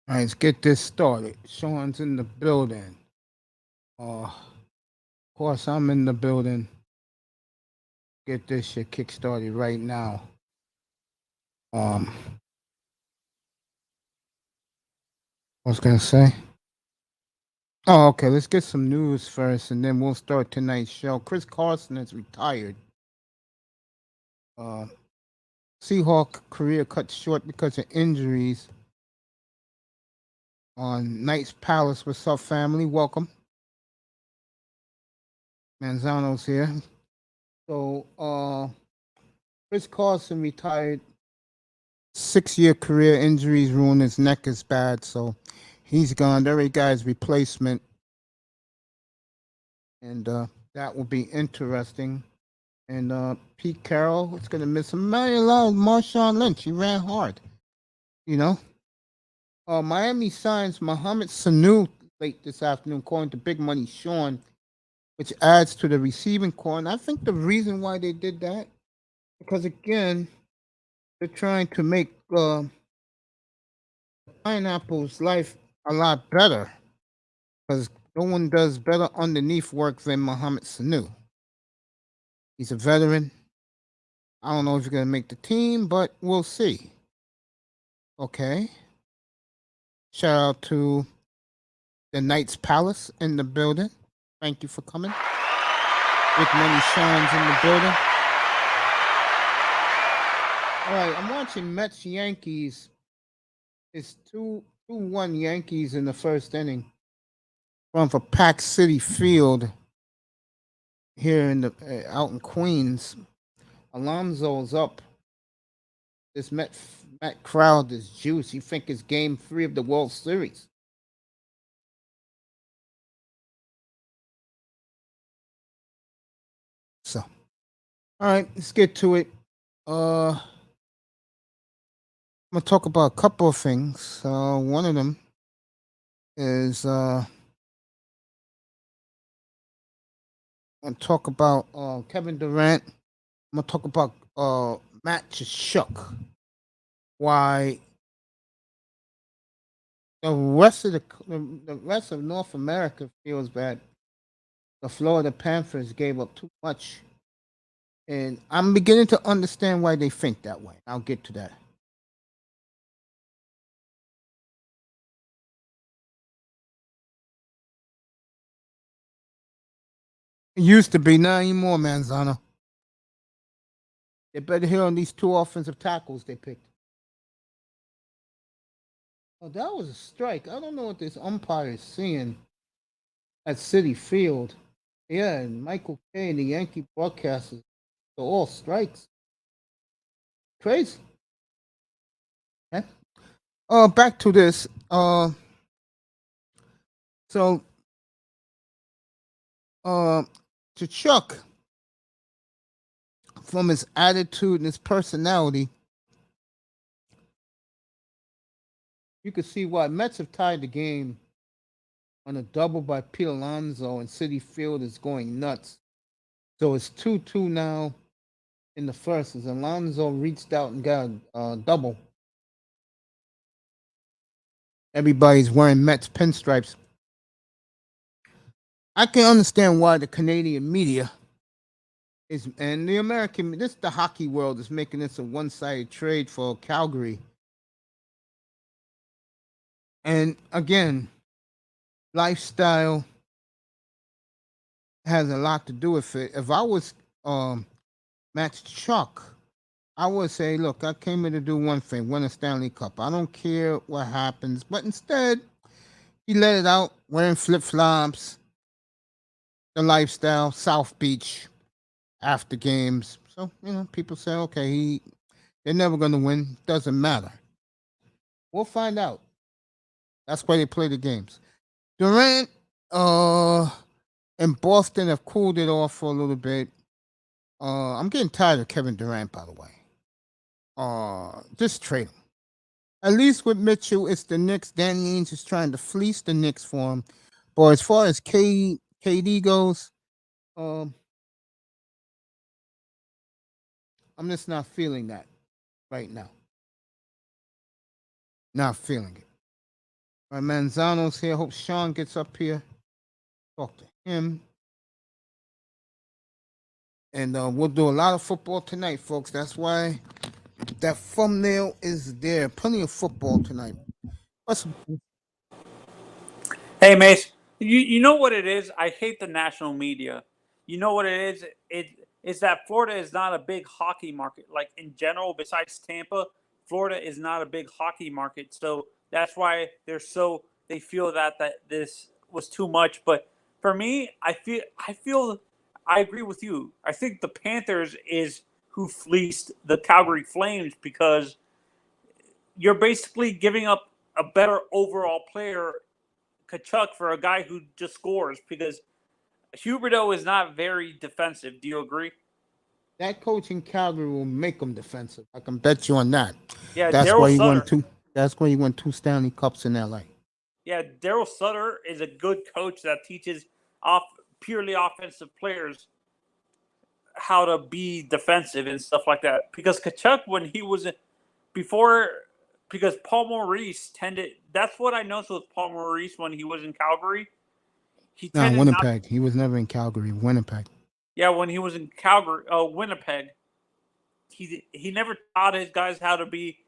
All right, let's get this started. Sean's in the building. Of course, I'm in the building. Get this shit kick started right now. Um, I was gonna say. Oh, okay. Let's get some news first, and then we'll start tonight's show. Chris Carson is retired. Uh, Seahawk career cut short because of injuries. On Knights Palace, what's up, family? Welcome. Manzano's here. So, Chris Carson retired. 6-year career, injuries ruined his neck is bad, so he's gone. Every guy's replacement, and that will be interesting. And Pete Carroll, it's gonna miss him. Man, allowed Marshawn Lynch. He ran hard, you know. Miami signs Mohamed Sanu late this afternoon, according to Big Money Sean, which adds to the receiving core. And I think the reason why they did that, because again, they're trying to make Pineapple's life a lot better. Because no one does better underneath work than Mohamed Sanu. He's a veteran. I don't know if he's going to make the team, but we'll see. Okay. Shout out to the Knights Palace in the building. Thank you for coming. Big Money Shines in the building. All right, I'm watching Mets Yankees. It's 2-1 Yankees in the first inning from a packed City Field here in the out in Queens. Alonso's up. This Met crowd is juice. You think it's game 3 of the World Series. So, all right, let's get to it. I'm gonna talk about a couple of things. One of them is I'm gonna talk about Kevin Durant. I'm gonna talk about Matt Chuck. Why the rest of North America feels that the Florida Panthers gave up too much, and I'm beginning to understand why they think that way. I'll get to that. It used to be, not anymore, Manzano. They better hit on these 2 offensive tackles they picked. Oh, that was a strike. I don't know what this umpire is seeing at City Field. Yeah, and Michael Kay and the Yankee broadcasters are all strikes. Crazy. Okay. Back to this. So, uh, to Chuck, from his attitude and his personality, you can see why Mets have tied the game on a double by Pete Alonso, and City Field is going nuts. So it's 2-2 now in the first as Alonso reached out and got a double. Everybody's wearing Mets pinstripes. I can understand why the Canadian media is, and the American, the hockey world is making this a one-sided trade for Calgary. And again, lifestyle has a lot to do with it. If I was Max Chuck, I would say, look, I came here to do one thing, win a Stanley Cup. I don't care what happens. But instead, he let it out, wearing flip flops, the lifestyle, South Beach, after games. So, people say, okay, they're never going to win. Doesn't matter. We'll find out. That's why they play the games. Durant and Boston have cooled it off for a little bit. I'm getting tired of Kevin Durant, by the way. Just trade him. At least with Mitchell, it's the Knicks. Danny Ainge is trying to fleece the Knicks for him. But as far as KD goes, um, I'm just not feeling that right now. Not feeling it. My Manzano's here. Hope Sean gets up here. Talk to him. And we'll do a lot of football tonight, folks. That's why that thumbnail is there. Plenty of football tonight. Hey, Mace, you know what it is? I hate the national media. You know what it is? It's that Florida is not a big hockey market. Like, in general, besides Tampa, Florida is not a big hockey market. So that's why they feel that this was too much. But for me, I feel I agree with you. I think the Panthers is who fleeced the Calgary Flames because you're basically giving up a better overall player, Kachuk, for a guy who just scores, because Huberdeau is not very defensive. Do you agree? That coach in Calgary will make them defensive. I can bet you on that. Yeah, That's Daryl why he Sutter. won two. That's why he won 2 Stanley Cups in LA. Yeah, Daryl Sutter is a good coach that teaches purely offensive players how to be defensive and stuff like that. Because Kachuk, when he was before, because Paul Maurice tended. That's what I noticed with Paul Maurice when he was in Calgary. He tended Winnipeg. He was never in Calgary. Winnipeg. Yeah, when he was in Calgary, Winnipeg, he never taught his guys how to be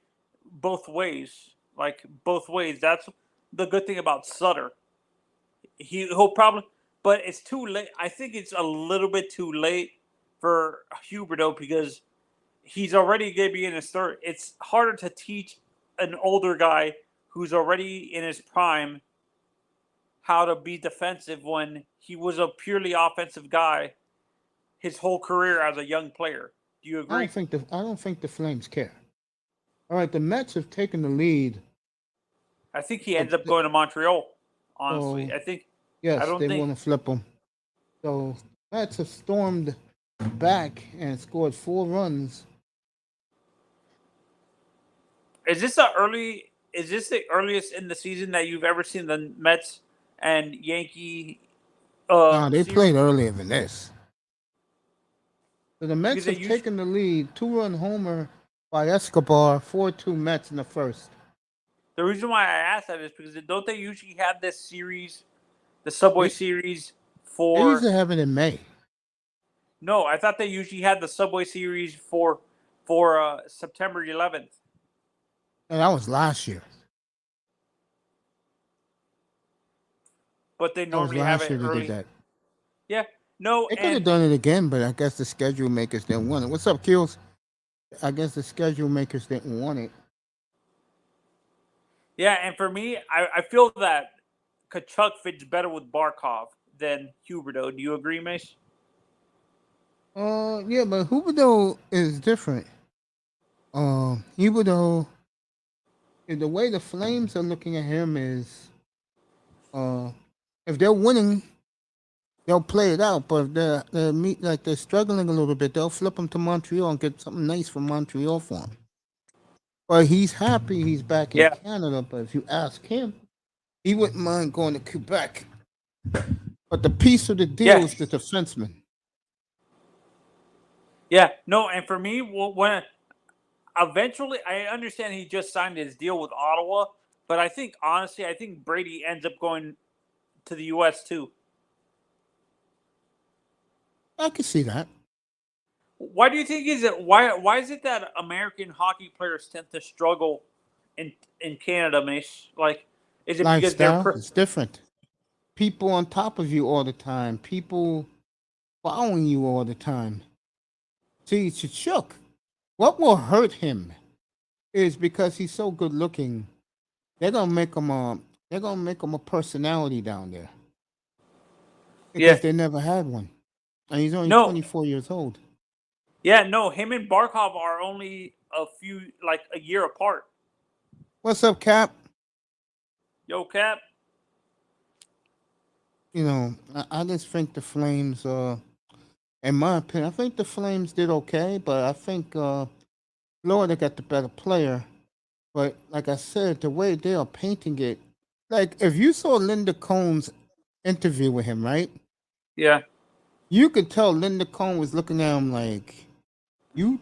both ways. Like, both ways. That's the good thing about Sutter. He'll probably, but it's too late. I think it's a little bit too late for Huberdeau because he's already going to be in his third. It's harder to teach an older guy who's already in his prime how to be defensive when he was a purely offensive guy his whole career as a young player. Do you agree? I don't think the Flames care. All right, the Mets have taken the lead. I think he ends up going to Montreal. Honestly, I think. Yes, I they want to flip him. So Mets have stormed back and scored 4 runs. Is this the earliest in the season that you've ever seen the Mets and Yankee? They played earlier than this. So the Mets have taken the lead. 2-run homer by Escobar, 4-2 Mets in the first. The reason why I asked that is because don't they usually have this series, the Subway Series, for? They usually have it in May. No, I thought they usually had the Subway Series for September 11th. And that was last year. But they normally have it early. They did that. Yeah. No, they could have done it again, but I guess the schedule makers didn't want it. What's up, Keels? I guess the schedule makers didn't want it. Yeah, and for me, I feel that Kachuk fits better with Barkov than Huberdeau. Do you agree, Mace? Yeah, but Huberdeau is different. Huberdeau, the way the Flames are looking at him is, if they're winning, they'll play it out. But if they're struggling a little bit, they'll flip him to Montreal and get something nice from Montreal for him. But he's happy he's back in Canada. But if you ask him, he wouldn't mind going to Quebec. But the piece of the deal is the defenseman. Yeah, no, and for me, when eventually, I understand he just signed his deal with Ottawa, but I think Brady ends up going to the U.S. too. I can see that. Why do you think why is it that American hockey players tend to struggle in Canada, Mish? Like, is it lifestyle? Because it's different. People on top of you all the time. People following you all the time. See, Tkachuk, what will hurt him is because he's so good looking. They're gonna make him a personality down there. Because they never had one, and he's only 24 years old. Yeah, no, him and Barkov are only a year apart. What's up, Cap? Yo, Cap. You know, I just think the Flames, in my opinion, I think the Flames did okay, but I think Florida got the better player. But like I said, the way they are painting it, like if you saw Linda Cohn's interview with him, right? Yeah. You could tell Linda Cohn was looking at him like,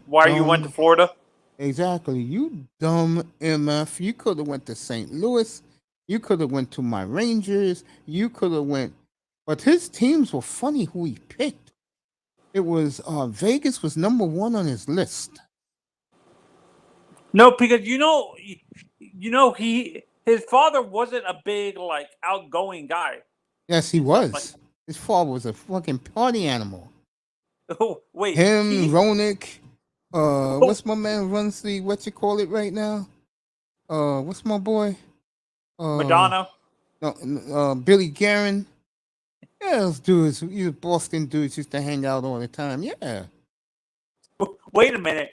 Why you went to Florida? Exactly. You dumb MF. You could have went to St. Louis. You could have went to my Rangers. You could have went, but his teams were funny who he picked. It was Vegas was number one on his list. No, because his father wasn't a big like outgoing guy. Yes, he and stuff was. His father was a fucking party animal. Oh wait, Him, Ronick, what's my man runs the what you call it right now? What's my boy? Madonna. No, Billy Guerin. Yeah, those dudes, you Boston dudes used to hang out all the time. Yeah. Wait a minute.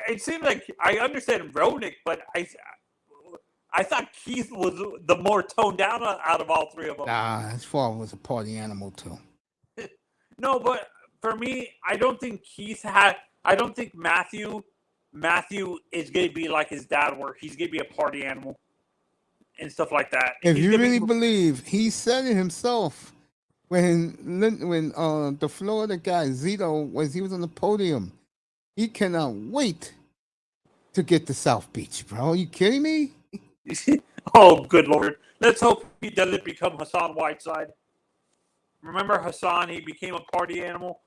It seemed like I understand Ronick, but I thought Keith was the more toned down out of all three of them. Nah, his father was a party animal too. No, but for me, I don't think Matthew is going to be like his dad, where he's going to be a party animal and stuff like that. If you really believe, he said it himself when the Florida guy Zito he was on the podium. He cannot wait to get to South Beach, bro. Are you kidding me? Oh, good Lord. Let's hope he doesn't become Hassan Whiteside. Remember Hassan? He became a party animal.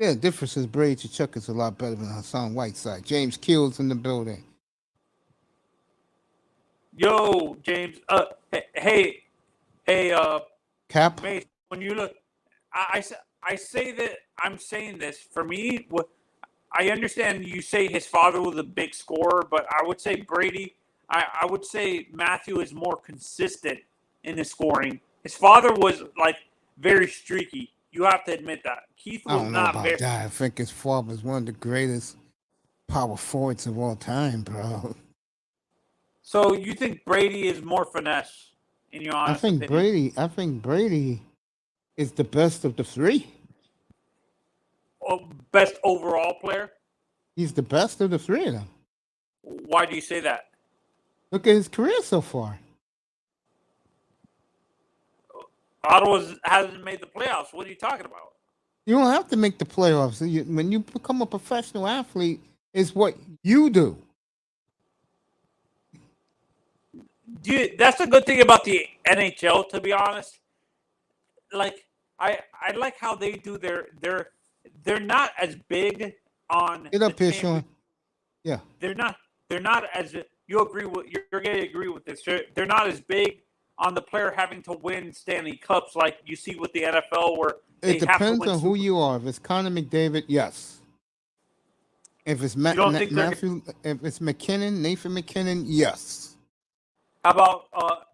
Yeah, the difference is Brady Tkachuk is a lot better than Hassan Whiteside. James Keel's in the building. Yo, James. Hey, Cap? Mace, when you look, I say that I'm saying this. For me, I understand you say his father was a big scorer, but I would say Brady, I would say Matthew is more consistent in his scoring. His father was like very streaky. You have to admit that. Keith was I don't know not about very. that. I think his father is one of the greatest power forwards of all time, bro. So you think Brady is more finesse in your honest opinion? I think Brady is the best of the three. Best overall player? He's the best of the three of them. Why do you say that? Look at his career so far. Ottawa hasn't made the playoffs. What are you talking about? You don't have to make the playoffs. When you become a professional athlete, it's what you do. Dude, that's the good thing about the NHL, to be honest. Like, I like how they do they're not as big on. Get up here, Sean. Yeah. They're not as you're going to agree with this. They're not as big on the player having to win Stanley Cups like you see with the NFL, where it depends on who you are. If it's Connor McDavid, yes. If it's if it's McKinnon, Nathan McKinnon, yes. How about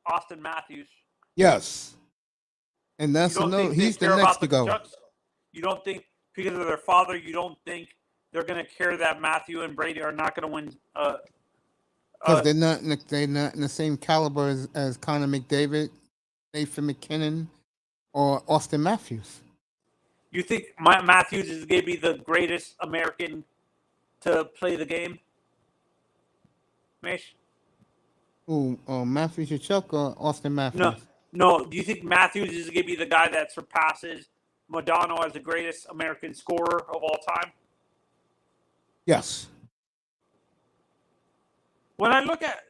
Austin Matthews? Yes. And that's he's the next to go. You don't think because of their father, you don't think they're going to care that Matthew and Brady are not going to win? Because they're not in the same caliber as Connor McDavid, Nathan McKinnon, or Austin Matthews. You think Matthews is going to be the greatest American to play the game? Mish? Who, Matthews Tkachuk or Austin Matthews? No. Do you think Matthews is going to be the guy that surpasses Madonna as the greatest American scorer of all time? Yes. When I look at,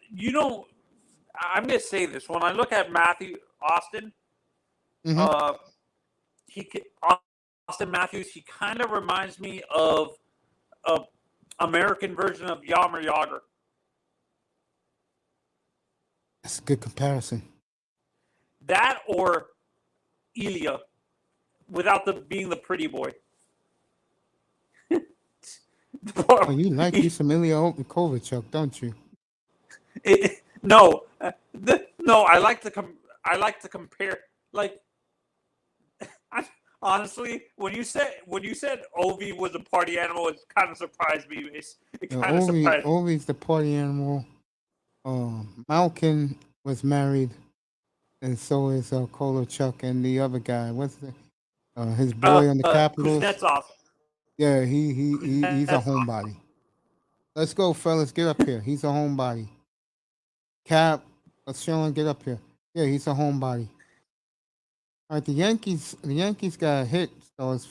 I'm going to say this. When I look at Austin, Austin Matthews, he kind of reminds me of an American version of Jaromir Jagr. That's a good comparison. That or Ilya, without being the pretty boy. Oh, you like you some Ilya Kovalchuk, don't you? No. I like to compare. Like, honestly, when you said Ovi was a party animal, it kind of surprised me. It kind of surprised me. Ovi's the party animal. Malkin was married, and so is Kovalchuk and the other guy. What's his boy on the Capitals? Kuznetsov. Yeah, he's a homebody. Let's go, fellas. Get up here. He's a homebody. Cap, Sean, get up here. Yeah, he's a homebody. All right, the Yankees got hit. So it's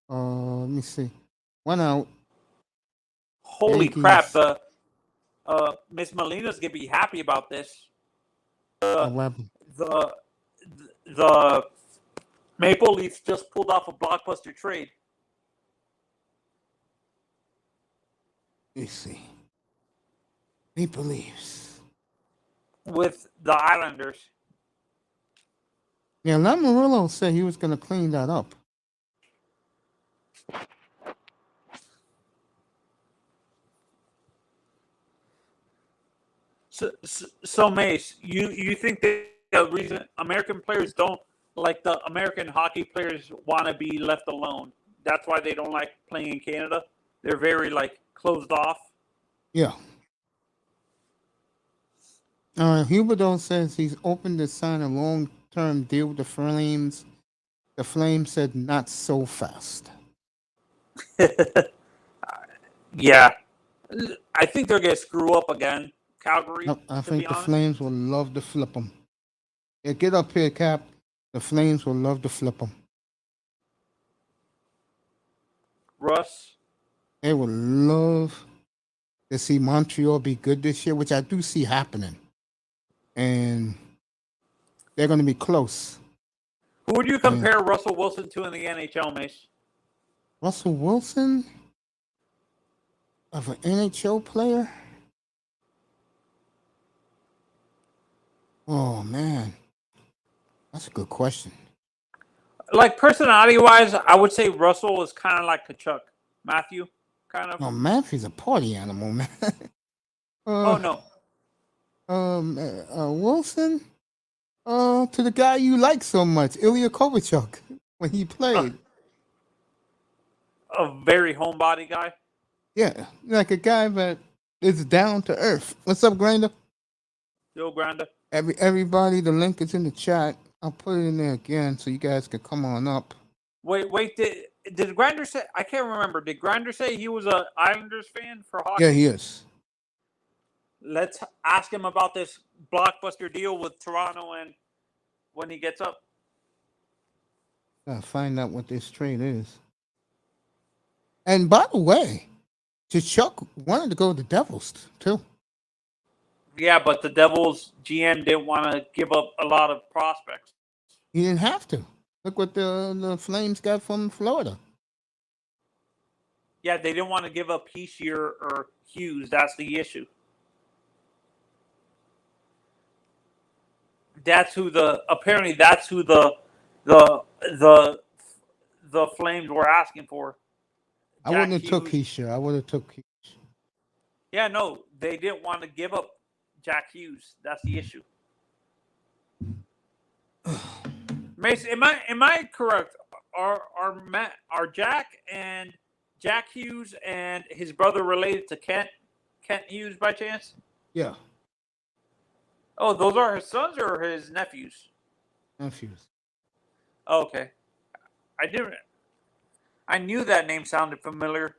let me see. 1 out. Holy crap! Miss Molina's gonna be happy about this. the Maple Leafs just pulled off a blockbuster trade. Let's see. Maple Leafs with the Islanders. Yeah, Lamoriello said he was going to clean that up. So Mace, you think that the reason American players don't like the American hockey players want to be left alone? That's why they don't like playing in Canada. They're very closed off. Yeah. Huberdeau says he's open to sign a long-term deal with the Flames. The Flames said not so fast. Yeah. I think they're going to screw up again. Calgary. I think the Flames will love to flip them. Yeah, get up here, Cap. The Flames will love to flip them. Russ. They would love to see Montreal be good this year, which I do see happening. And they're going to be close. Who would you compare Russell Wilson to in the NHL, Mace? Russell Wilson? Of an NHL player? Oh, man. That's a good question. Personality-wise, I would say Russell is kind of like Kachuk. Matthew, kind of. Oh, Matthew's a party animal, man. Oh, no. Wilson? To the guy you like so much, Ilya Kovalchuk, when he played. A very homebody guy? Yeah, like a guy that is down to earth. What's up, Grinder? Yo, Grinder. Everybody, the link is in the chat. I'll put it in there again so you guys can come on up. Wait, did Grinder say? I can't remember. Did Grinder say he was an Islanders fan for hockey? Yeah, he is. Let's ask him about this blockbuster deal with Toronto and when he gets up. Gotta find out what this trade is. And by the way, Chuck wanted to go to the Devils too. Yeah, but the Devils GM didn't want to give up a lot of prospects. He didn't have to. Look what the Flames got from Florida. Yeah, they didn't want to give up Heishier or Hughes. That's the issue. That's who the Flames were asking for. I wouldn't have took Heishier. I would have took Hughes. Yeah, no, they didn't want to give up Jack Hughes. That's the issue. Mason, am I correct? Are Jack Hughes and his brother related to Kent Hughes by chance? Yeah. Oh, those are his sons or his nephews? Nephews. Oh, okay. I knew that name sounded familiar.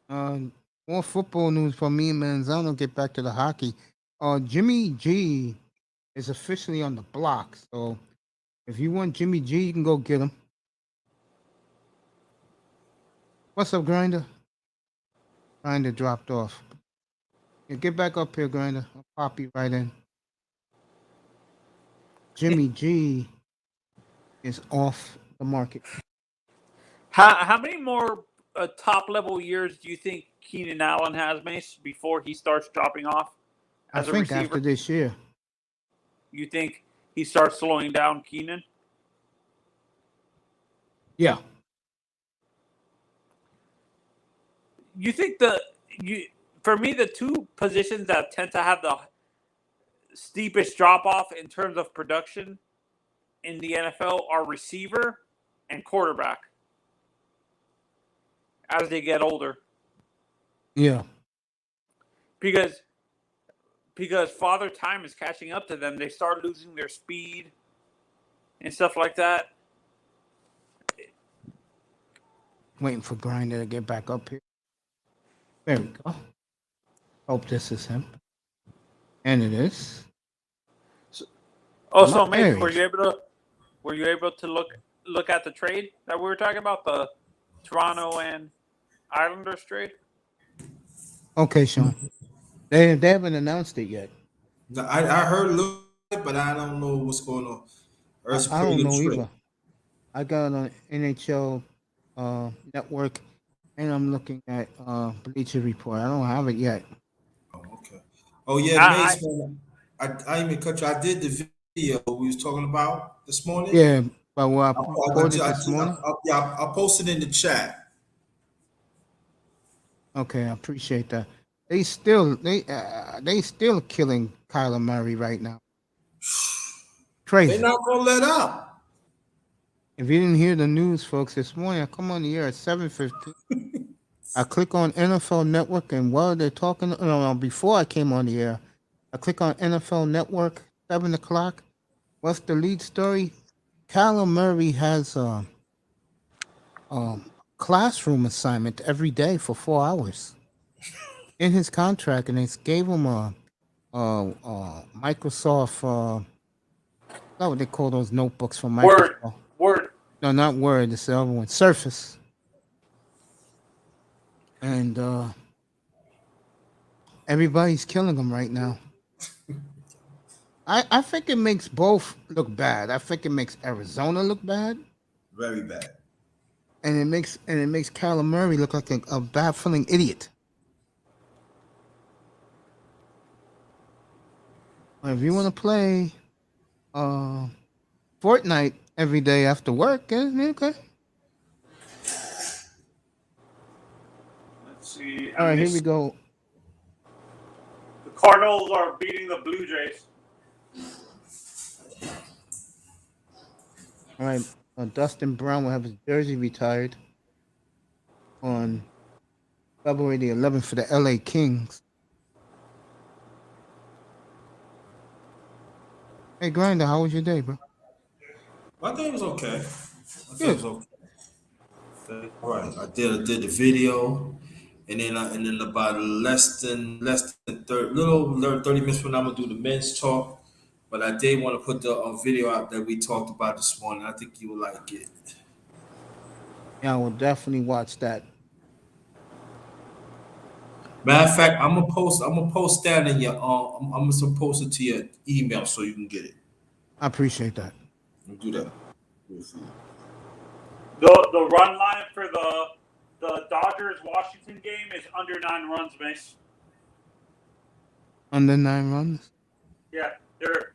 More football news for me, Manzano. Get back to the hockey. Jimmy G is officially on the block. So if you want Jimmy G, you can go get him. What's up, Grinder? Grinder dropped off. Yeah, get back up here, Grinder. I'll pop you right in. Jimmy G is off the market. How many more top level years do you think Keenan Allen has, Mace, before he starts dropping off as a receiver? I think after this year. You think he starts slowing down, Keenan? Yeah. You think for me, the two positions that tend to have the steepest drop off in terms of production in the NFL are receiver and quarterback as they get older. Yeah. Because Father Time is catching up to them. They start losing their speed and stuff like that. Waiting for Grinder to get back up here. There we go. Hope this is him. And it is. So maybe were you able to look at the trade that we were talking about, the Toronto and Islanders trade? Okay, Sean. They haven't announced it yet. I heard a little it, but I don't know what's going on. It's a I pretty don't good know trade. either. I got it on NHL network, and I'm looking at Bleacher Report. I don't have it yet. Oh, okay. Oh yeah, I Mace, man. I didn't even cut you. I did the video we was talking about this morning. Yeah, but what I recorded this morning. I'll post it in the chat. Okay, I appreciate that. They still killing Kyler Murray right now. They're Crazy. not gonna let up. If you didn't hear the news, folks, this morning I come on the air at 7:15. I click on NFL Network, and while they're talking, no, before I came on the air, I click on NFL Network, 7 o'clock. What's the lead story? Kyler Murray has a classroom assignment every day for 4 hours in his contract, and they gave him Microsoft. What they call those notebooks from Word, Microsoft? word. No, not Word. It's the other one, Surface. And everybody's killing him right now. I think it makes both look bad. I think it makes Arizona look bad, Very bad. and it makes Kyler Murray look like a baffling idiot. If you want to play Fortnite every day after work, okay. Let's see. All right, here we go. The Cardinals are beating the Blue Jays. All right, Dustin Brown will have his jersey retired on February the 11th for the LA Kings. Hey, Grinder, how was your day, bro? My day was okay. My day Good. was okay. Right. I did the video, and then about less than 30 minutes from now, I'm gonna do the men's talk. But I did want to put the video out that we talked about this morning. I think you would like it. Yeah, I will definitely watch that. Matter of fact, I'm gonna post that in your I'm gonna post it to your email so you can get it. I appreciate that. I'll do that. The run line for the Dodgers Washington game is under 9 runs, Mace. Under 9 runs? Yeah, they're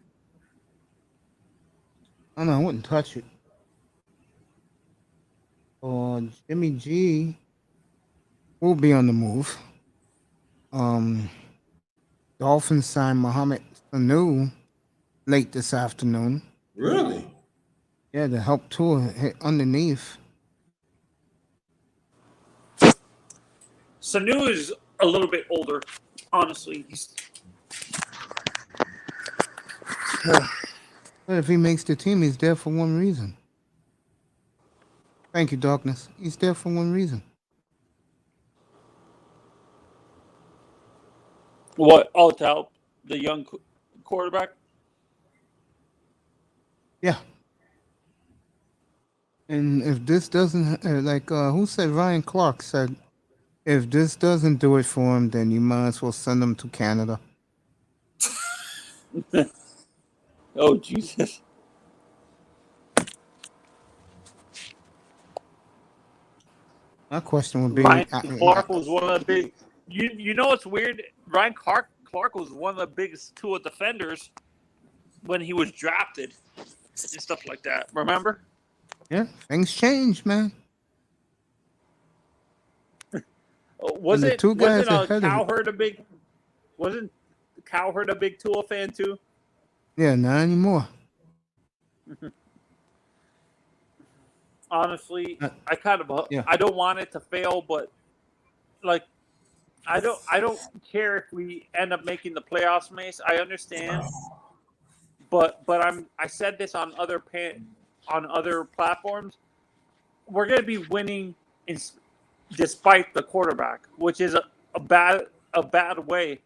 Oh, no, I wouldn't touch it. Jimmy G will be on the move. Dolphins signed Mohamed Sanu late this afternoon. Really? Yeah, to help Tua hit underneath. Sanu is a little bit older, honestly. But if he makes the team, he's there for one reason. Thank you, Darkness. He's there for one reason. What? Oh, to help the young quarterback? Yeah. And if this doesn't, who said? Ryan Clark said, if this doesn't do it for him, then you might as well send him to Canada. Oh, Jesus. My question would be, Ryan Clark was one of the big. You know what's weird? Ryan Clark was one of the biggest Tua defenders when he was drafted and stuff like that. Remember? yeah, things change, man. Wasn't two guys ahead of Cowherd a big? Wasn't Cowherd a big Tua fan too? Yeah, not anymore. Honestly, I kind of yeah. I don't want it to fail, but like I don't care if we end up making the playoffs, Mace. I understand, but I said this on other platforms. We're gonna be winning despite the quarterback, which is a bad way.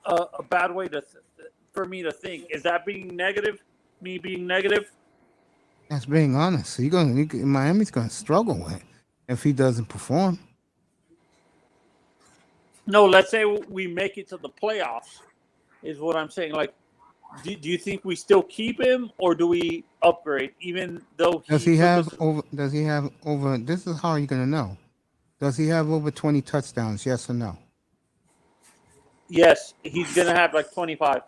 A bad way for me to think. Is that being negative? Me being negative? That's being honest. Miami's gonna struggle with if he doesn't perform. No, let's say we make it to the playoffs, is what I'm saying. Like, Do you think we still keep him or do we upgrade? Even though Does he took have us, over? Does he have over? This is how you're gonna know. Does he have over 20 touchdowns? Yes or no? yes, he's gonna have like 25.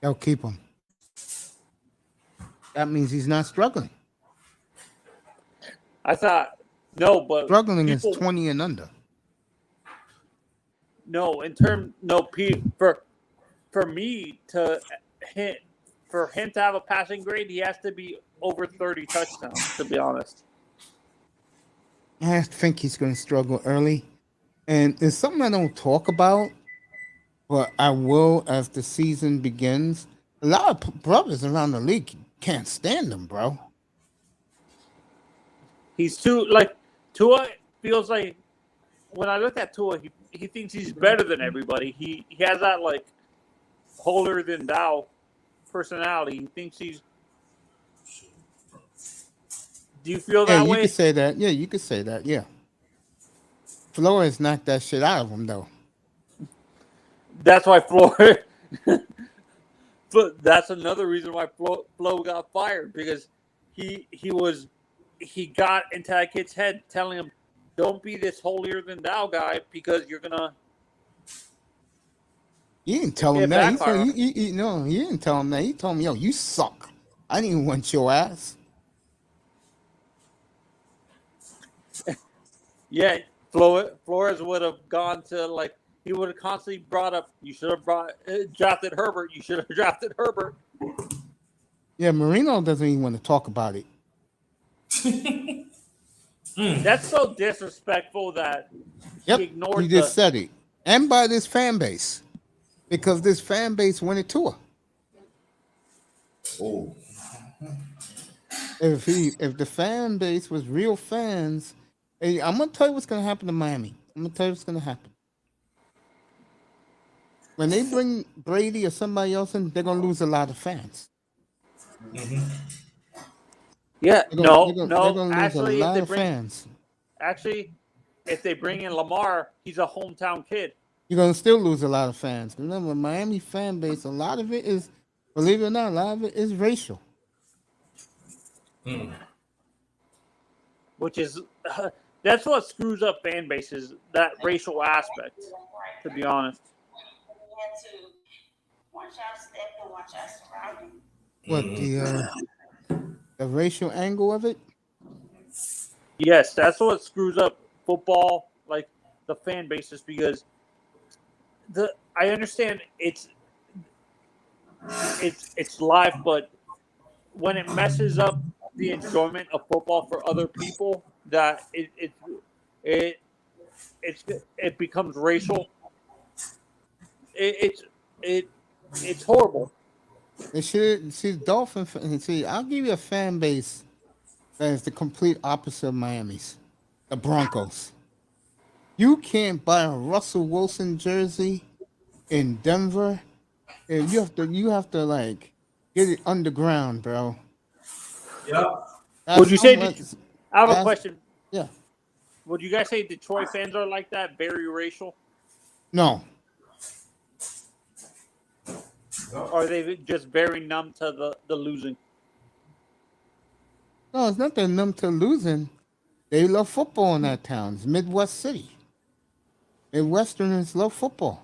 They'll keep him. That means he's not struggling. I thought no, but Struggling is people 20 and under. no in term no P for me to hit for him to have a passing grade, he has to be over 30 touchdowns. To be honest, I think he's going to struggle early. And it's something I don't talk about, but I will as the season begins. A lot of brothers around the league can't stand him, bro. he's too like Tua feels like when I look at Tua, he thinks he's better than everybody. He has that like holier than thou personality. He thinks he's. Do you feel Yeah, that you way? could say that. Yeah, you could say that. Yeah. Flores knocked that shit out of him, though. That's why Flo. But that's another reason why Flo got fired because he got into that kid's head telling him, "Don't be this holier than thou guy because you're gonna." You didn't tell Yeah, him that. backfire. No, he didn't tell him that. He told him, yo, you suck. I didn't want your ass. Yeah, Flores would have gone to like he would have constantly brought up. You should have drafted Herbert. You should have drafted Herbert. Yeah, Marino doesn't even want to talk about it. That's so disrespectful that Yep, he ignored he just said it. And by this fan base. Because this fan base went it to her. Oh, If the fan base was real fans, hey, I'm gonna tell you what's gonna happen to Miami. I'm gonna tell you what's gonna happen. When they bring Brady or somebody else in, they're gonna lose a lot of fans. Yeah, They're no. gonna lose a Actually, lot of fans. If they bring in Lamar, he's a hometown kid. You're gonna still lose a lot of fans. Remember, Miami fan base, a lot of it is, believe it or not, a lot of it is racial. Which is that's what screws up fan bases, that racial aspect, to be honest. We had to watch our step and watch our surroundings. What the racial angle of it? Yes, that's what screws up football, like the fan bases, because I understand it's live, but when it messes up the enjoyment of football for other people, that it becomes racial. It's horrible. They should see Dolphin. See, I'll give you a fan base that is the complete opposite of Miami's, the Broncos. You can't buy a Russell Wilson jersey in Denver. And you have to like get it underground, bro. yep. Would you say? much, I have a question. Yeah. Would you guys say Detroit fans are like that, very racial? No. Or are they just very numb to the losing? No, it's not that numb to losing. They love football in that town. It's Midwest City. Midwesterners love football.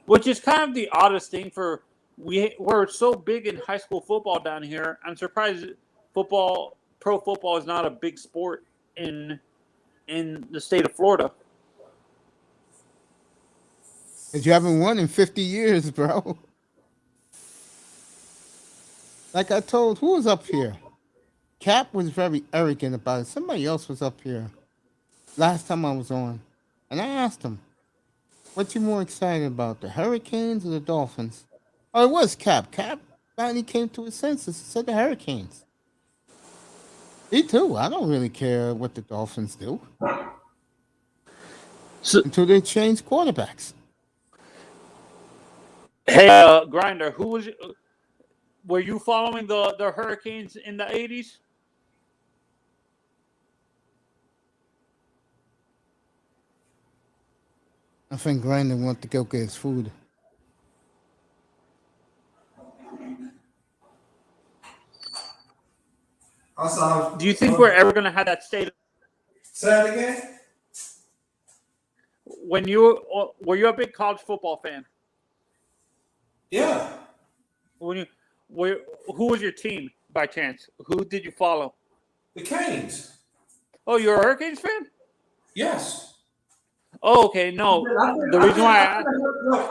Which is kind of the oddest thing for we're so big in high school football down here. I'm surprised pro football is not a big sport in the state of Florida. Because you haven't won in 50 years, bro. Like I told, who was up here? Cap was very arrogant about it. Somebody else was up here last time I was on. And I asked him, what you more excited about, the Hurricanes or the Dolphins? Oh, it was Cap. Cap finally came to his senses and said the Hurricanes. Me too. I don't really care what the Dolphins do. Until they change quarterbacks. Hey, Grinder, were you following the Hurricanes in the 80s? I think Grandin went to go get his food. Do you think we're ever going to have that state? Say that again? Were you a big college football fan? Yeah. Who was your team by chance? Who did you follow? The Canes. Oh, you're a Hurricanes fan? Yes. Oh, okay. No, the reason why I asked.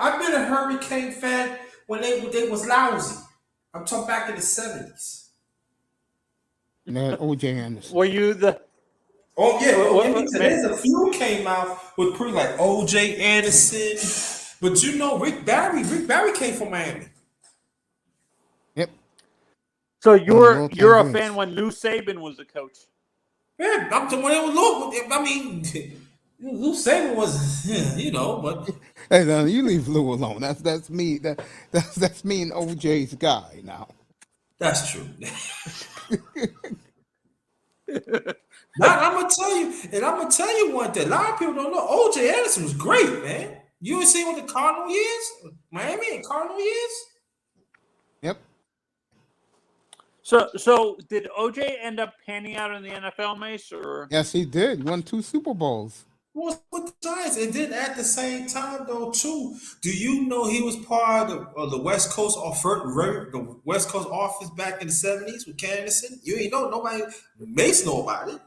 I've been a Hurricane fan when they was lousy. I'm talking back in the 70s. And then O.J. Anderson. Were you the? Oh yeah, What- there's a few came out with pretty like O.J. Anderson, but you know Rick Barry came from Miami. Yep. So all-time you're a greats. fan when Lou Saban was the coach. Yeah, I'm talking when it was Lou. I mean, Lou Saban was, but Hey, now you leave Lou alone. That's me. That's me and O.J.'s guy now. that's true. Now, I'm gonna tell you one thing. A lot of people don't know. O.J. Anderson was great, man. You ever seen what the Cardinal years, Miami and Cardinal years? Yep. So did OJ end up panning out in the NFL, Mace, or? Yes, he did. Won 2 Super Bowls. Was with the Giants, and then at the same time though too, do you know he was part of the West Coast the West Coast office back in the 70s with Anderson? You ain't know nobody. Mace know about it.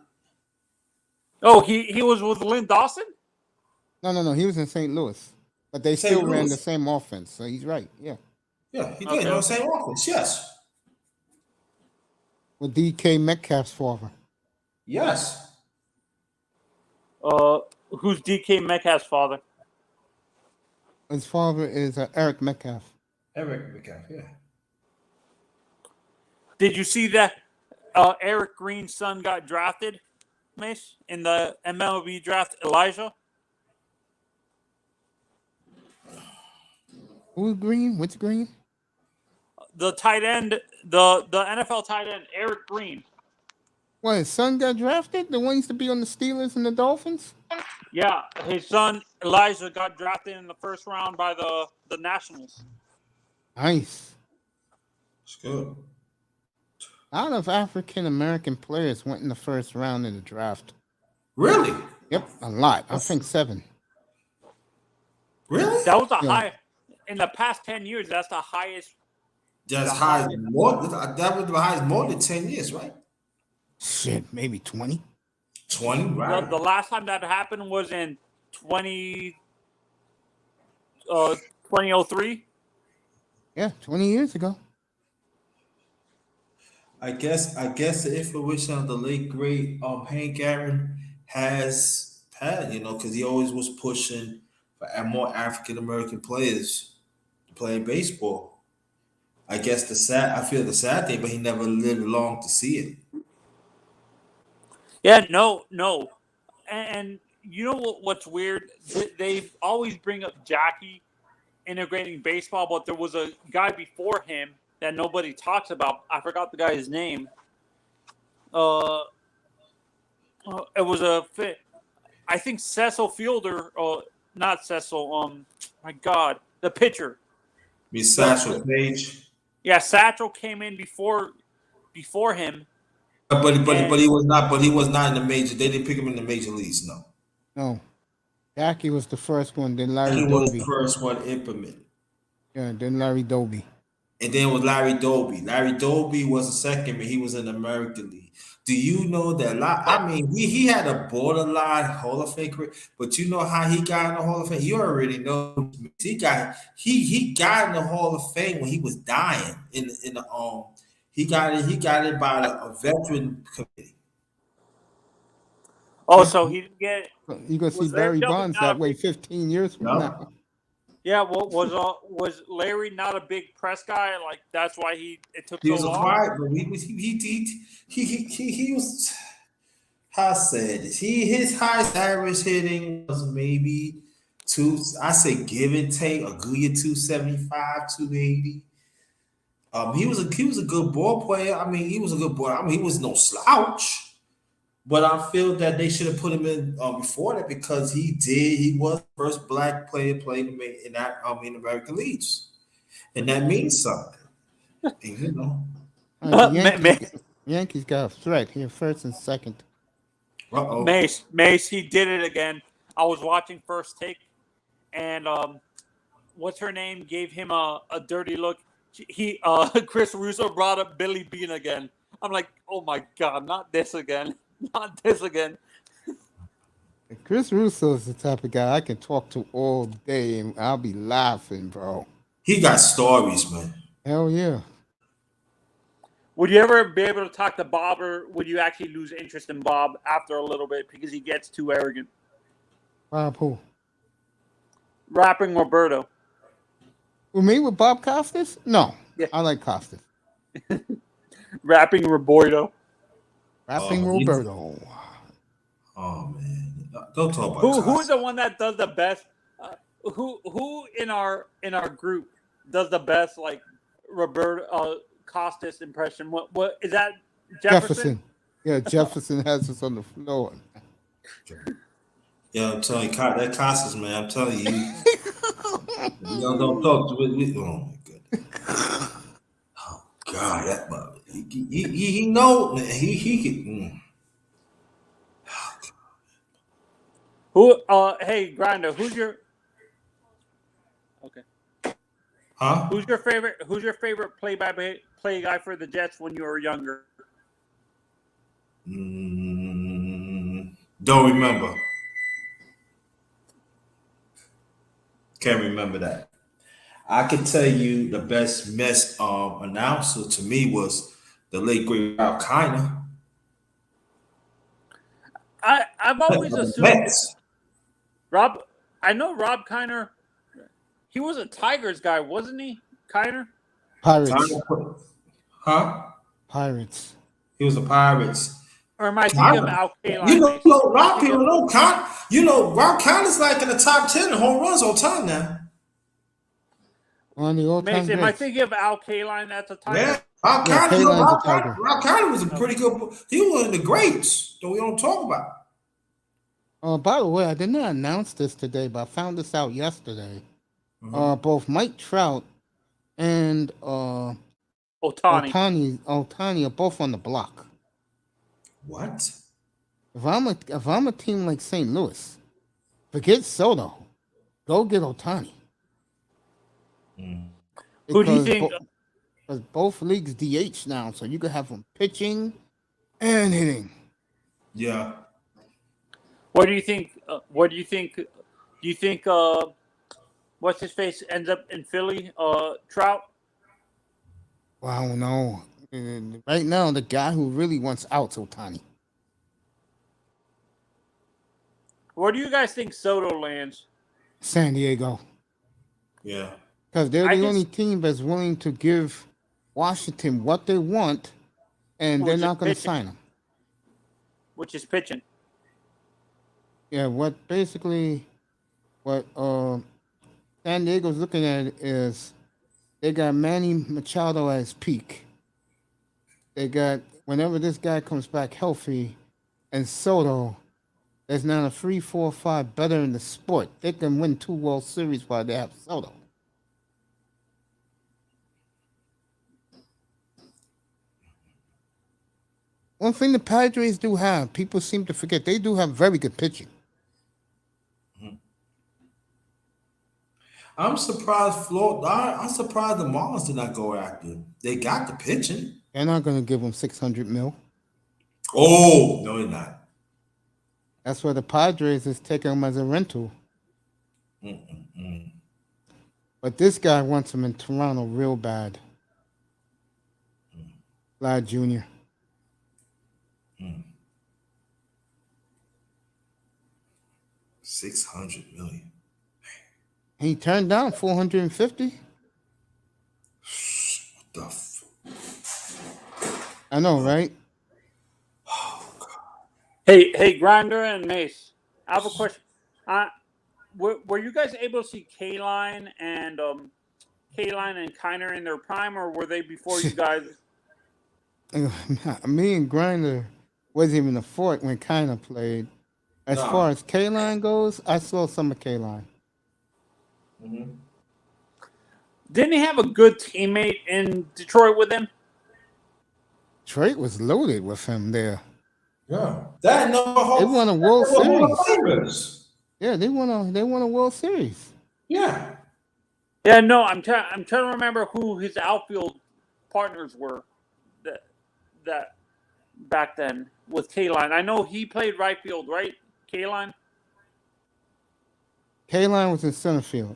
Oh, he was with Lynn Dawson? No. He was in St. Louis, but they St. still ran Louis. the same offense. So he's right. Yeah, Yeah, he did. Okay. You know the same offense. Yes, with D.K. Metcalf's father. yes. Who's DK Metcalf's father? His father is Eric Metcalf. Eric McCaff. Yeah. Did you see that Eric Green's son got drafted, Mace, in the MLB draft? Elijah. Who's Green? Which Green? The tight end, the NFL tight end, Eric Green. What, his son got drafted? The one used to be on the Steelers and the Dolphins? Yeah, his son Elijah got drafted in the first round by the Nationals. Nice. It's good. A lot of African American players went in the first round in the draft. Really? Yep, a lot. I think 7. Really? That was the Yeah. high in the past 10 years. That's the highest. That's high. That was the highest more than 10 years, right? Shit, maybe 20. 20, The right? last time that happened was in 2003. Yeah, 20 years ago. I guess the influence of the late great Hank Aaron has had, because he always was pushing for more African American players to play baseball. I guess I feel the sad thing, but he never lived long to see it. Yeah, no. And you know what's weird? They always bring up Jackie integrating baseball, but there was a guy before him that nobody talks about. I forgot the guy's name. It was I think Cecil Fielder, not Cecil. My God, the pitcher. Miss Satchel Paige. Yeah, Satchel came in before him. But he was not in the major. They didn't pick him in the major leagues, no. No. Jackie was the first one, then Larry He was Doby. the first one implemented. Yeah, then Larry Doby. And then with Larry Doby. Larry Doby was the second, but he was in the American League. Do you know that? He had a borderline Hall of Fame career, but you know how he got in the Hall of Fame? You already know he got in the Hall of Fame when he was dying he got it by a veteran committee. Oh, so he didn't get it. You're going to see Was Larry Barry Doby Bonds not that a way big- 15 years from No. now. Yeah, was Larry not a big press guy? Like that's why it took He so was a long. quiet, but he was. How sad is he? His highest average hitting was maybe give and take a good 275, 280. He was a good ball player. He was a good boy. He was no slouch. But I feel that they should have put him in before that because he was the first black player playing in that in American leagues, and that means something. And, All right, the Yankees got a threat here, first and second. Uh-oh. Mace, he did it again. I was watching First Take, and what's her name gave him a dirty look. Chris Russo brought up Billy Bean again. I'm like, oh my god, not this again, not this again. Chris Russo is the type of guy I can talk to all day, and I'll be laughing, bro. He got stories, man. Hell yeah. Would you ever be able to talk to Bob, or would you actually lose interest in Bob after a little bit because he gets too arrogant? Bob who? Rapping Roberto. With me, with Bob Costas? No. Yeah. I like Costas. Rapping Roberto. Rapping Oh, Roberto. Oh man, don't talk about Who's the one that does the best? Who in our group does the best like Roberto Costas impression? What is that? Jefferson? Yeah, Jefferson has us on the floor. Yeah, I'm telling you, that Costas, man. I'm telling you, you don't talk to me. Oh my god. Oh god, that mother. He know he can. Who? Hey, Grinder. Who's your? Okay. Huh? Who's your favorite play-by-play guy for the Jets when you were younger? Don't remember. Can't remember that. I can tell you the best Mets announcer to me was the late great Rob Kiner. I've always assumed Mets. Rob. I know Rob Kiner. He was a Tigers guy, wasn't he? Kiner. Pirates. Huh? Pirates. He was a Pirates. Or am I thinking of Al Kaline? You know, Rob people don't count. You know, Rob Kiner's like in the top 10 in home runs all time now. On the all-time Am I thinking of Al Kaline? That's a Tiger. Yeah, Rob Kiner was a pretty good. He was one of the greats that we don't talk about. By the way, I did not announce this today, but I found this out yesterday. Both Mike Trout and Ohtani are both on the block. What? If I'm a team like St. Louis, forget Soto, go get Ohtani. Who do you think? Because both leagues DH now, so you could have them pitching and hitting. Yeah. What do you think? Do you think? What's his face ends up in Philly? Trout. Well, I don't know. Right now, the guy who really wants out's Ohtani. Where do you guys think Soto lands? San Diego. Yeah. Because they're the only team that's willing to give Washington what they want, and they're not going to sign him. Which is pitching. Yeah, what San Diego's looking at is they got Manny Machado at his peak. They got, whenever this guy comes back healthy, and Soto, there's not a 3, 4, 5 better in the sport. They can win 2 World Series while they have Soto. One thing the Padres do have, people seem to forget, they do have very good pitching. I'm surprised I'm surprised the Marlins did not go after him. They got the pitching. They're not going to give him $600 million. Oh, no, they're not. That's why the Padres is taking him as a rental. But this guy wants him in Toronto real bad. Vlad Jr. $600 million. He turned down $450. What the I know, right? Oh, God. Hey, Grinder and Mace. I have a question. Were you guys able to see Kaline and Kiner in their prime, or were they before you guys? Me and Grinder wasn't even a fort when Kiner played. As far as Kaline goes, I saw some of Kaline. Didn't he have a good teammate in Detroit with him? Detroit was loaded with him there. Yeah, that no They won a World Hall of Series. Famers. Yeah, they won a World Series. Yeah. Yeah, no, I'm trying to remember who his outfield partners were that back then with K-Line. I know he played right field, right? K-Line? K-Line was in center field.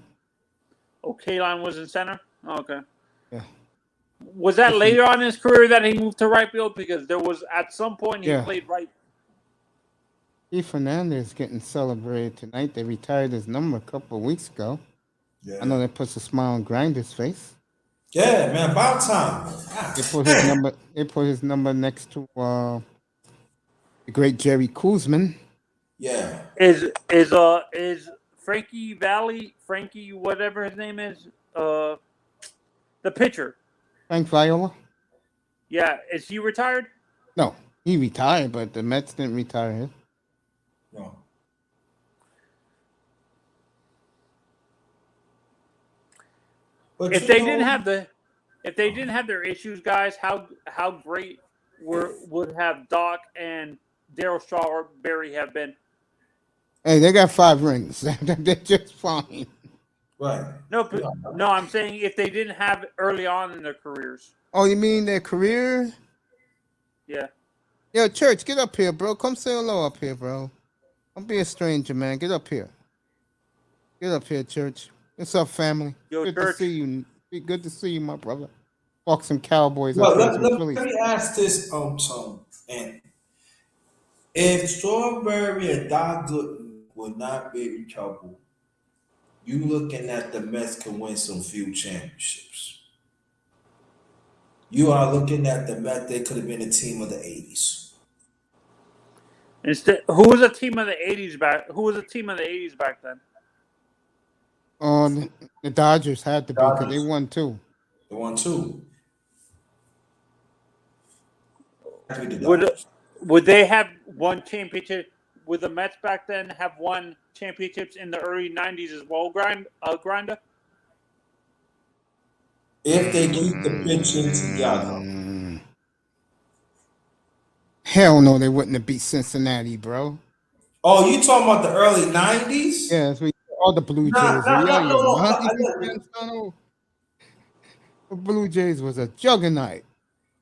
Oh, K-Line was in center? Oh, okay. Yeah. Was that later on in his career that he moved to right field? Because there was, at some point, he Yeah. played right. Steve Fernandez getting celebrated tonight. They retired his number a couple of weeks ago. Yeah. I know that puts a smile on Grinder's face. Yeah, man, about time. They put his number. They put his number next to the great Jerry Koosman. Yeah. Is Frankie whatever his name is, the pitcher? Frank Viola. Yeah, is he retired? No, he retired, but the Mets didn't retire him. No. But If they didn't have their issues, guys, how great would have Doc and Darryl Strawberry have been? Hey, they got 5 rings. They're just fine. Right. No, I'm saying if they didn't have it early on in their careers. Oh, you mean their career? Yeah. Yo, Church, get up here, bro. Come say hello up here, bro. Don't be a stranger, man. Get up here. Get up here, Church. What's up, family? Yo, good Church. to see you. Good to see you, my brother. Walk some Cowboys. Well, up let, some let, Phillies. let me ask this, Tom. And if Strawberry and Doc Gooden would not be in trouble, you looking at the Mets can win some few championships. You are looking at the Mets, they could have been a team of the 80s. Instead, who was a team of the 80s back? Who was a team of the 80s back then? The Dodgers had to be because they Dodgers. won 2. They won 2. Would they have won championship? Would the Mets back then have won championships in the early 90s as well, Grinder? If they keep the pitching together. Hell no, they wouldn't have beat Cincinnati, bro. Oh, you talking about the early 90s? Yes, all the Blue Jays. The Blue Jays was a juggernaut.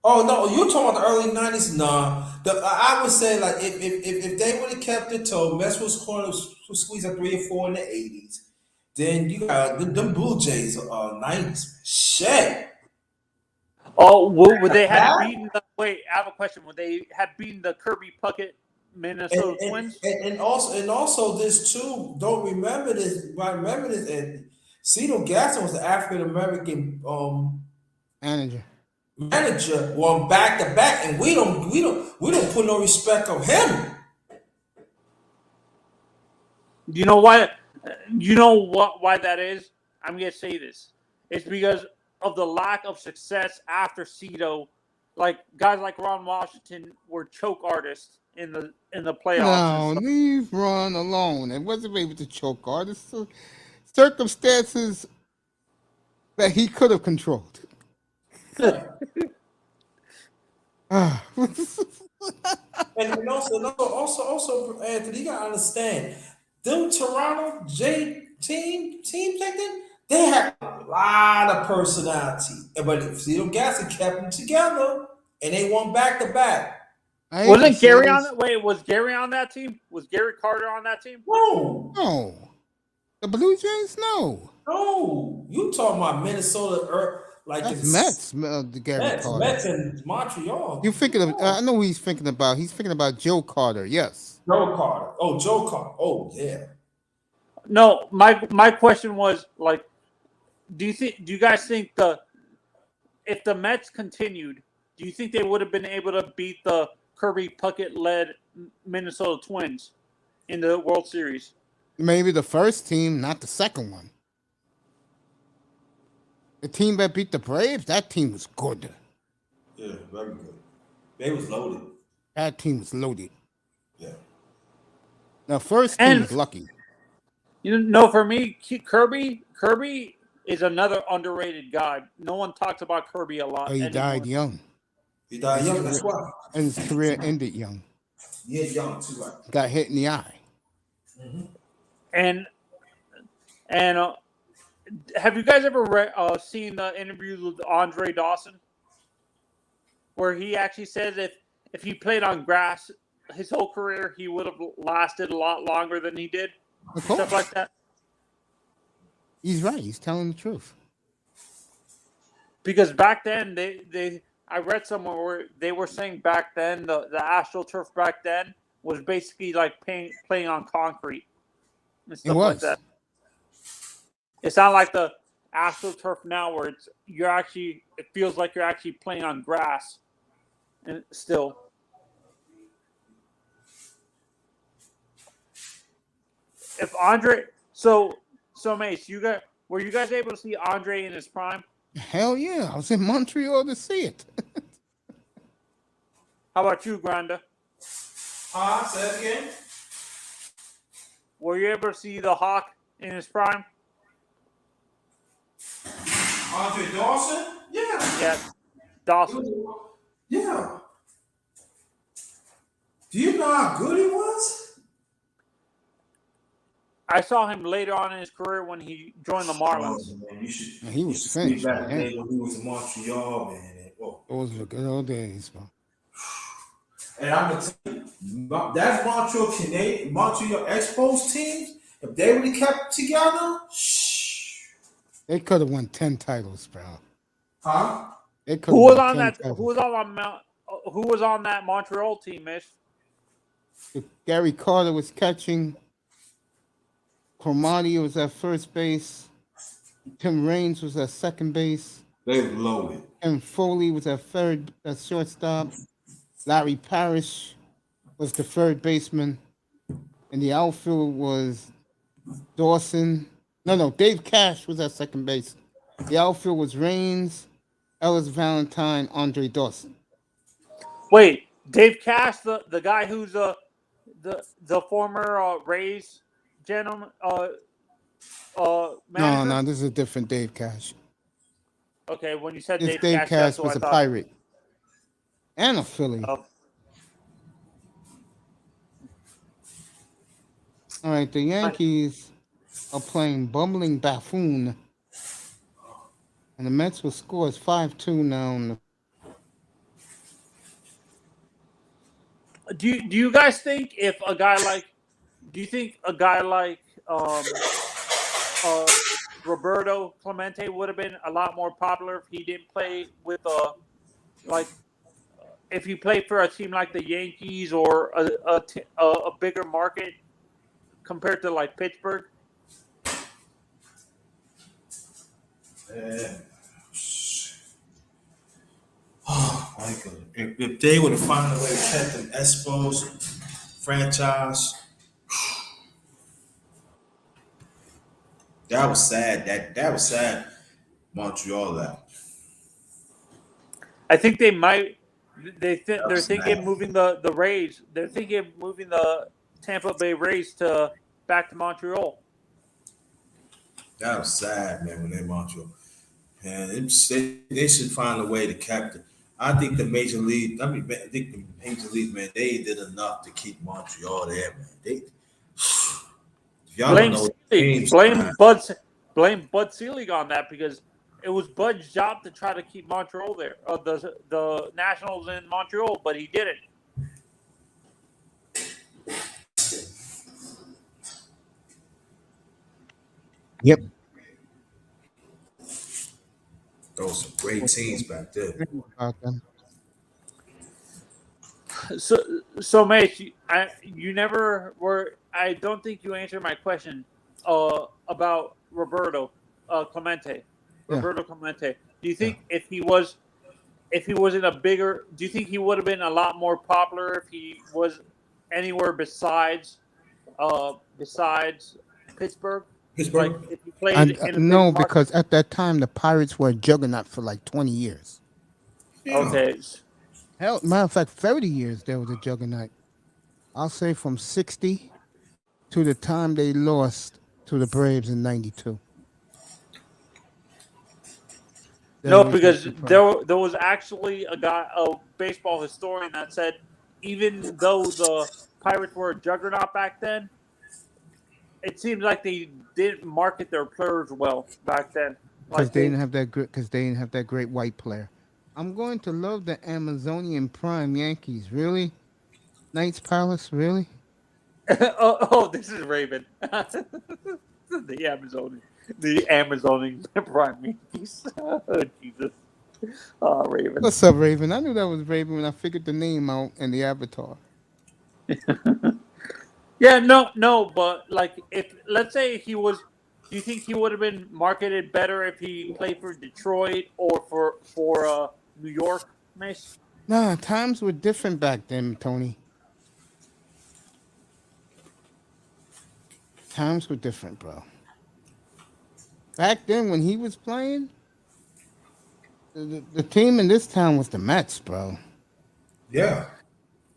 Oh no, you talking about the early 90s? Nah. I would say like if they would have kept it till Mets was squeeze at 3 or 4 in the 80s, then you got them Blue Jays 90s. Shit. Oh, would they have beaten the? Wait, I have a question. Would they have beaten the Kirby Puckett Minnesota Twins? And also this too. Don't remember this. I remember this. And Cito Gaston was the African American manager won back to back, and we don't put no respect on him. You know why? You know why that is? I'm gonna say this. It's because of the lack of success after Cito. Like guys like Ron Washington were choke artists in the playoffs. No, leave Ron alone. It wasn't able to choke artists. Circumstances that he could have controlled. And also, Anthony, you gotta understand, them Toronto teams like that, they had a lot of personality. But Cito Gaston kept them together, and they won back to back. Wasn't Gary on that? Wait, was Gary on that team? Was Gary Carter on that team? No. The Blue Jays, no. No. You talking about Minnesota? Like that's Mets, Gary Carter. Mets and Montreal. You thinking of? I know who he's thinking about. He's thinking about Joe Carter. Yes. Joe Carter. Oh, Joe Carter. Oh, yeah. No, my question was like, do you guys think if the Mets continued, do you think they would have been able to beat the Kirby Puckett led Minnesota Twins in the World Series? Maybe the first team, not the second one. The team that beat the Braves, that team was good. Yeah, very good. They was loaded. That team was loaded. Yeah. The first team was lucky. You know, for me, Kirby is another underrated guy. No one talks about Kirby a lot. Oh, he died young. He died young. That's why. And his career ended young. Yeah, young too. Right. Got hit in the eye. And have you guys ever seen the interviews with Andre Dawson, where he actually says if he played on grass his whole career, he would have lasted a lot longer than he did, Of course. stuff like that? He's right. He's telling the truth. Because back then, I read somewhere where they were saying back then the AstroTurf back then was basically like playing on concrete and stuff like that. It's not like the AstroTurf now where it feels like you're actually playing on grass, and still. If Andre, so Mace, were you guys able to see Andre in his prime? Hell yeah. I was in Montreal to see it. How about you, Granda? Say it again. Were you able to see the Hawk in his prime? Andre Dawson? Yeah. Yeah, Dawson. Yeah. Do you know how good he was? I saw him later on in his career when he joined the Marlins. Oh, man, He was finished. Back Man. then when he was in Montreal, man. Those were good old days, bro. And I'm gonna tell you, that Montreal Expos team, if they would have kept together, They could have won 10 titles, bro. huh? They could. Who was on that? Who was on that Montreal team, Mish? Gary Carter was catching. Cromartie was at first base. Tim Raines was at second base. They were loaded. And Foley was at shortstop. Larry Parrish was the third baseman. And the outfield was Dawson. No, Dave Cash was at second base. The outfield was Raines, Ellis Valentine, Andre Dawson. Wait, Dave Cash, the guy who's the former Rays gentleman, manager? No, this is a different Dave Cash. Okay, when you said This Dave Cash was a Pirate and a Philly. Oh. All right, the Yankees are playing bumbling buffoon, and the Mets will score 5-2 now. Do you guys think if a guy like Roberto Clemente would have been a lot more popular if he didn't play with if he played for a team like the Yankees or a bigger market compared to like Pittsburgh? Oh my God! If they would have found a way to keep them Expos franchise, that was sad. That was sad. Montreal left. I think they might. They're thinking sad. moving the Rays. They're thinking of moving the Tampa Bay Rays back to Montreal. That was sad, man. When they Montreal, and they should find a way to capture. I think the major league. I think the major league, man. They did enough to keep Montreal there, man. If y'all Blame don't know Selig. Blame Bud Selig on that because it was Bud's job to try to keep Montreal there, the Nationals in Montreal, but he didn't. Yep. Those some great teams back there. So Mate, you never were. I don't think you answered my question about Roberto Clemente. Roberto Clemente. Do you think if he was in a bigger? Do you think he would have been a lot more popular if he was anywhere besides Pittsburgh? Like if he played in a no, big because at that time the Pirates were a juggernaut for like 20 years. Yeah. Okay. Hell, matter of fact, 30 years there was a juggernaut. I'll say from 60 to the time they lost to the Braves in 92. No, Very because surprised. there was actually a baseball historian that said even though the Pirates were a juggernaut back then, it seems like they didn't market their players well back then. Because Like they they, didn't have that great. Because they didn't have that great white player. I'm going to love the Amazonian Prime Yankees. Really, Knights Palace. Really. this is Raven, the Amazonian prime Yankees. Oh, Jesus, Raven. What's up, Raven? I knew that was Raven when I figured the name out and the avatar. Yeah, no, but like if let's say he was, do you think he would have been marketed better if he played for Detroit or for New York, Mace? Nah, times were different back then, Tony. Times were different, bro. Back then, when he was playing, the team in this town was the Mets, bro. Yeah.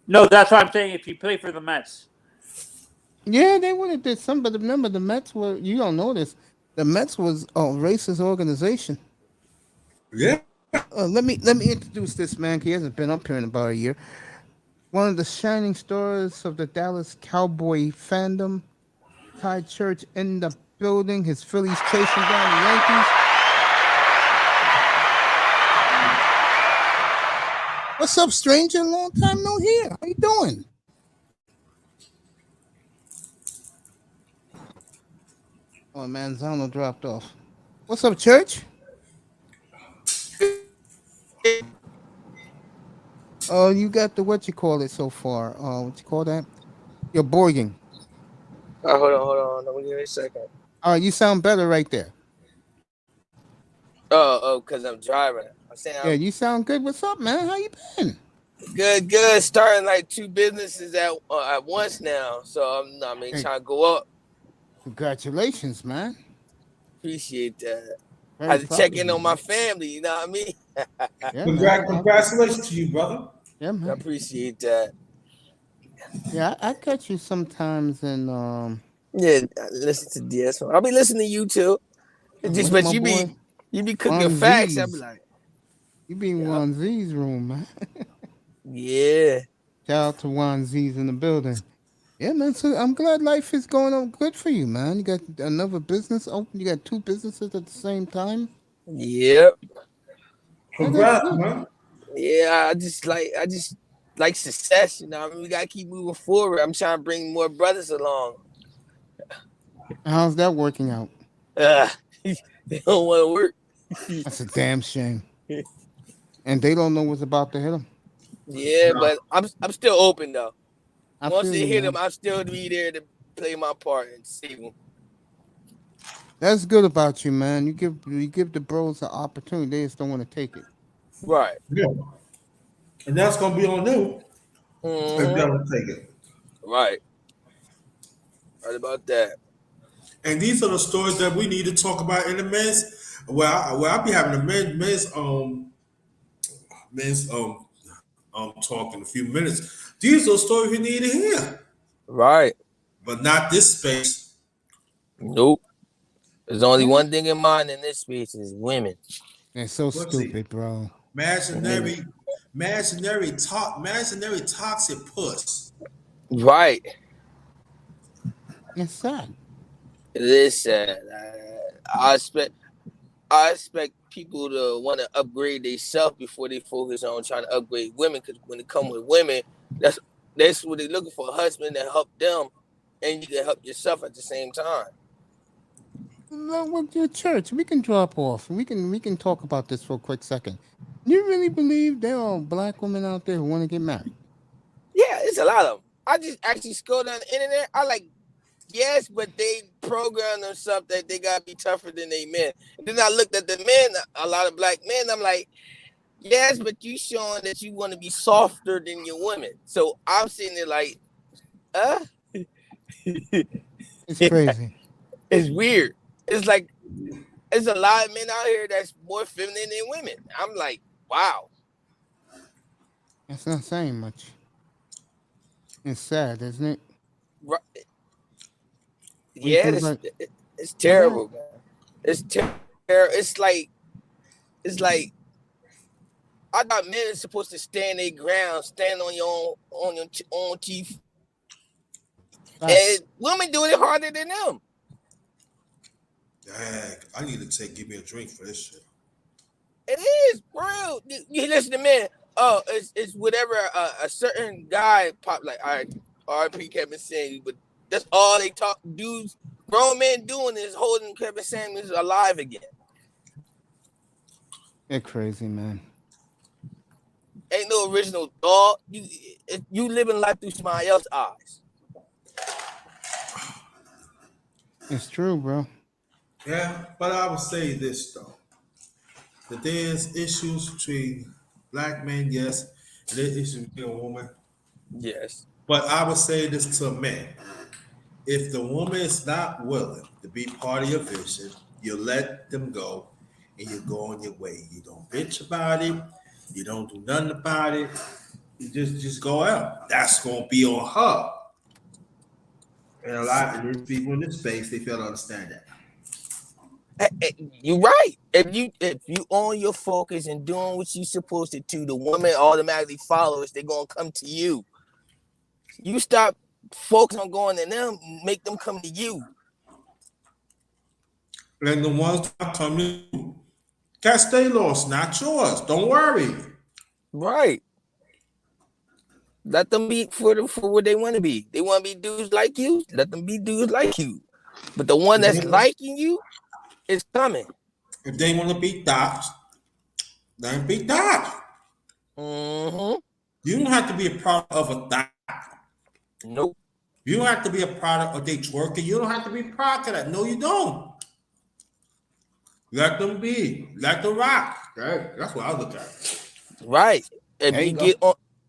No, that's what I'm saying. If he played for the Mets, Yeah, they would have did some, but remember, the Mets were. You don't know this. The Mets was a racist organization. Yeah. Let me introduce this man. He hasn't been up here in about a year. One of the shining stars of the Dallas Cowboy fandom. Ty Church in the building. His Phillies chasing down the Yankees. What's up, stranger? Long time no hear. How you doing? Oh man, Zano dropped off. What's up, Church? Oh, you got the what you call it so far? What you call that? You're borging. Hold on. Let me give me a second. You sound better right there. Because I'm driving. I'm saying Yeah, I'm you sound good. What's up, man? How you been? good. Starting like 2 businesses at once now. So Hey, trying to go up. congratulations, man. Appreciate that. I Very had to proud check of in you, on my man. family. You know what I mean? Yeah, man. Congratulations to you, brother. Yeah, I man. appreciate that. Yeah, I catch you sometimes in Yeah, I listen to this. I'll be listening to you too. what's But my boy you be cooking Juan facts. I'll be Z's. like, You be in yep, Juan Z's room, man. yeah, Shout out to Juan Z's in the building. Yeah, man. So I'm glad life is going on good for you, man. You got another business open. You got 2 businesses at the same time. yep, Yeah, that's Congrats, good. man. yeah. I just like success. You know, we gotta keep moving forward. I'm trying to bring more brothers along. How's that working out? Uh, they don't want to work. That's a damn shame. And they don't know what's about to hit them. Yeah, Nah. but I'm still open though. I Once feel they you, hit them, man. I'll still be there to play my part and save them. That's good about you, man. You give the bros an opportunity. They just don't want to take it. Right. Yeah. And that's gonna be on you if they Mm-hmm. don't take it. Right. Right about that. And these are the stories that we need to talk about in the men's. Where I'll be having a men's talk in a few minutes. These are stories we need to hear, Right. but not this space. Nope. There's only Yeah. one thing in mind in this space is women. They're so Pussy, stupid, bro. imaginary, imaginary toxic puss. Right. It's sad. Listen, I expect people to want to upgrade themselves before they focus on trying to upgrade women. Because when it comes with women, that's what they're looking for—a husband that help them, and you can help yourself at the same time. Look, with your church, we can drop off. We can talk about this for a quick second. You really believe there are black women out there who want to get married? Yeah, it's a lot of them. I just actually scrolled down the internet. I like, yes, but they program themselves that they gotta be tougher than they men. And then I looked at the men, a lot of black men. I'm like, yes, but you showing that you want to be softer than your women. So I'm sitting there like, It's crazy. it's weird. It's like there's a lot of men out here that's more feminine than women. I'm like, wow. That's not saying much. It's sad, isn't it? Right. We Yeah, feel like it's yeah, terrible, man. It's terrible. It's like it's like I thought men are supposed to stand their ground, stand on your own teeth, and women doing it harder than them. Dang, I need to give me a drink for this shit. It is real. You listen to men. Oh, it's whatever a certain guy pop like. All right, R.I.P. Kevin Samuels, but that's all they talk. Dudes, grown men doing is holding Kevin Samuels alive again. They're crazy, man. Ain't no original thought. You living life through somebody else's eyes. It's true, bro. Yeah, but I would say this though. That there's issues between black men, yes, and there's issues between a woman. Yes. But I would say this to men. If the woman is not willing to be part of your vision, you let them go and you go on your way. You don't bitch about it. You don't do nothing about it. You just go out. That's gonna be on her. And a lot of these people in this space, they fail to understand that. You're right. If you own your focus and doing what you're supposed to do, the woman automatically follows. They're gonna come to you. You stop focusing on going to them, make them come to you. And the ones that come to you, that's their loss, not yours. Don't worry. Right. Let them be for what they want to be. They want to be dudes like you. Let them be dudes like you. But the one that's liking you is coming. If they want to be dots, let them be dots. Mm-hmm. You don't have to be a product of a dot. Nope. You don't have to be a product of they twerking. You don't have to be a product of that. No, you don't. Let them be. Let them rock. That's what I look at. Right. If There you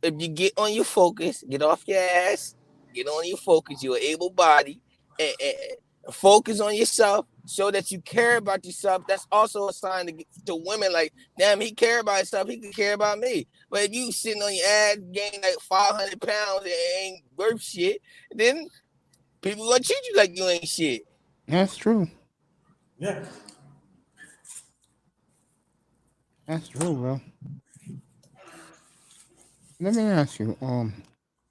you get on your focus, get off your ass, get on your focus, you're able body, and focus on yourself, show that you care about yourself. That's also a sign to women like, damn, he care about himself, he can care about me. But if you sitting on your ass, gain like 500 pounds and ain't worth shit, then people gonna treat you like you ain't shit. That's true. Yeah. That's true, bro. Let me ask you,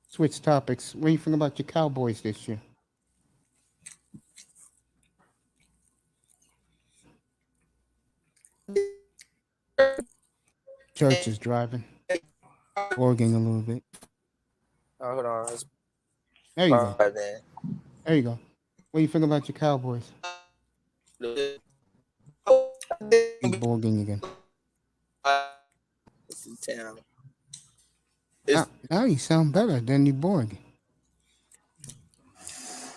switch topics. What do you think about your Cowboys this year? Church is driving. Organ a little bit. Oh, hold on. There you go. There you go. What do you think about your Cowboys? He's Borging again. This is town. Now you sound better than you Borg.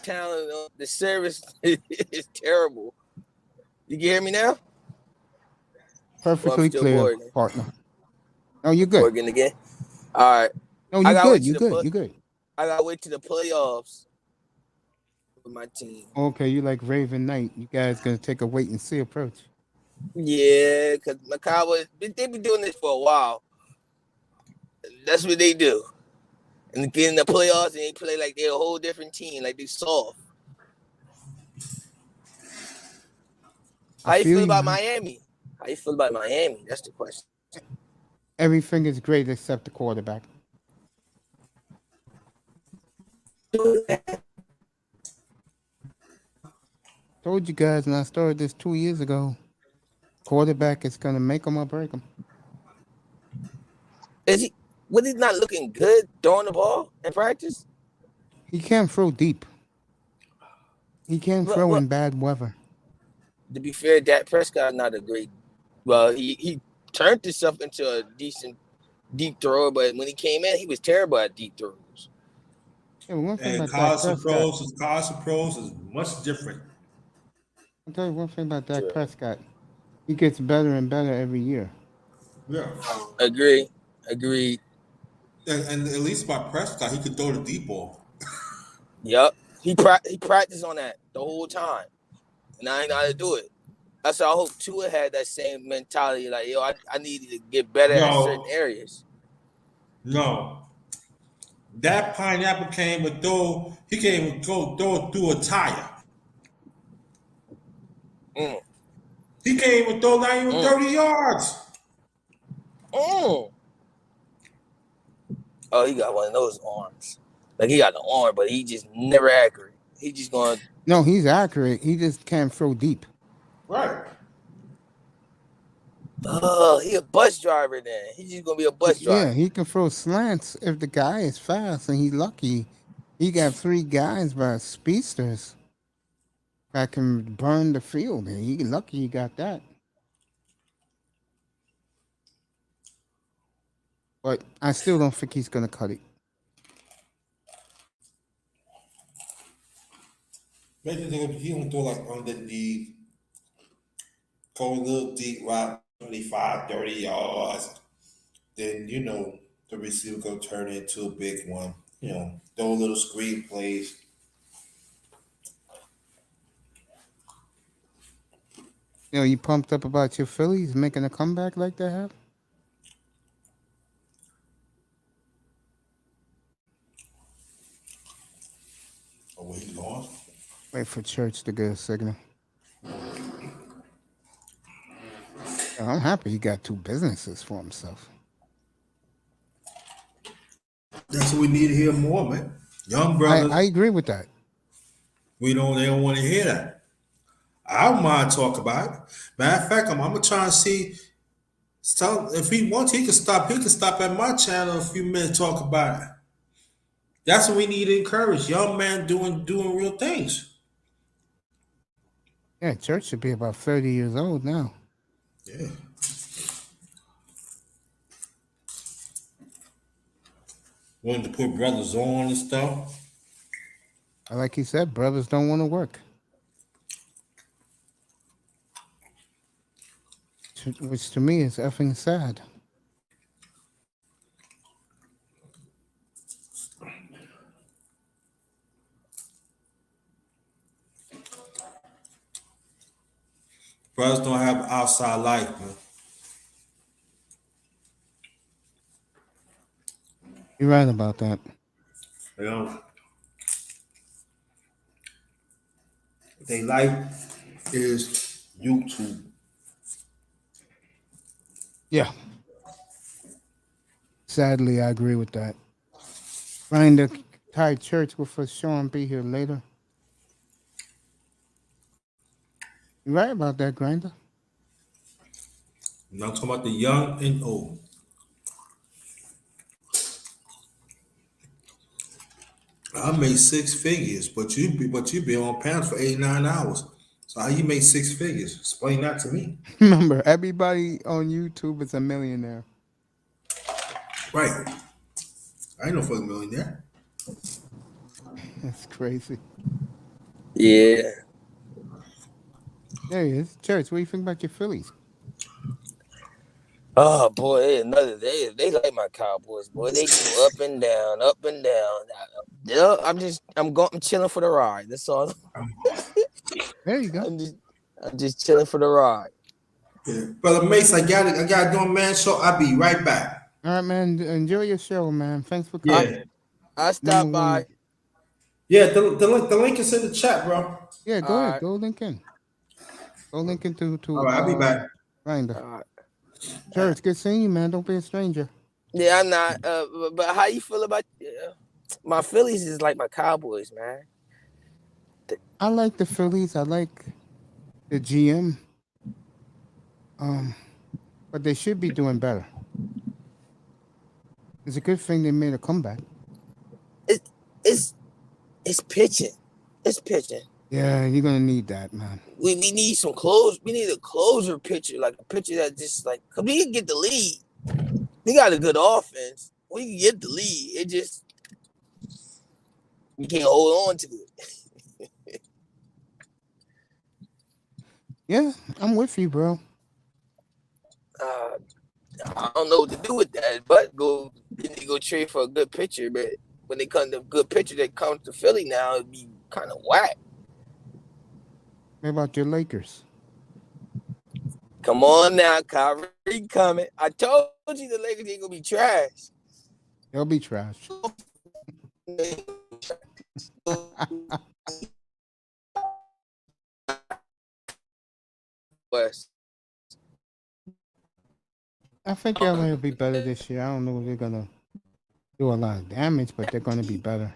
Town, the service is terrible. You can hear me now? Perfectly clear, Borging. partner. No, you're good. Borging again. All right. No, you're good. You're good. You're good. I gotta wait to the playoffs with my team. Okay, you like Raven Knight. You guys gonna take a wait and see approach. Yeah, because my Cowboys, they've been doing this for a while. That's what they do. And get in the playoffs and they play like they're a whole different team, like they soft. How you feel about Miami? How you feel about Miami? That's the question. Everything is great except the quarterback. Told you guys, and I started this 2 years ago. Quarterback is gonna make them or break them. Was he not looking good throwing the ball in practice? He can't throw deep. He can't throw in bad weather. To be fair, Dak Prescott not a great. Well, he turned himself into a decent deep thrower, but when he came in, he was terrible at deep throws. Yeah, one thing And about college pros is much different. I'll tell you one thing about Dak Prescott. He gets better and better every year. Yeah. Agreed. And at least by Prescott, he could throw the deep ball. Yep. He practiced on that the whole time. And I ain't know how to do it. That's why I hope Tua had that same mentality. Like, yo, I needed to get better at certain areas. No. That pineapple can't even throw. He can't even go through a tire. He He can't even throw not even 30 yards. Oh, he got one of those arms. Like he got the arm, but he just never accurate. He just going. No, he's accurate. He just can't throw deep. Right. He a bus driver then. He's just gonna be a bus driver. Yeah, he can throw slants if the guy is fast and he's lucky. He got 3 guys by speedsters that can burn the field. And he lucky he got that. But I still don't think he's gonna cut it. Maybe he don't throw like underneath, go a little deep route, 25, 30 yards. Then, you know, the receiver go turn it into a big one. You know, throw a little screen plays. You know, you pumped up about your Phillies making a comeback like they have? Oh, where he going? Wait for Church to get a signal. I'm happy he got 2 businesses for himself. That's what we need to hear more, man. Young brothers, I agree with that. they don't want to hear that. I don't mind talk about it. Matter of fact, I'm gonna try and see. If he wants, he can stop. He can stop at my channel a few minutes, talk about it. That's what we need to encourage. Young man doing real things. Yeah, Church should be about 30 years old now. Yeah. Wanting to put brothers on and stuff. Like he said, brothers don't want to work. Which to me is effing sad. Brothers don't have outside life, man. You're right about that. You know, their life is YouTube. Yeah. Sadly, I agree with that. Grinder tied Church with us. Sean be here later. You're right about that, Grinder. I'm not talking about the young and old. I made 6 figures, but you be on pants for 8-9 hours. So how you make 6 figures? Explain that to me. Remember, everybody on YouTube is a millionaire. Right. I ain't no fucking millionaire. That's crazy. Yeah. There he is. Church, what do you think about your Phillies? Oh boy, it's another day. They like my Cowboys, boy. They go up and down, up and down. I'm chilling for the ride. That's all. There you go. I'm just chilling for the ride. Yeah. Brother Mace, I got to do a man show. I'll be right back. All right, man. Enjoy your show, man. Thanks for coming. Yeah. I stop by. Yeah, the link is in the chat, bro. Yeah, go ahead. Go link in. Go link into All right, I'll be back. Grinder. All right. Church, good seeing you, man. Don't be a stranger. Yeah, I'm not. But how you feel about my Phillies? Is like my Cowboys, man. I like the Phillies. I like the GM. But they should be doing better. It's a good thing they made a comeback. It's pitching. It's pitching. Yeah, you're gonna need that, man. We need some close. We need a closer pitcher, like a pitcher that just like. Cause we can get the lead. We got a good offense. We can get the lead. It just we can't hold on to it. Yeah, I'm with you, bro. I don't know what to do with that, but they need to go trade for a good pitcher. But when they come to a good pitcher that comes to Philly now, it'd be kind of whack. What about your Lakers? Come on now, Kyrie coming. I told you the Lakers ain't gonna be trash. They'll be trash. West. think they're going to be better this year. I don't know if they're going to do a lot of damage, but they're going to be better.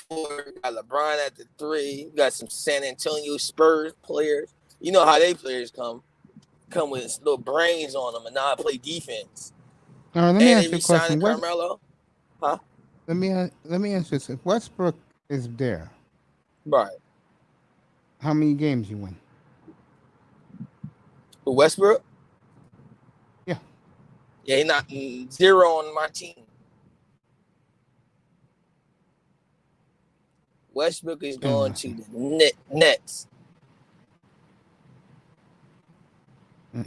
Got LeBron at the 3. You got some San Antonio Spurs players. You know how they players come with little brains on them and not play defense. All right, let me And ask they you a question. re-signing Carmelo. Huh? Let me ask you this: if Westbrook is there, Right. how many games you win? But Westbrook? Yeah. Yeah, he's not 0 on my team. Westbrook is going to the Nets. I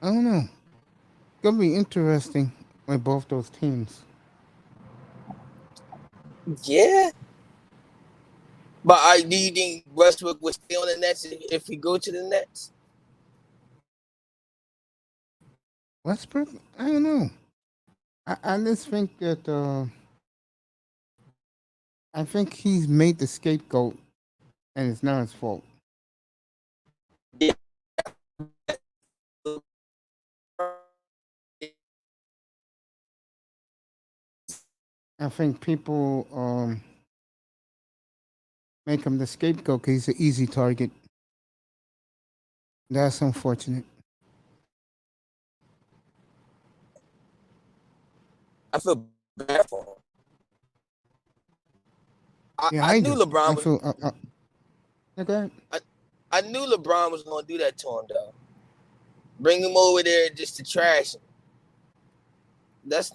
don't know. It's gonna be interesting with both those teams. Yeah. But do you think Westbrook would stay on the Nets if we go to the Nets? Westbrook? I don't know. I just think that I think he's made the scapegoat, and it's not his fault. Yeah. I think people make him the scapegoat because he's an easy target. That's unfortunate. I feel bad for him. I knew do. LeBron I was. feel. Okay. I knew LeBron was going to do that to him, though. Bring him over there just to trash him. That's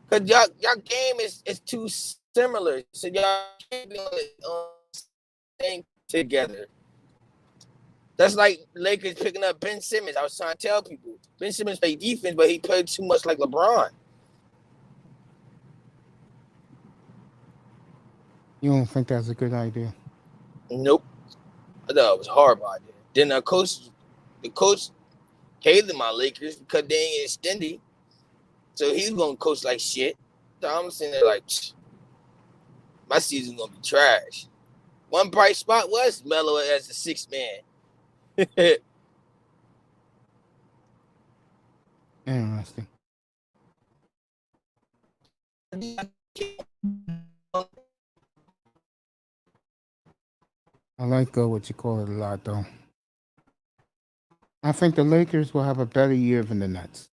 because y'all game is too similar. So y'all can't be on the same together. That's like Lakers picking up Ben Simmons. I was trying to tell people. Ben Simmons played defense, but he played too much like LeBron. You don't think that's a good idea? Nope. I thought it was a horrible idea. Then the coach hated my Lakers because they ain't extended. So he's going to coach like shit. So I'm sitting there like, my season's going to be trash. One bright spot was Melo as the 6th man. Interesting. I like what you call it a lot, though. I think the Lakers will have a better year than the Nets.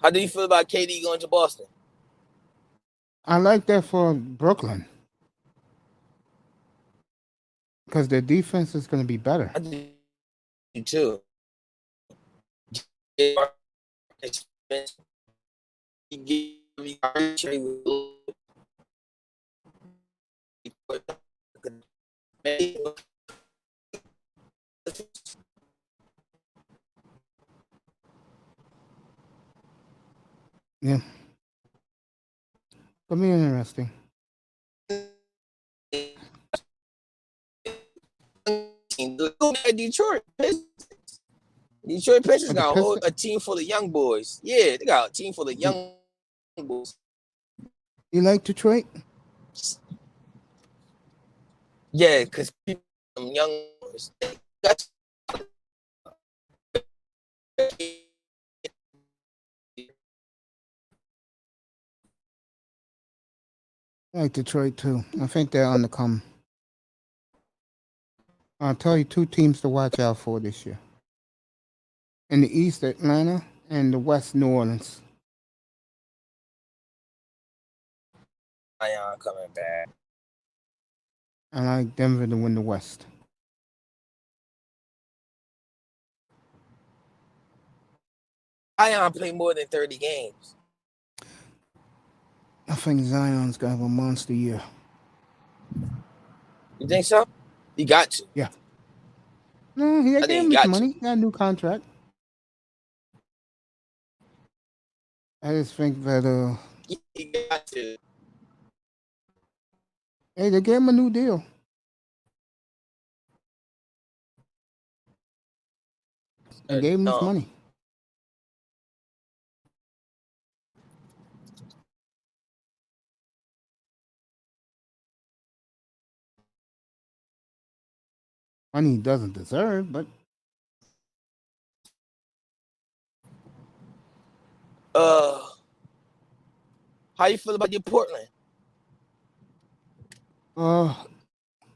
How do you feel about KD going to Boston? I like that for Brooklyn because their defense is going to be better. I do too. Yeah. Could be interesting. Detroit Pistons got a team full of young boys. Yeah, they got a team full of young boys. You like Detroit? Yeah, because people, young boys, that's I like Detroit too. I think they're on the come. I'll tell you 2 teams to watch out for this year. In the East, Atlanta, and the West, New Orleans. Zion coming back. I like Denver to win the West. Zion played more than 30 games. I think Zion's gonna have a monster year. You think so? He got to. Yeah. No, he gave him his money. He got a new contract. I just think that he got to. Hey, they gave him a new deal. They gave him his money. money he doesn't deserve, but How you feel about your Portland?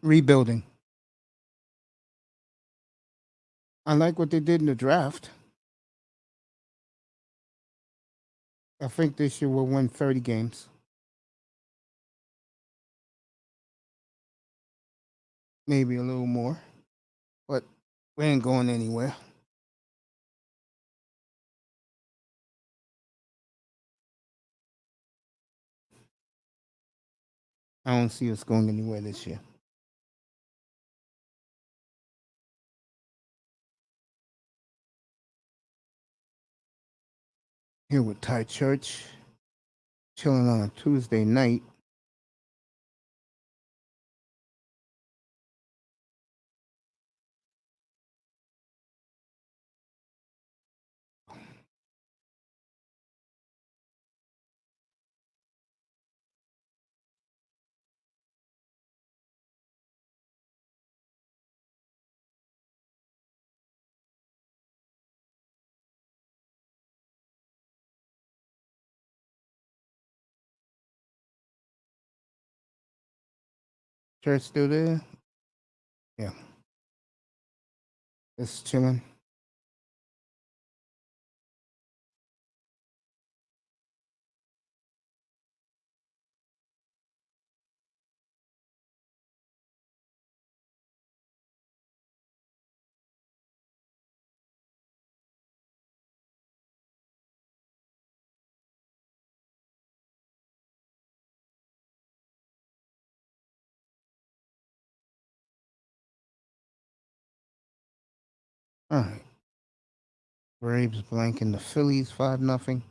rebuilding. I like what they did in the draft. I think this year we'll win 30 games. Maybe a little more. But we ain't going anywhere. I don't see us going anywhere this year. Here with Ty Church, chilling on a Tuesday night. Church still there? Yeah. Just chilling. All right. Braves blanking the Phillies 5-0.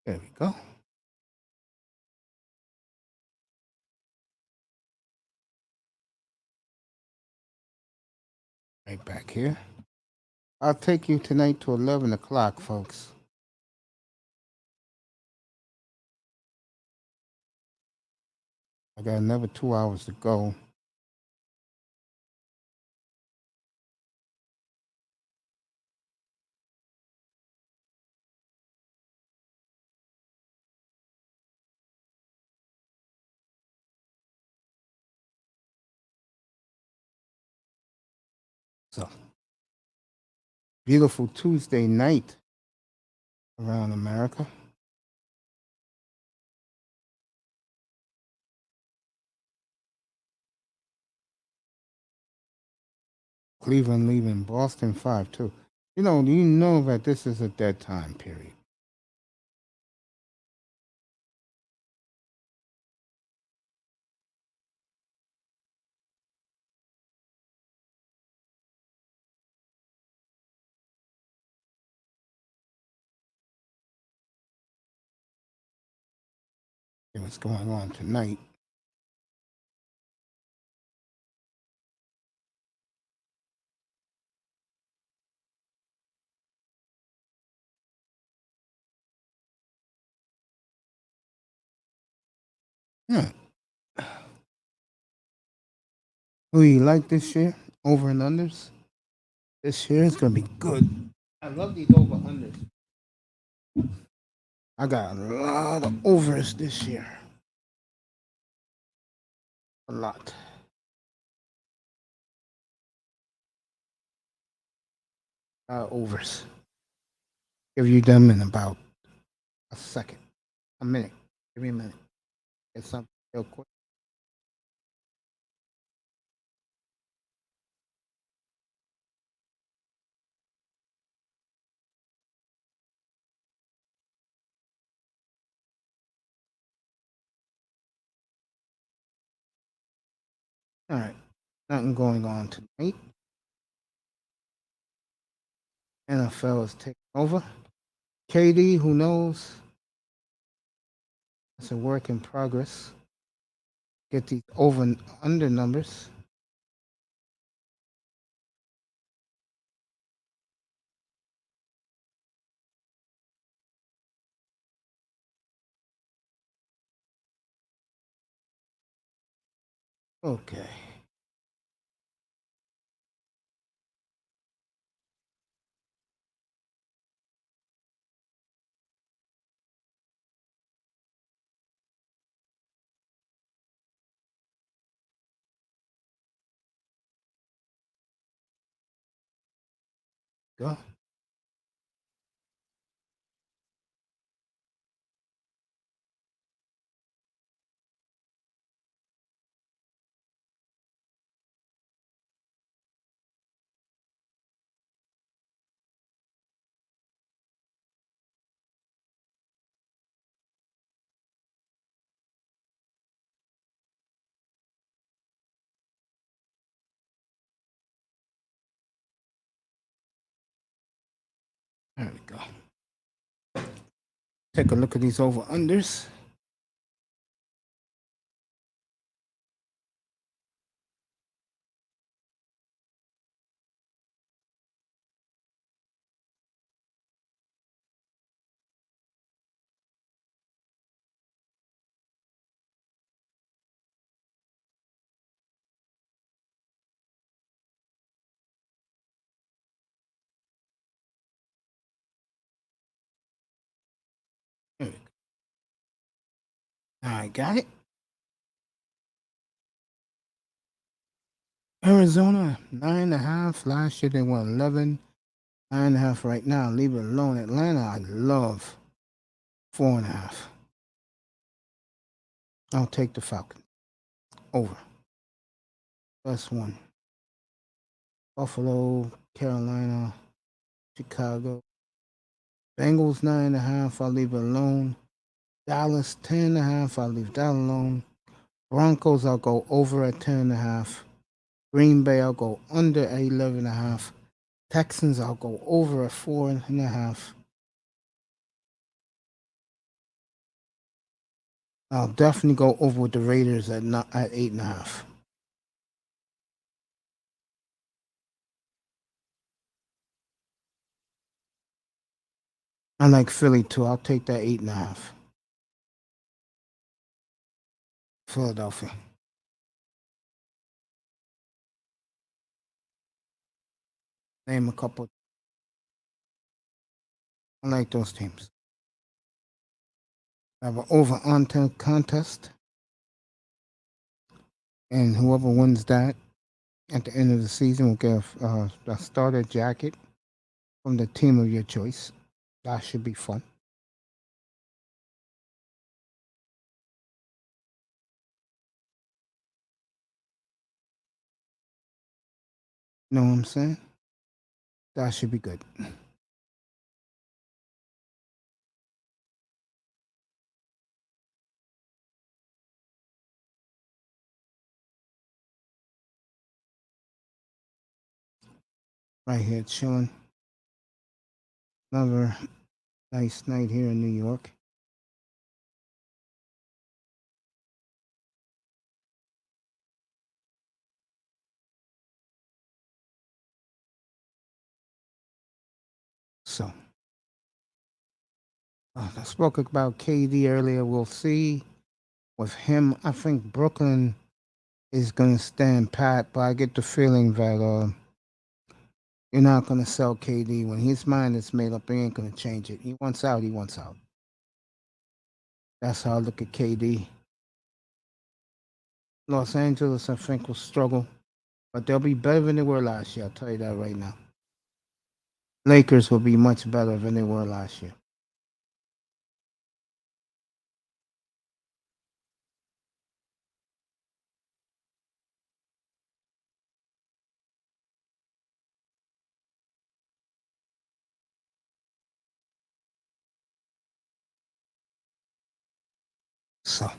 There we go. Right back here. I'll take you tonight to 11 o'clock, folks. I got another 2 hours to go. So, beautiful Tuesday night around America. Cleveland leaving Boston 5-2. You know that this is a dead time period. What's going on tonight? Yeah. Who you like this year? Over and unders? This year is gonna be good. I love these over unders. I got a lot of overs this year. A lot. Overs. Give you them in about a second, a minute. Give me a minute. Get something real quick. All right. Nothing going on tonight. N.F.L is taking over. KD, who knows? It's a work in progress. Get these over and under numbers. Okay. Go. There we go. Take a look at these over unders. There we go. I got it. Arizona 9.5. Last year they won 11. 9.5 right now. Leave it alone. Atlanta, I love 4.5. I'll take the Falcons. Over. Plus one. Buffalo, Carolina, Chicago. Bengals 9.5. I'll leave it alone. Dallas 10.5. I'll leave that alone. Broncos, I'll go over at 10.5. Green Bay, I'll go under at 11.5. Texans, I'll go over at 4.5. I'll definitely go over with the Raiders at 8.5. I like Philly too. I'll take that 8.5. Philadelphia. Name a couple. I like those teams. I have an over on contest, and whoever wins that at the end of the season will get a starter jacket from the team of your choice. That should be fun. Know what I'm saying? That should be good. Right here, chilling. Another nice night here in New York. So, I spoke about KD earlier. We'll see with him. I think Brooklyn is going to stand pat, but I get the feeling that you're not going to sell KD. When his mind is made up, he ain't going to change it. He wants out, he wants out. That's how I look at KD. Los Angeles, I think, will struggle, but they'll be better than they were last year. I'll tell you that right now. Lakers will be much better than they were last year. So,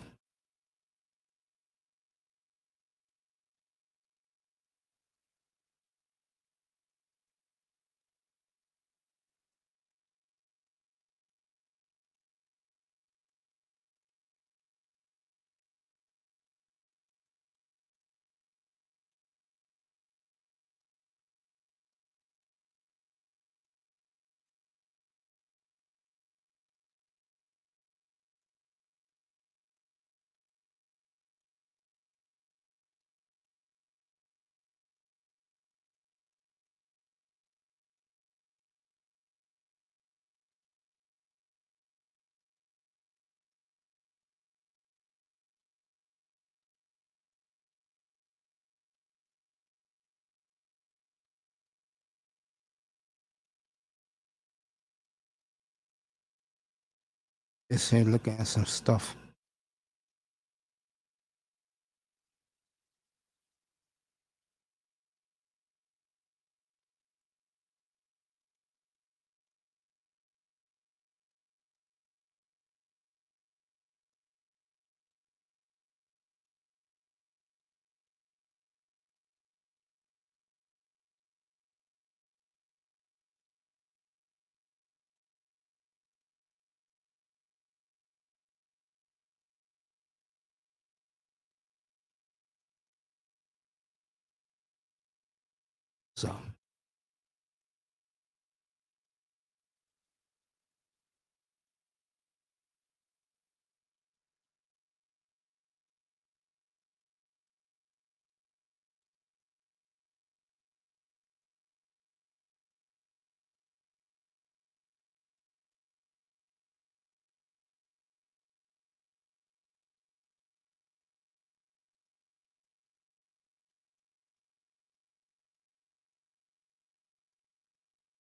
Just here looking at some stuff. So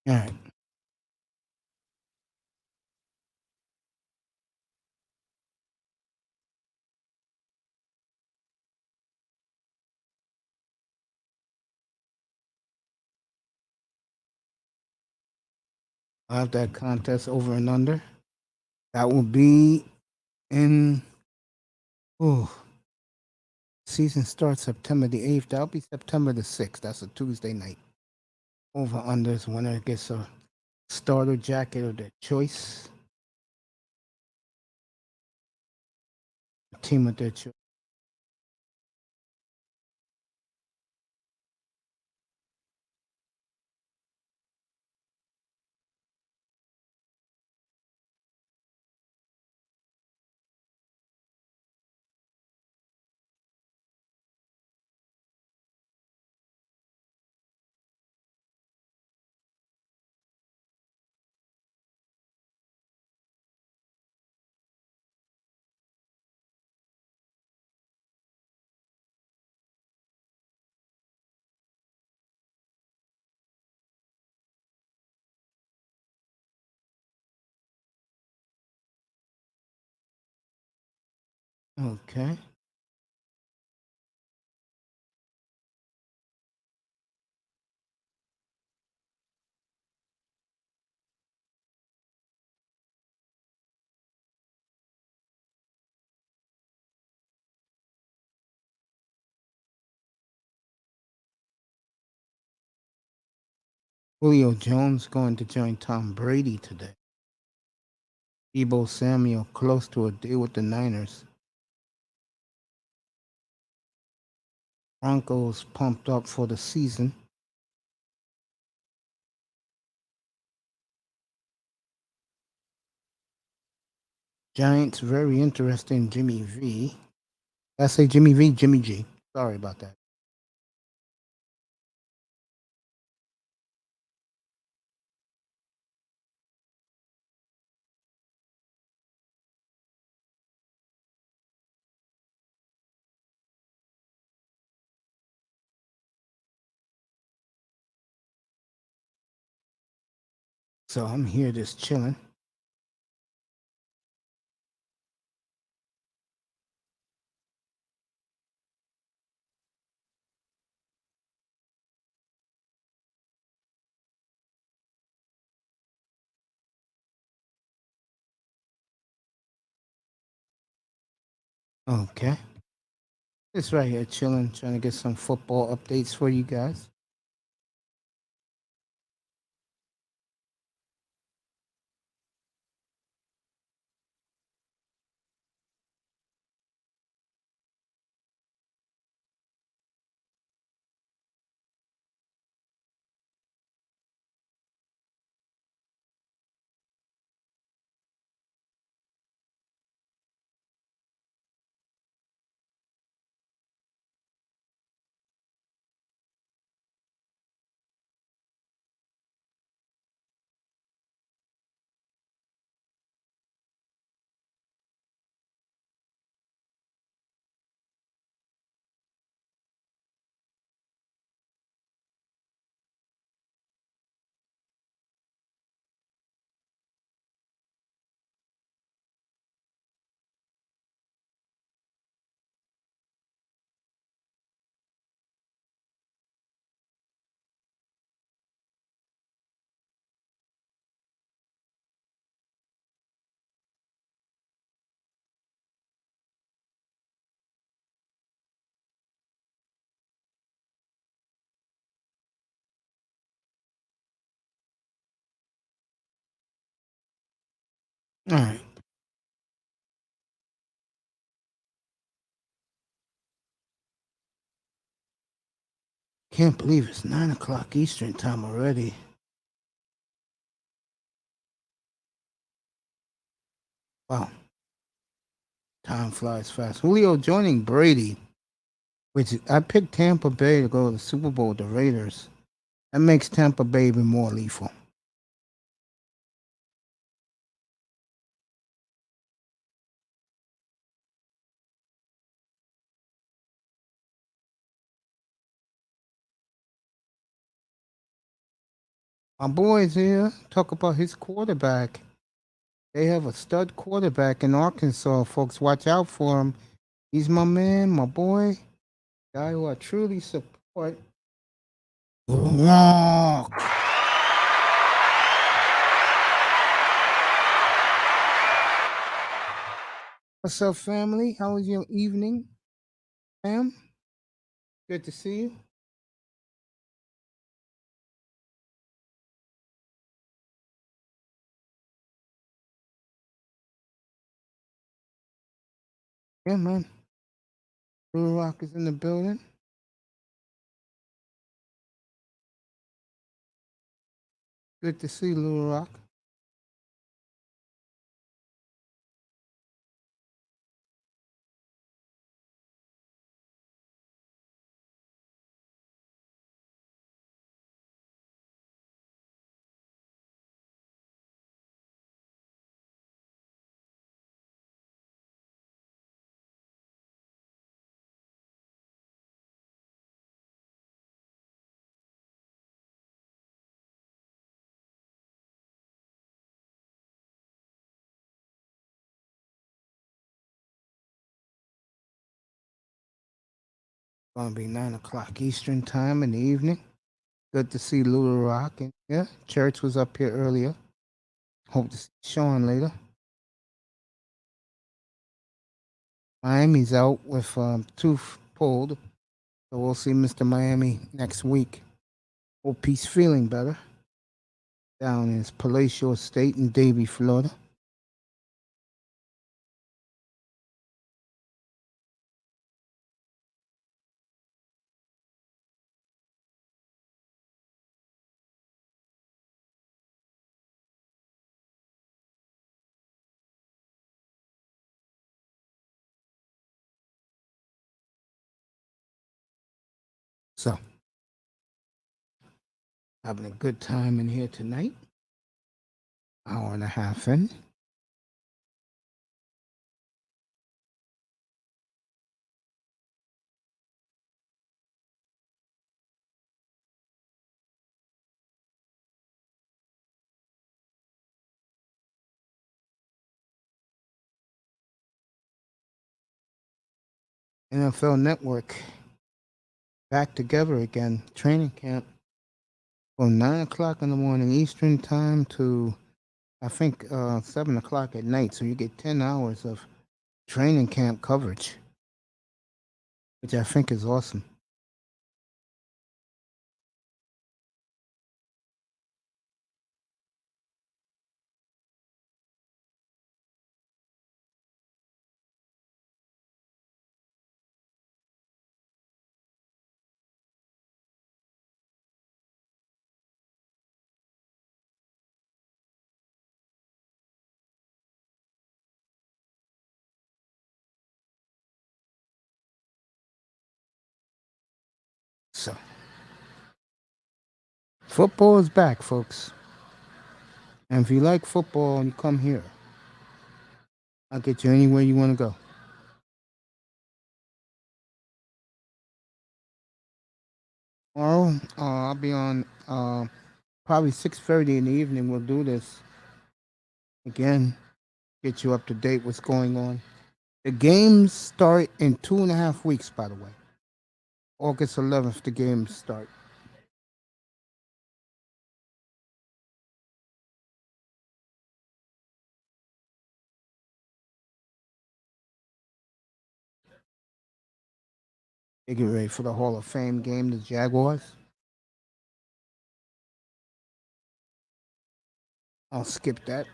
all right. I have that contest over and under. That will be in season starts September the 8th. That'll be September the 6th. That's a Tuesday night. Over unders. Winner gets a starter jacket of their choice. A team of their choice. Okay. Julio Jones going to join Tom Brady today. Debo Samuel close to a deal with the Niners. Broncos pumped up for the season. Giants very interesting. Jimmy V. Did I say Jimmy V? Jimmy G. Sorry about that. So I'm here just chilling. Okay. Just right here chilling, trying to get some football updates for you guys. All right. Can't believe it's 9 o'clock Eastern time already. Wow. Time flies fast. Julio joining Brady, which I picked Tampa Bay to go to the Super Bowl with the Raiders. That makes Tampa Bay even more lethal. My boys here talk about his quarterback. They have a stud quarterback in Arkansas, folks. Watch out for him. He's my man, my boy, guy who I truly support. Rock. What's up, family? How was your evening, fam? Good to see you. Yeah, man. Blue Rock is in the building. Good to see Little Rock. Gonna be 9 o'clock Eastern time in the evening. Good to see Little Rock. And yeah, Church was up here earlier. Hope to see Sean later. Miami's out with tooth pulled. So we'll see Mr. Miami next week. Hope he's feeling better. Down in his palatial estate in Davie, Florida. So, having a good time in here tonight. Hour and a half in. N.F.L. Network back together again. Training camp from 9 o'clock in the morning Eastern time to I think 7 o'clock at night. So you get 10 hours of training camp coverage, which I think is awesome. So, football is back, folks. And if you like football, you come here. I'll get you anywhere you want to go. Tomorrow, I'll be on probably 6:30 in the evening. We'll do this again. Get you up to date what's going on. The games start in 2.5 weeks, by the way. August 11th, the games start. They get ready for the Hall of Fame game, the Jaguars. I'll skip that.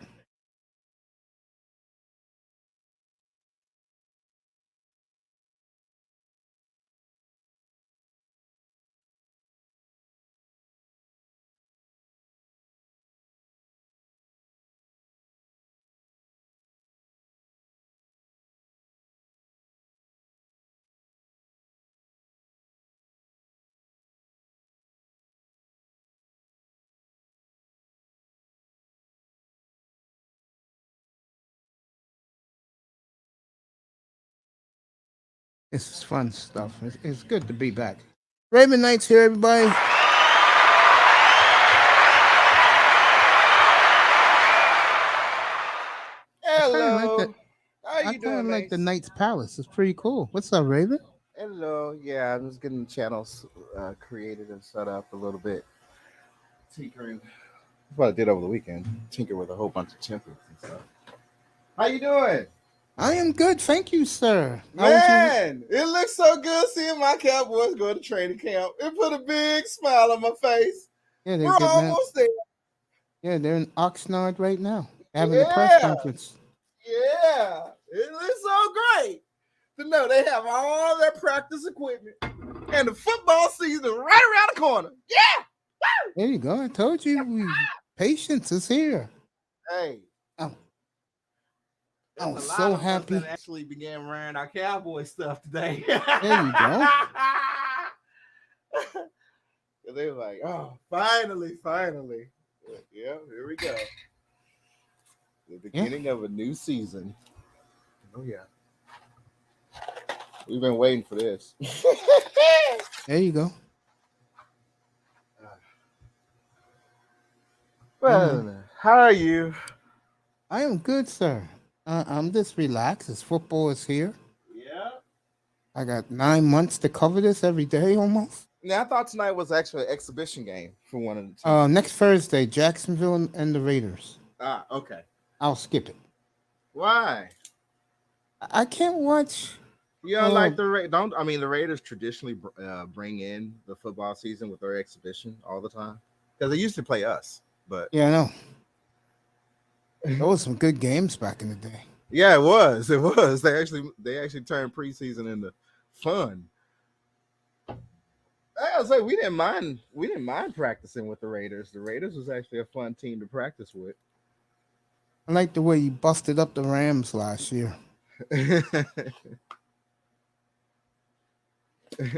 It's fun stuff. It's good to be back. Raven Knights here, everybody. Hello. How I you kind of doing, like the Mace? Knights Palace. It's pretty cool. What's up, Raven? Hello. Yeah, I'm just getting channels created and set up a little bit. Tinkering. That's what I did over the weekend. Tinker with a whole bunch of templates and stuff. How you doing? I am good, thank you, sir. How was your Man, it looks so good seeing my Cowboys go to training camp. It put a big smile on my face. Yeah, We're almost there. Yeah, they're in Oxnard right now, having a press Yeah. conference. Yeah. It looks so great to know they have all their practice equipment and the football season right around the corner. Yeah. There you go. I told you, patience is here. Hey. I'm There's a lot so of happy. us that actually began wearing our cowboy stuff today. There you go. They were like, "Oh, finally!" Yeah, here we go. The beginning of a new season. Oh yeah, we've been waiting for this. There you go. Well, how are you? I am good, sir. I'm just relaxed. As football is here. Yeah. I got 9 months to cover this every day almost. Now I thought tonight was actually an exhibition game for one of the teams. Next Thursday, Jacksonville and the Raiders. Ah, okay. I'll skip it. Why? I can't watch. You don't like the don't? I mean, the Raiders traditionally bring in the football season with their exhibition all the time because they used to play us. But Yeah, I know. There was some good games back in the day. yeah, it was. It was. They actually turned preseason into fun. I was like, we didn't mind practicing with the Raiders. The Raiders was actually a fun team to practice with. I like the way you busted up the Rams last year.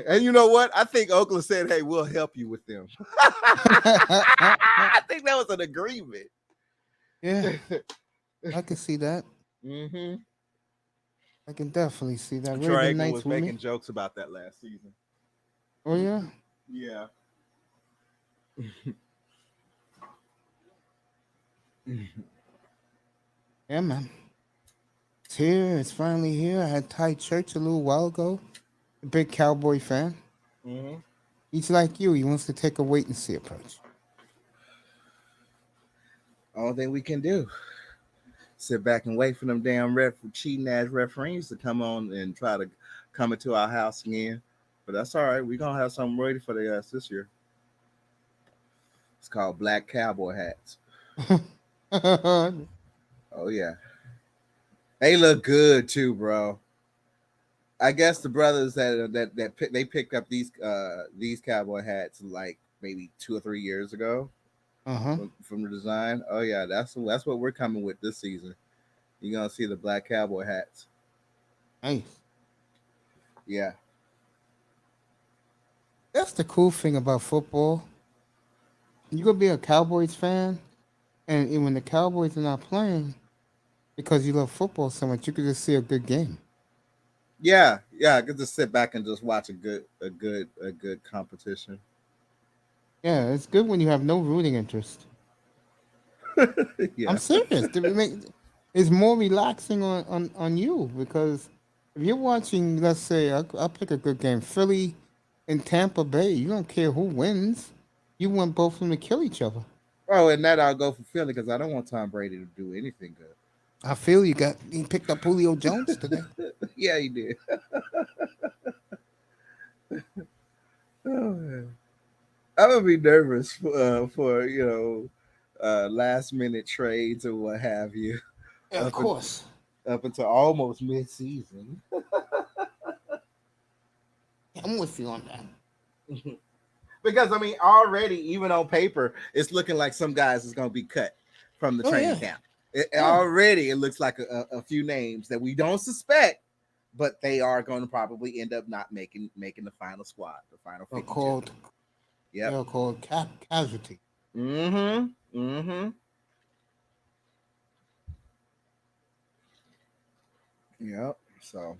And you know what? I think Oakland said, "Hey, we'll help you with them." I think that was an agreement. Yeah, I can see that. Mm-hmm. I can definitely see that. Troy Raven Aikman Knights was with making me. jokes about that last season. Oh yeah. Yeah. Yeah, man. It's here. It's finally here. I had Ty Church a little while ago. A big Cowboy fan. Mm-hmm. He's like you. He wants to take a wait and see approach. All thing we can do. Sit back and wait for them damn cheating ass referees to come on and try to come into our house again. But that's all right. We're gonna have something ready for the ass this year. It's called Black Cowboy Hats. Oh yeah. They look good too, bro. I guess the brothers they picked up these cowboy hats like maybe 2 or 3 years ago from the design. Oh yeah, that's what we're coming with this season. You're gonna see the black cowboy hats. Nice. Yeah. That's the cool thing about football. You could be a Cowboys fan, and when the Cowboys are not playing, because you love football so much, you could just see a good game. Yeah. I could just sit back and just watch a good competition. Yeah, it's good when you have no rooting interest. Yeah. I'm serious. It's more relaxing on you because if you're watching, let's say, I'll pick a good game, Philly and Tampa Bay. You don't care who wins. You want both of them to kill each other. Oh, and that I'll go for Philly because I don't want Tom Brady to do anything good. I feel he picked up Julio Jones today. Yeah, he did. Oh, I would be nervous for last minute trades or what have you. Yeah, of course. Up until almost mid season. I'm with you on that. Because I mean, already even on paper, it's looking like some guys is going to be cut from the training camp. Already, it looks like a few names that we don't suspect, but they are going to probably end up not making the final squad, the final. They're called. Yeah. They're called casualty. Mm-hmm. Mm-hmm. Yep. So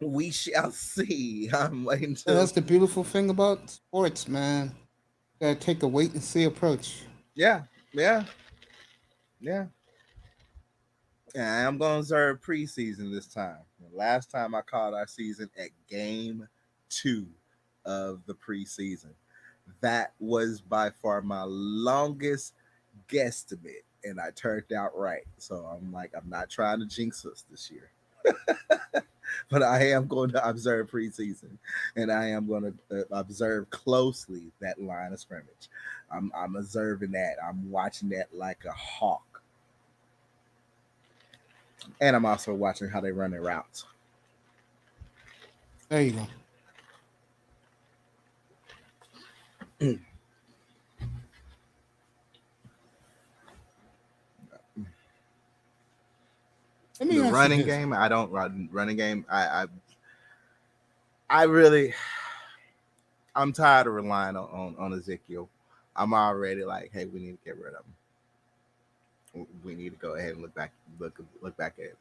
We shall see. I'm waiting And to. that's the beautiful thing about sports, man. Gotta take a wait and see approach. Yeah, yeah, yeah. Yeah, I'm gonna observe preseason this time. Last time I called our season at game 2 of the preseason. That was by far my longest guesstimate, and I turned out right. So I'm like, I'm not trying to jinx us this year. But I am going to observe preseason, and I am going to observe closely that line of scrimmage. I'm observing that. I'm watching that like a hawk, and I'm also watching how they run their routes. There you go. Let me The ask you running this. game, I don't run running game. I really, I'm tired of relying on Ezekiel. I'm already like, hey, we need to get rid of him. We need to go ahead and look back at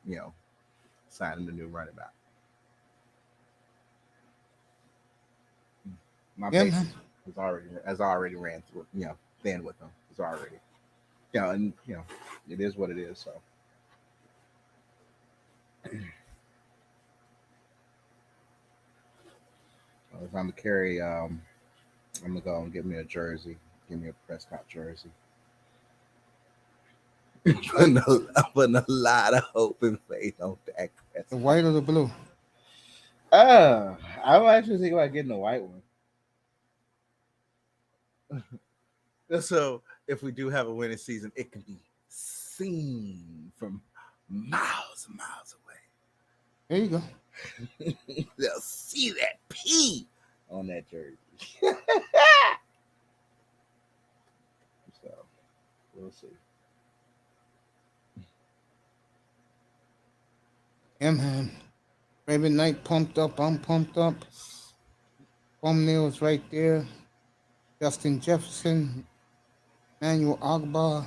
signing the new running back. My Yeah, base man. has already ran through thin with him. It's already and it is what it is. So if I'm gonna carry, I'm gonna go and get me a jersey. Give me a Prescott jersey. Putting a lot of hope and faith on Dak The Prescott. white or the blue? I'm actually thinking about getting a white one. So if we do have a winning season, it can be seen from miles and miles There you go. away. They'll see that P on that jersey. So we'll see. Yeah, man. Raven Knight pumped up. I'm pumped up. Thumbnails right there. Justin Jefferson, Manuel Agba,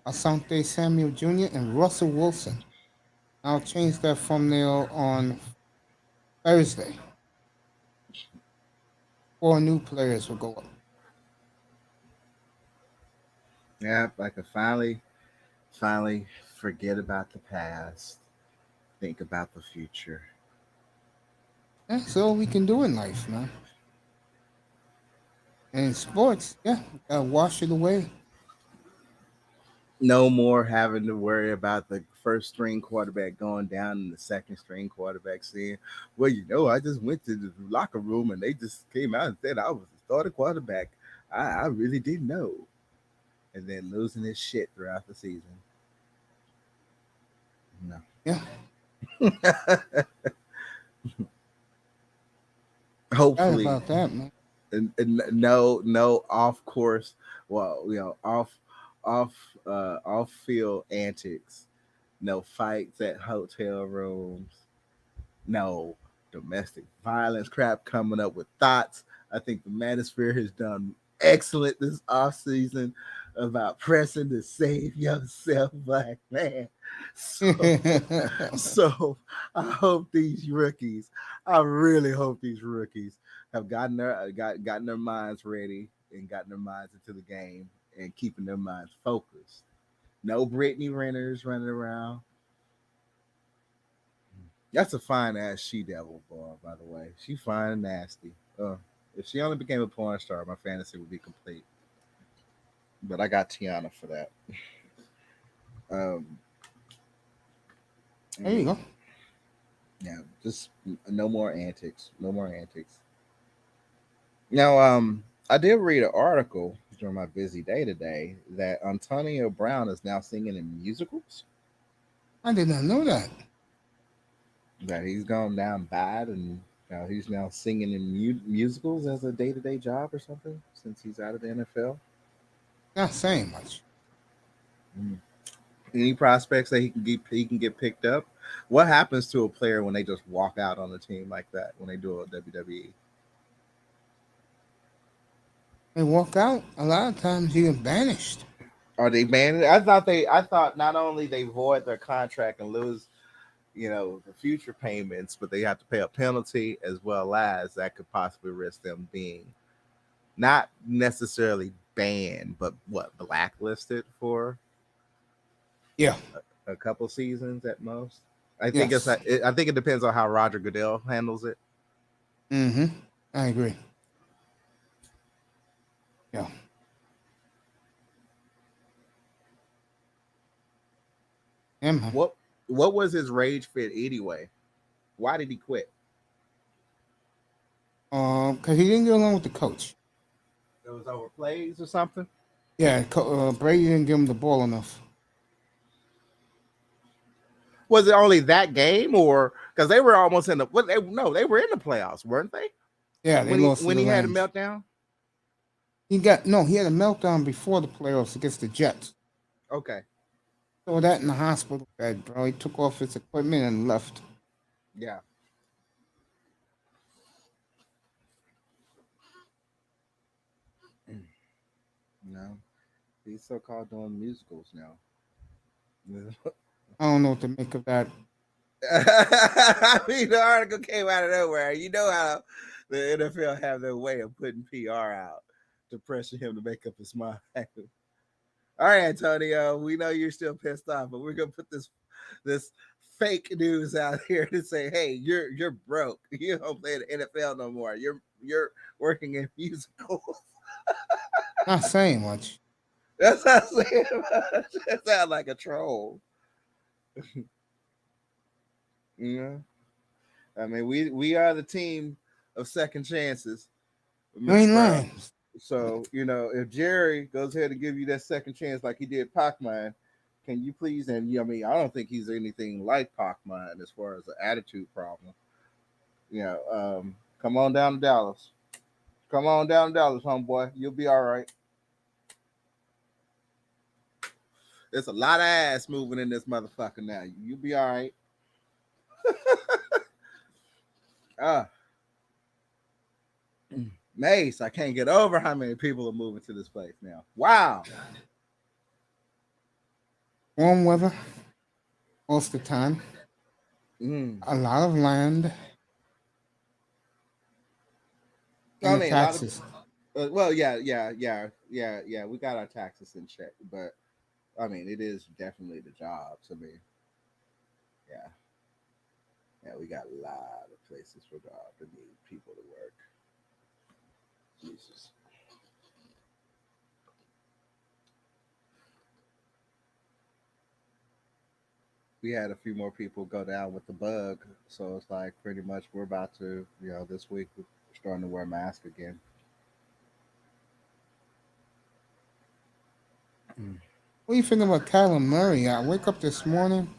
Asante Samuel Jr., and Russell Wilson. I'll change that thumbnail on Thursday. 4 new players will go up. Yeah, I can finally forget about the past, think about the future. That's all we can do in life, man. And in sports, yeah, gotta wash it away. No more having to worry about the first string quarterback going down and the second string quarterback saying, well, I just went to the locker room and they just came out and said I was the starting quarterback. I really didn't know. And then losing his shit throughout the season. No. Yeah. Right Hopefully. about that, man. And no off course, off field antics, no fights at hotel rooms, no domestic violence crap coming up with thoughts. I think the Manosphere has done excellent this offseason about pressing to save yourself, black man. So I hope these rookies, I really hope these rookies have gotten their minds ready and gotten their minds into the game and keeping their minds focused. No Brittany Renters running around. That's a fine ass she devil, boy, by the way. She fine and nasty. If she only became a porn star, my fantasy would be complete. But I got Tiana for that. There you go. Yeah, just no more antics. No more antics. Now, I did read an article during my busy day today that Antonio Brown is now singing in musicals. I did not know that. That he's gone down bad and he's now singing in musicals as a day-to-day job or something since he's out of the NFL. Not saying much. Any prospects that he can get picked up? What happens to a player when they just walk out on a team like that when they do a WWE? They walk out. A lot of times you get banished. Are they banned? I thought not only they void their contract and lose, the future payments, but they have to pay a penalty as well as that could possibly risk them being not necessarily banned, but blacklisted for Yeah. a couple seasons at most. I think Yes. I think it depends on how Roger Goodell handles it. Mm-hmm. I agree. Yeah. Yeah, man. What was his rage fit anyway? Why did he quit? Because he didn't get along with the coach. It was over plays or something. Yeah, Brady didn't give him the ball enough. Was it only that game, or because they were almost in the? They were in the playoffs, weren't they? Yeah, they lost when to he the had a Rams. meltdown. He had a meltdown before the playoffs against the Jets. Okay. So that in the hospital bed, bro. He took off his equipment and left. Yeah. No, he's so-called doing musicals now. I don't know what to make of that. I mean, the article came out of nowhere. You know how the NFL have their way of putting PR out to pressure him to make up his mind. All right, Antonio, we know you're still pissed off, but we're gonna put this fake news out here to say, hey, you're broke. You don't play the NFL no more. You're working in musicals. Not saying much. That's not saying much. That sounds like a troll. Yeah. I mean, we are the team of second chances. You ain't lying. So, if Jerry goes ahead and give you that second chance like he did Pac-Man, can you please? And I mean, I don't think he's anything like Pac-Man as far as the attitude problem. Come on down to Dallas. Come on down to Dallas, homeboy. You'll be all right. There's a lot of ass moving in this motherfucker now. You'll be all right. Mace, I can't get over how many people are moving to this place now. Wow. Warm weather most of the time. A lot of land. And the taxes. Well, yeah. We got our taxes in check, but I mean, it is definitely the jobs. I mean, yeah, we got a lot of places for God to need people to work. Jesus. We had a few more people go down with the bug, so it's like pretty much we're about to, this week we're starting to wear masks again. What do you think about Kyler Murray? I wake up this morning,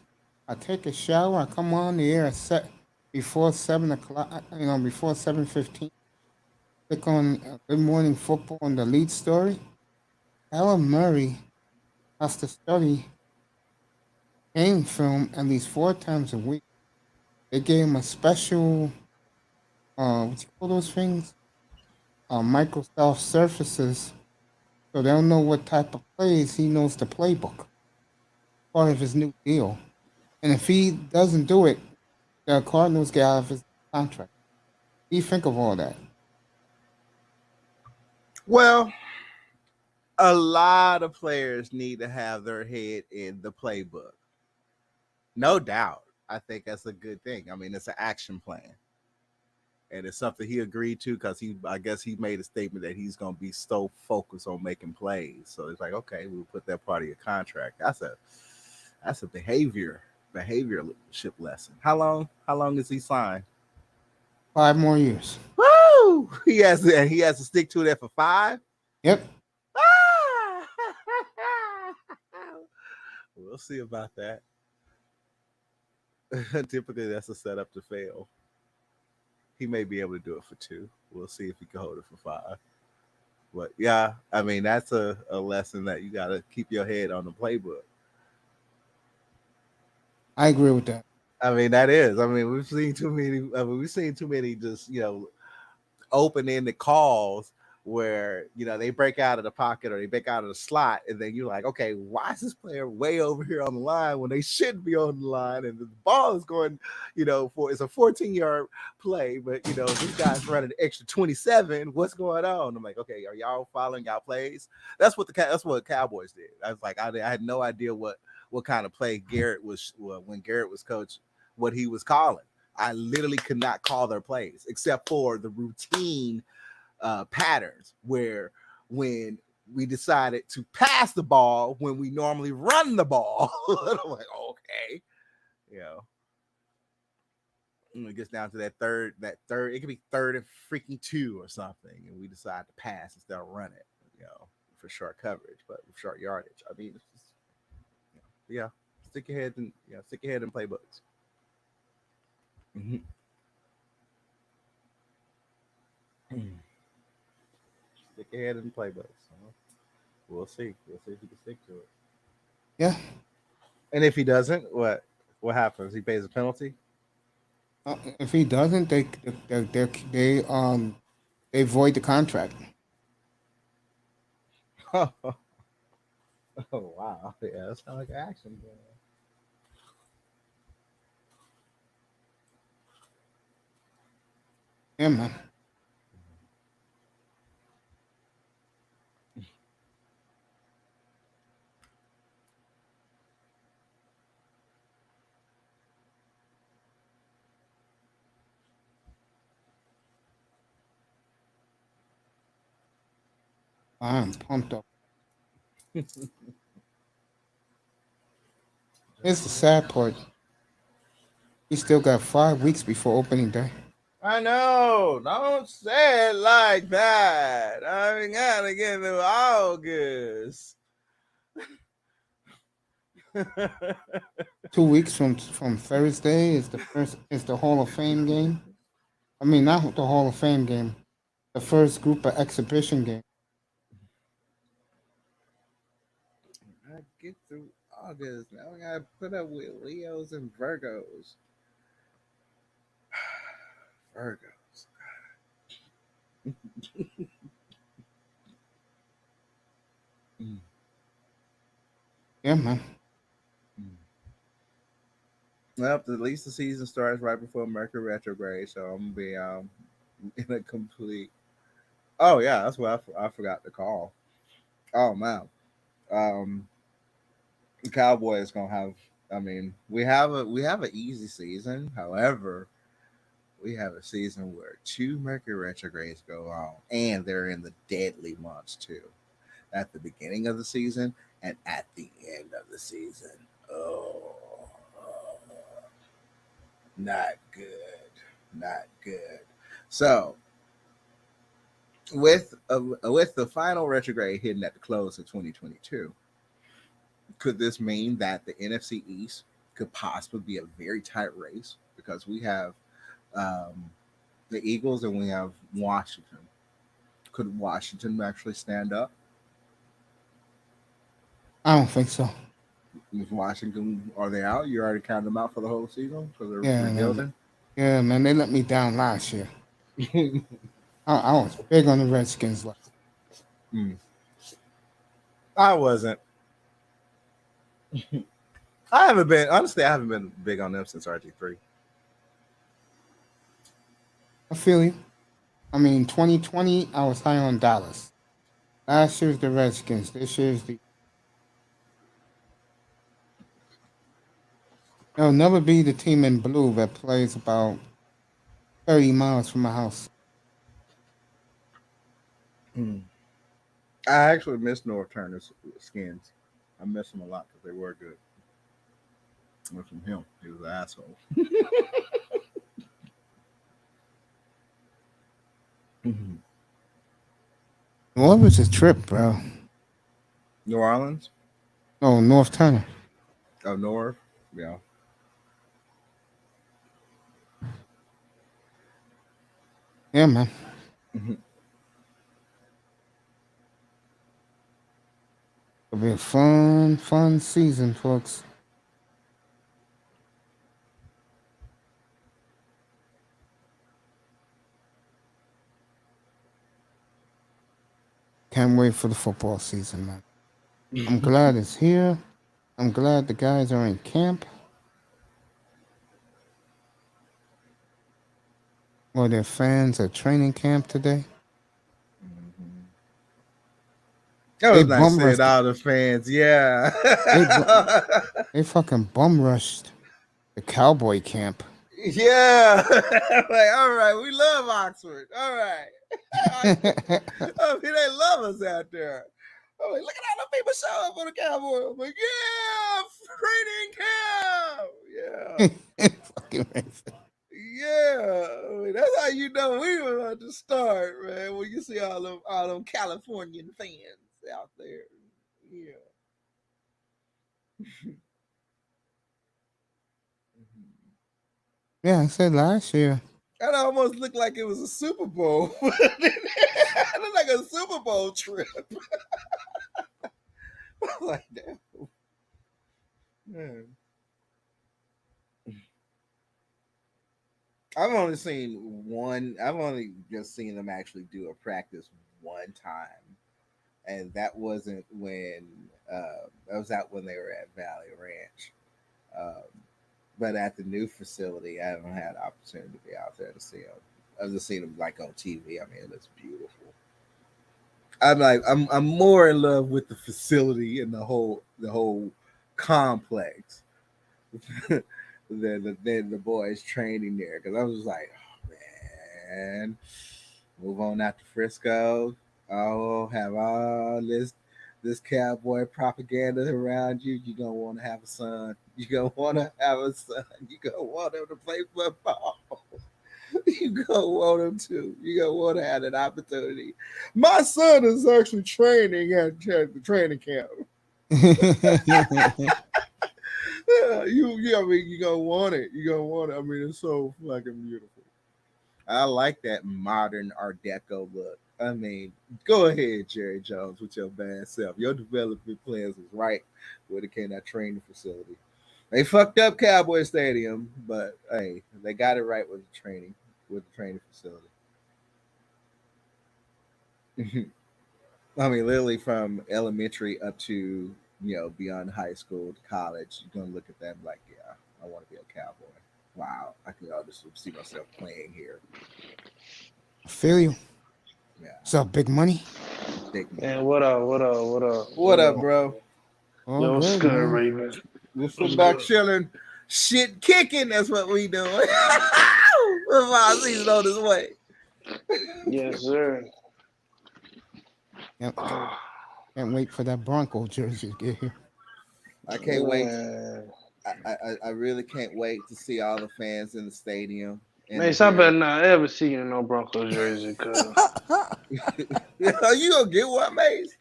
I take a shower, I come on the air before 7 o'clock, before 7:15. Click on Good Morning Football and the lead story. Kyler Murray has to study game film at least 4 times a week. They gave him a special, what you call those things? Microsoft Surfaces, so they'll know what type of plays he knows the playbook. Part of his new deal. And if he doesn't do it, the Cardinals get out of his contract. What do you think of all that? Well, a lot of players need to have their head in the playbook. No doubt. I think that's a good thing. I mean, it's an action plan. And it's something he agreed to because I guess he made a statement that he's going to be so focused on making plays. So it's like, okay, we'll put that part of your contract. That's a behavioral leadership lesson. How long is he signed? 5 more years. Woo! He has to stick to that for 5. Yep. We'll see about that. Typically, that's a setup to fail. He may be able to do it for 2. We'll see if he can hold it for 5. But yeah, I mean, that's a lesson that you got to keep your head on the playbook. I agree with that. I mean, that is. I mean, we've seen too many just, open-ended calls where they break out of the pocket or they break out of the slot, and then you're like, okay, why is this player way over here on the line when they shouldn't be on the line, and the ball is going, it's a 14-yard play, but this guy's running extra 27. What's going on? I'm like, okay, are y'all following y'all plays? That's what Cowboys did. I was like, I had no idea what kind of play Garrett was when Garrett was coach, what he was calling. I literally could not call their plays except for the routine patterns where when we decided to pass the ball when we normally run the ball. I'm like, okay, when it gets down to that third, it could be 3rd and freaking 2 or something, and we decide to pass instead of run it, for short coverage, but with short yardage. I mean, it's just, stick your head in playbooks. Mm-hmm. Stick your head in the playbooks. We'll see. We'll see if he can stick to it. Yeah. And if he doesn't, what happens? He pays a penalty. If he doesn't, they void the contract. Oh wow! Yeah, that's kind of like action. Yeah, man. I'm pumped up. Here's the sad part. We still got 5 weeks before opening day. I know. Don't say it like that. I mean, gotta get through August. 2 weeks from Thursday is the Hall of Fame game. I mean, not the Hall of Fame game. The first group of exhibition game. I get through August. Now I gotta put up with Leos and Virgos. Virgos. Yeah, man. Well, at least the season starts right before Mercury retrograde, so I'm gonna be in a complete. Oh yeah, that's what I forgot to call. Oh man, the Cowboys gonna have. I mean, we have an easy season. However, we have a season where 2 Mercury retrogrades go on, and they're in the deadly months too. At the beginning of the season and at the end of the season. Oh, not good, not good. So, with the final retrograde hitting at the close of 2022, could this mean that the NFC East could possibly be a very tight race because we have the Eagles and we have Washington? Could Washington actually stand up? I don't think so. Is Washington, are they out? You already counted them out for the whole season because they're rebuilding? Man, they let me down last year. I was big on the Redskins. I wasn't. I haven't been big on them since RG3. I feel you. I mean, 2020, I was high on Dallas. Last year's the Redskins. This year's the. There'll never be the team in blue that plays about 30 miles from my house. I actually miss North Turner's skins. I miss them a lot because they were good. Went from him. He was an asshole. What was the trip, bro? New Orleans? No, North Turner. Oh, North? Yeah. Yeah, man. It'll be a fun season, folks. Can't wait for the football season, man. I'm glad it's here. I'm glad the guys are in camp. Or their fans at training camp today. That They was nice bum seeing rushed. all the fans. Yeah. They they fucking bum rushed the cowboy camp. Yeah. Like, all right, we love Oxford. All right. I mean, they love us out there. I'm like, look at all the people show up for the Cowboys. I'm like, yeah, training camp. Yeah. Fucking racist. Yeah. I mean, that's how you know we were about to start, man. When you see all them Californian fans out there. Yeah. Yeah, I said last year. That almost looked like it was a Super Bowl. It looked like a Super Bowl trip. Like that. Man. I've only just seen them actually do a practice one time. And that wasn't when that was out when they were at Valley Ranch. But at the new facility, I haven't had the opportunity to be out there to see them. I've just seen them like on TV. I mean, it looks beautiful. I'm more in love with the facility and the whole complex than the boys training there, because I was like, oh, man, move on out to Frisco. Oh, have all this cowboy propaganda around you. You're gonna want to have a son. You're gonna want to have a son. You're gonna want him to play football. You gonna want him to. You gonna want to have that opportunity. My son is actually training at the training camp. I mean, you gonna want it. You gonna want it. I mean, it's so fucking beautiful. I like that modern Art Deco look. I mean, go ahead, Jerry Jones, with your bad self. Your development plans was right when it came to that training facility. They fucked up Cowboy Stadium, but hey, they got it right with the training facility. I mean, literally from elementary up to beyond high school to college, you're gonna look at them like, yeah, I want to be a Cowboy. Wow, I can just see myself playing here. I feel you. Yeah, What's up, big money? big man. Man, what up? What up, bro? Oh, Yo, what's good, man. Raven? We're from back chilling, shit kicking. That's what we doing. Football season on his way. Yes, sir. Yep. Can't wait for that Bronco jersey to get here. I can't wait. Man, I really can't wait to see all the fans in the stadium. Mace, I better not ever see you in no Broncos jersey, cuz. You gonna get one, Mace?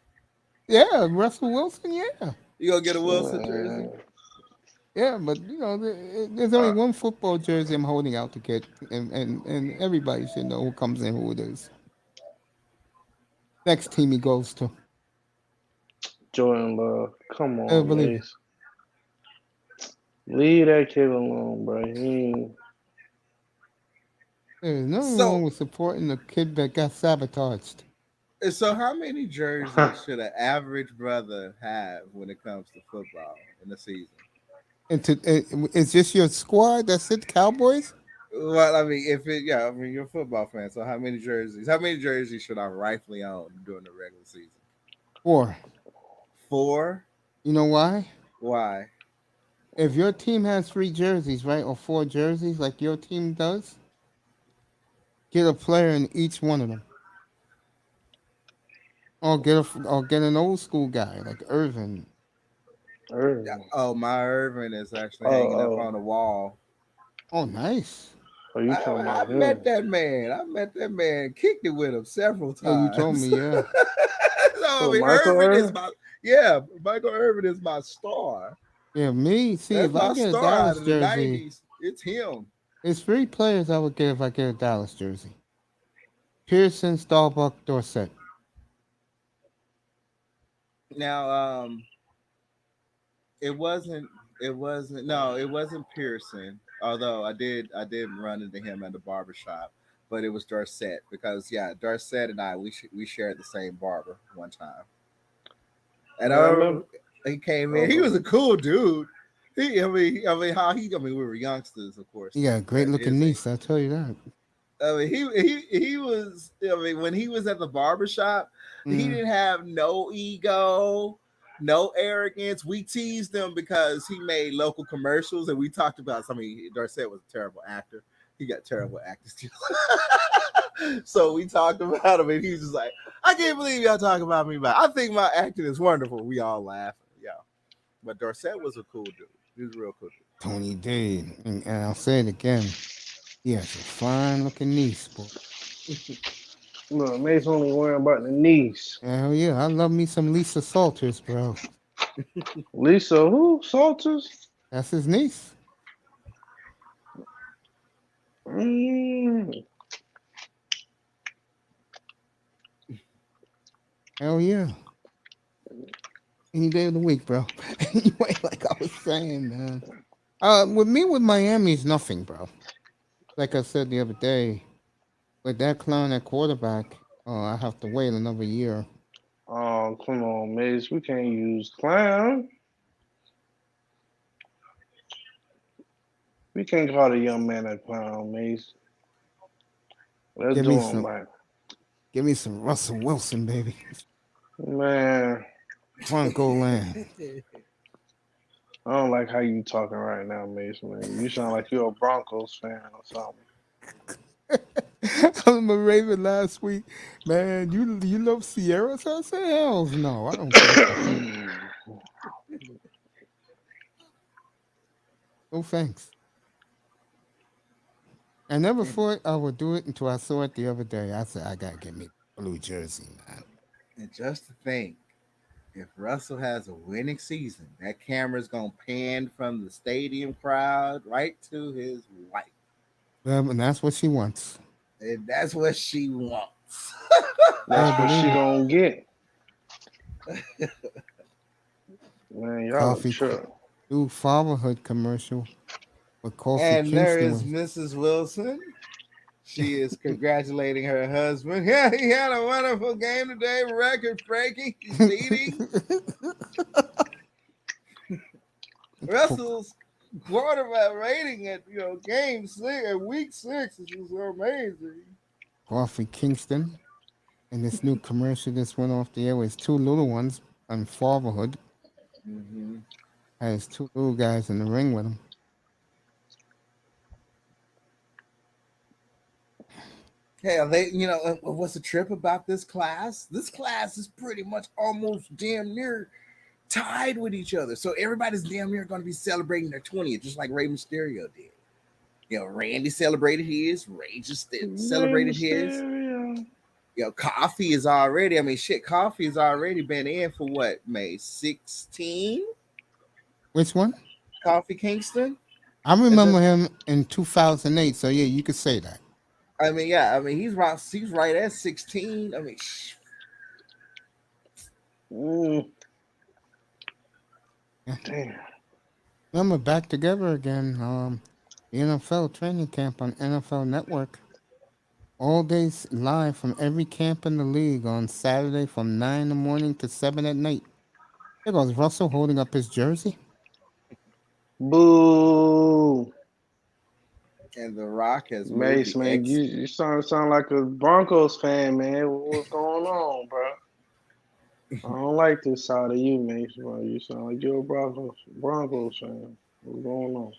Yeah, Russell Wilson, yeah. You gonna get a Wilson jersey? Yeah, but there's only one football jersey I'm holding out to get, and everybody should know who comes in, who it is. Next team he goes to. Jordan Love. Come I on, believe Mace. Leave that kid alone, bro. There's nothing wrong with supporting the kid that got sabotaged. So how many jerseys should an average brother have when it comes to football in the season? Is this your squad? That's it, Cowboys? Well, I mean, you're a football fan. So how many jerseys should I rightfully own during the regular season? 4. 4? You know why? Why? If your team has 3 jerseys, right, or 4 jerseys, like your team does, get a player in each one of them. Or get an old school guy like Irvin. Oh, my Irvin is actually hanging up on the wall. Oh, nice. Oh, you talking about I met that man. Kicked it with him several times. Yeah, you told me, yeah. So, I mean, Michael Irvin is my star. Yeah, me. See, That's if my I get a star Dallas out of the jersey, 90s. It's him. It's 3 players I would get if I get a Dallas jersey. Pearson, Starbuck, Dorsett. Now, it wasn't Pearson. Although I did run into him at the barbershop. but it was Dorset because Dorset and I we shared the same barber one time, and Yeah, I remember. he came in. He was a cool dude. We were youngsters, of course. You got a great looking niece, I'll tell you that. I mean, he was. I mean, when he was at the barbershop, he didn't have no ego, no arrogance. We teased him because he made local commercials, and we talked about. I mean, Dorset was a terrible actor. He got terrible acting skills. So we talked about him, and he was just like, "I can't believe y'all talking about me, but I think my acting is wonderful." We all laughed, yeah. But Dorset was a cool dude. He was a real cool dude. Tony Dade, and I'll say it again. He has a fine looking niece, boy. Look, Mace only worrying about the niece. Hell yeah, I love me some Lisa Salters, bro. Lisa, who? Salters? That's his niece. Mm. Hell yeah. Any day of the week, bro. Anyway, like I was saying, man. With Miami is nothing, bro. Like I said the other day, with that clown at quarterback, I have to wait another year. Oh, come on, Mace. We can't use clown. We can't call the young man a clown, Mace. Let's Give do me him some, right. give me some Russell Wilson, baby. Man, Bronco land. I don't like how you talking right now, Mace, man. You sound like you're a Broncos fan or something. I'm a Raven last week, man. You love Sierra? So I said, hell no, I don't care. No thanks. I never thought I would do it until I saw it the other day. I said, I gotta get me a blue jersey, man. And just to think, if Russell has a winning season, that camera's gonna pan from the stadium crowd right to his wife. And that's what she wants. And that's what she wants. That's what she gonna get. Man, y'all Coffee, sure. new fatherhood commercial with Kofi And there Kingston. is Mrs. Wilson. She is congratulating her husband. Yeah, he had a wonderful game today, record breaking. He's leading. Russell's quarterback rating at game 6 at week 6 is amazing. Kofi Kingston. And this new commercial just went off the air with two little ones on fatherhood. Has two little guys in the ring with him. Hell, what's the trip about this class? This class is pretty much almost damn near tied with each other. So everybody's damn near going to be celebrating their 20th, just like Rey Mysterio did. Randy celebrated his. Ray just celebrated his. Coffee is already, Coffee has already been in for what, May 16? Which one? Coffee Kingston? I remember him in 2008, so yeah, you could say that. He's right at 16. Damn. Remember, back together again. The N.F.L. training camp on N.F.L. Network. All days live from every camp in the league on Saturday from 9 in the morning to 7 at night. There goes Russell holding up his jersey. Boo. And The Rock has Mace, man, you sound like a Broncos fan, man. What's going on, bro? I don't like this side of you, Mace, bro. You sound like you're a Broncos fan. What's going on?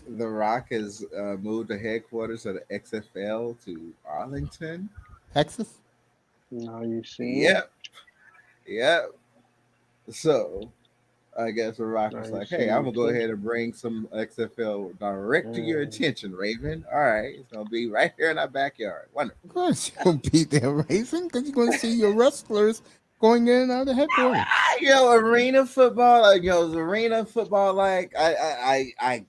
The Rock has moved the headquarters of the XFL to Arlington, Texas? Now you see. Yep. So I guess The Rock was like, hey, I'm going to go ahead and bring some XFL direct to your attention, Raven. All right. It's going to be right here in our backyard. Wonderful. Of course you'll be there, Raven, because you're going to see your wrestlers going in and out of the headquarters. Arena football, I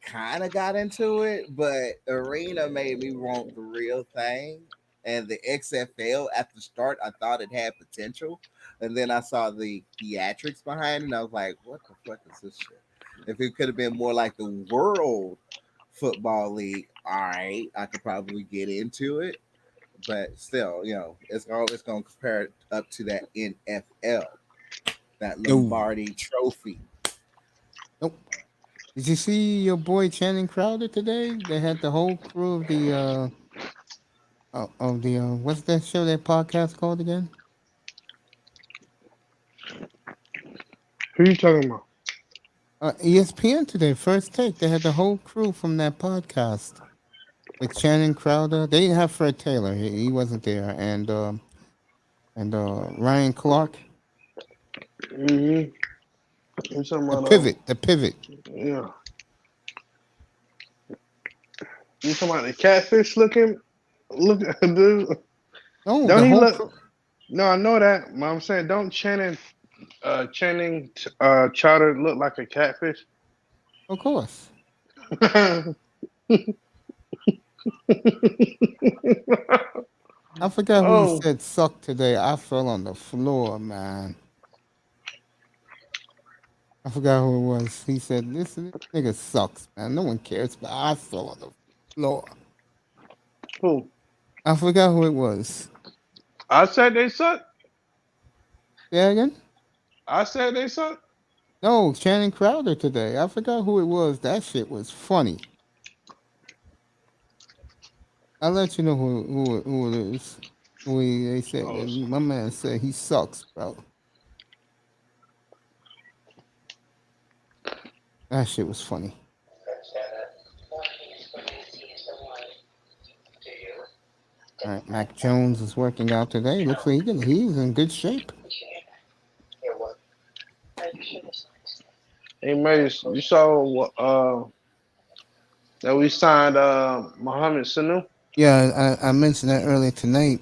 kind of got into it, but arena made me want the real thing. And the XFL at the start, I thought it had potential. And then I saw the theatrics behind it, and I was like, what the fuck is this shit? If it could have been more like the World football league. All right, I could probably get into it, but still, it's going to compare it up to that N.F.L. that No. Lombardi Trophy. Nope. Did you see your boy Channing Crowder today? They had the whole crew of the what's that show, that podcast called again? Who you talking about? ESPN today, First Take. They had the whole crew from that podcast with Channing Crowder. They didn't have Fred Taylor; he wasn't there, and Ryan Clark. Mm-hmm. You talking The about pivot. yeah. You talking about the catfish looking dude? No, Don't the he whole look? crew. No, I know that. But I'm saying, don't Channing Chowder look like a catfish? Of course. I forgot who he Oh, said sucked today. I fell on the floor, man. I forgot who it was. He said, this nigga sucks, man. No one cares, but I fell on the floor. who? I forgot who it was. I said they suck. Say that again? I said they suck. No, Channing Crowder today. I forgot who it was. That shit was funny. I'll let you know who it is. They said, Oh, my man said he sucks, bro. That shit was funny. All right, Mac Jones is working out today. Looks like he's in good shape. hey, Mace, you saw that we signed Mohamed Sanu? Yeah, I mentioned that earlier tonight.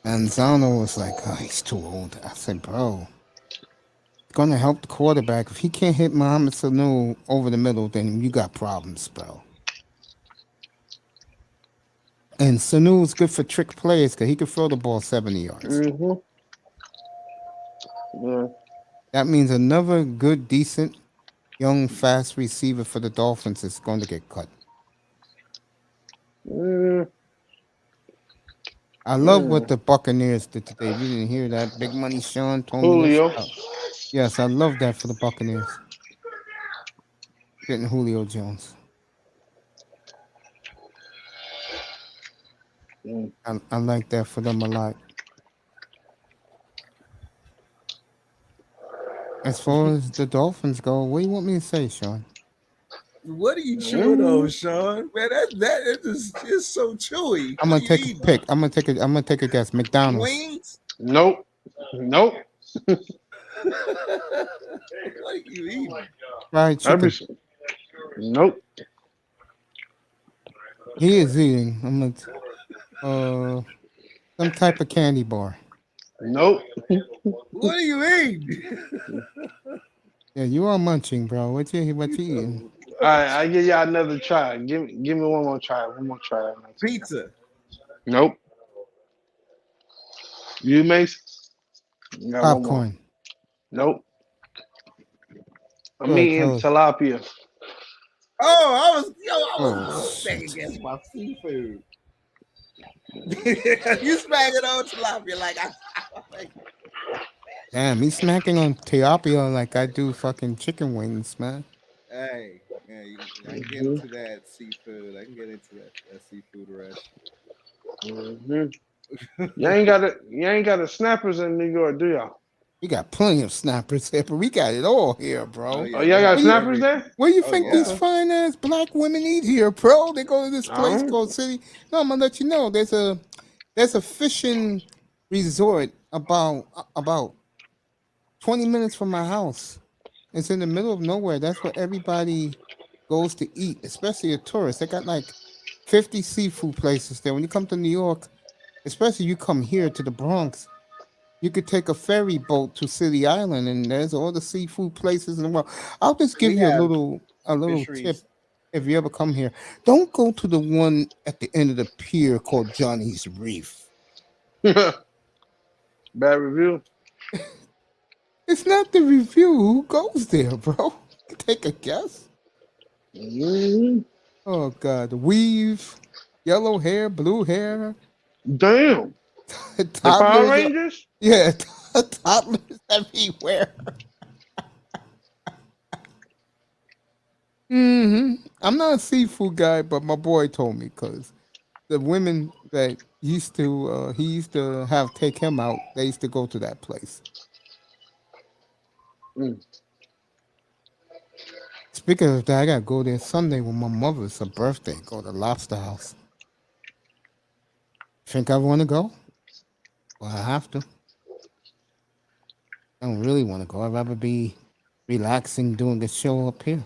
And Zano was like, oh, he's too old. I said, bro, it's going to help the quarterback. If he can't hit Mohamed Sanu over the middle, then you got problems, bro. And Sanu is good for trick plays because he can throw the ball 70 yards. Mm-hmm. Yeah. That means another good, decent, young, fast receiver for the Dolphins is going to get cut. I love what the Buccaneers did today. You didn't hear that? Big Money Sean told me this. Julio. Yes, I love that for the Buccaneers. Getting Julio Jones. I like that for them a lot. As far as the Dolphins go, what do you want me to say, Sean? What are you chewing on, Sean? Man, that is just so chewy. I'm gonna take a pick. I'm gonna take a guess. McDonald's. Wings? Nope. Nope. What are you eating? Fried chicken. Nope. He is eating. I'm gonna some type of candy bar. Nope. What are you eating? Yeah, you are munching, bro. What you eating? All right, I give y'all another try. Give me one more try. One more try. Pizza. Nope. You, Mace? You got one more. Popcorn. Nope. I'm Good, eating close. tilapia. Oh, I was second guess my seafood. You smacking on tilapia like Damn, he's smacking on tilapia like I do fucking chicken wings, man. Hey, yeah, I can get into that seafood. I can get into that seafood rush. You ain't got the snappers in New York, do y'all? We got plenty of snappers here, but we got it all here, bro. Oh, yeah, Oh, y'all got snappers there? Where you think these fine ass black women eat here, bro? They go to this place called City. No, I'm gonna let you know. There's a fishing resort about 20 minutes from my house. It's in the middle of nowhere. That's where everybody goes to eat, especially a tourist. They got like 50 seafood places there. When you come to New York, especially you come here to the Bronx, you could take a ferry boat to City Island, and there's all the seafood places in the world. I'll just give you a little tip if you ever come here. Don't go to the one at the end of the pier called Johnny's Reef. Bad review. It's not the review. Who goes there, bro? Take a guess. Oh God, the weave, yellow hair, blue hair, Damn. The Power toddlers. Rangers? Yeah, toddlers everywhere. I'm not a seafood guy, but my boy told me because the women that he used to have take him out. They used to go to that place. Mm. Speaking of that, I gotta go there Sunday with my mother. It's her birthday. Go to Lobster House. Think I want to go? Well, I have to. I don't really want to go. I'd rather be relaxing doing the show up here.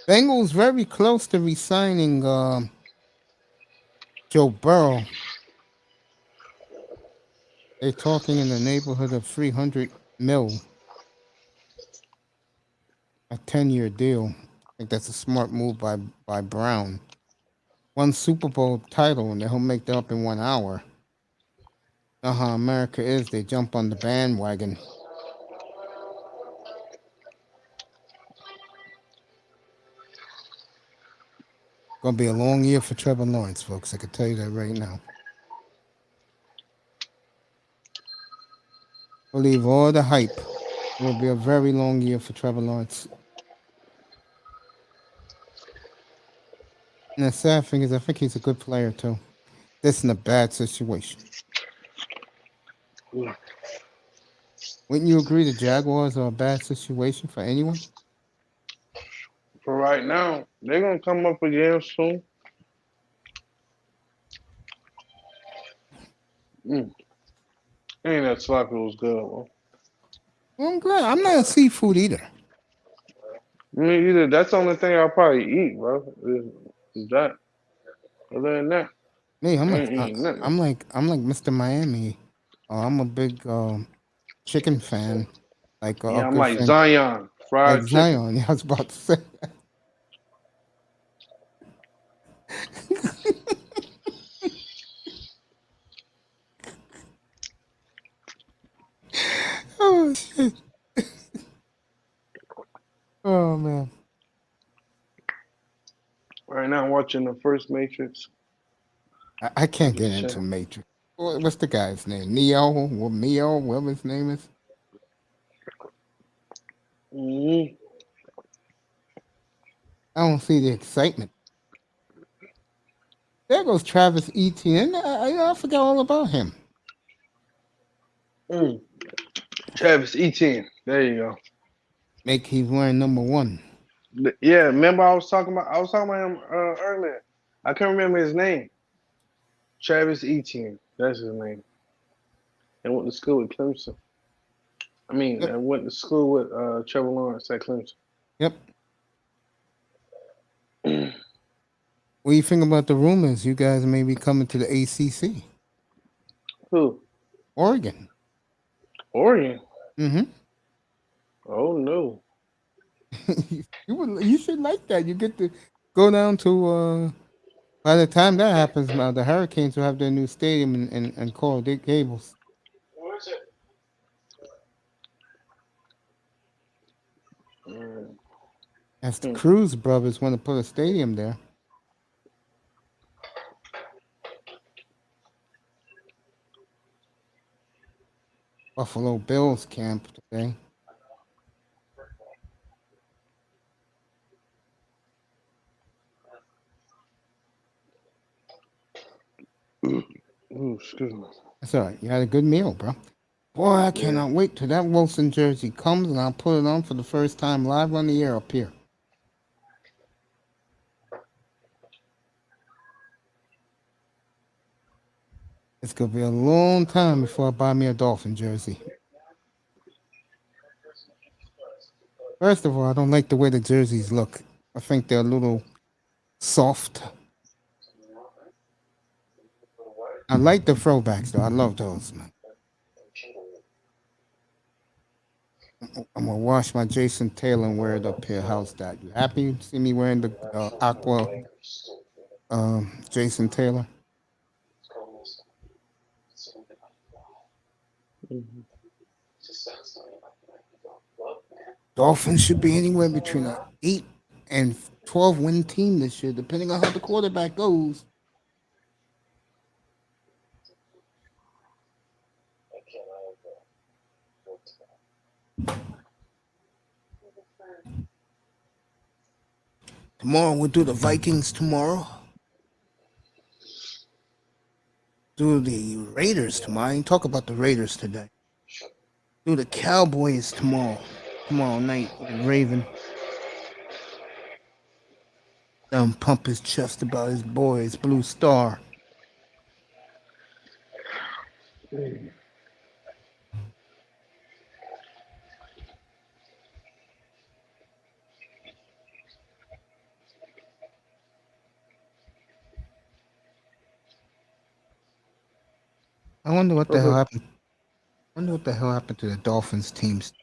Bengals very close to re-signing Joe Burrow. They're talking in the neighborhood of 300 mil, a 10-year deal. I think that's a smart move by Brown. One Super Bowl title, and he'll make that up in 1 hour. Know how America is. They jump on the bandwagon. Gonna be a long year for Trevor Lawrence, folks. I can tell you that right now. Believe all the hype. It will be a very long year for Trevor Lawrence. And the sad thing is, I think he's a good player too. This in a bad situation. Yeah. Wouldn't you agree the Jaguars are a bad situation for anyone? For right now, they're gonna come up again soon. Mm. Ain't that sloppy was good, bro. Well, I'm glad. I'm not a seafood eater. Me either. That's the only thing I'll probably eat, bro. Is that. Other than that, Me, I ain't eating nothing. I'm like Mr. Miami. I'm a big chicken fan, like a Yeah, I'm good like friend, Zion, like fried chicken. Zion. Yeah, I was about to say. Oh shit! Oh man, Right now, I'm watching the first Matrix. I can't get Just into chill. Matrix. What's the guy's name? Neo, Mio, whatever his name is. Mm-hmm. I don't see the excitement. There goes Travis Etienne. I forgot all about him. Mm. Travis Etienne. There you go. He's wearing number 1. Yeah, remember I was talking about him earlier. I can't remember his name. Travis Etienne. That's his name. And went to school with Clemson. Yep, I went to school with Trevor Lawrence at Clemson. yep. What do you think about the rumors? You guys may be coming to the ACC, Who? Oregon. Oregon. Mm-hmm. Oh no. You should like that. You get to go down to. By the time that happens, now the Hurricanes will have their new stadium and Coral Gables. Mm. As the Hmm. Cruz brothers want to put a stadium there. Buffalo Bills camp today. Ooh, excuse me. That's all right. You had a good meal, bro. Boy, I Yeah. cannot wait till that Wilson jersey comes and I'll put it on for the first time live on the air up here. It's gonna be a long time before I buy me a Dolphin jersey. First of all, I don't like the way the jerseys look. I think they're a little soft. I like the throwbacks though. I love those, man. I'm gonna wash my Jason Taylor and wear it up here. How's that? You happy to see me wearing the aqua Jason Taylor? Mhm. Dolphins should be anywhere between a 8 and 12-win team this year, depending on how the quarterback goes. Tomorrow we'll do the Vikings tomorrow. Do the Raiders tomorrow. I ain't talk about the Raiders today. Do the Cowboys tomorrow night with Raven. Pump his chest about his boys, Blue Star. I wonder what the hell happened. Wonder what the hell happened to the Dolphins teams.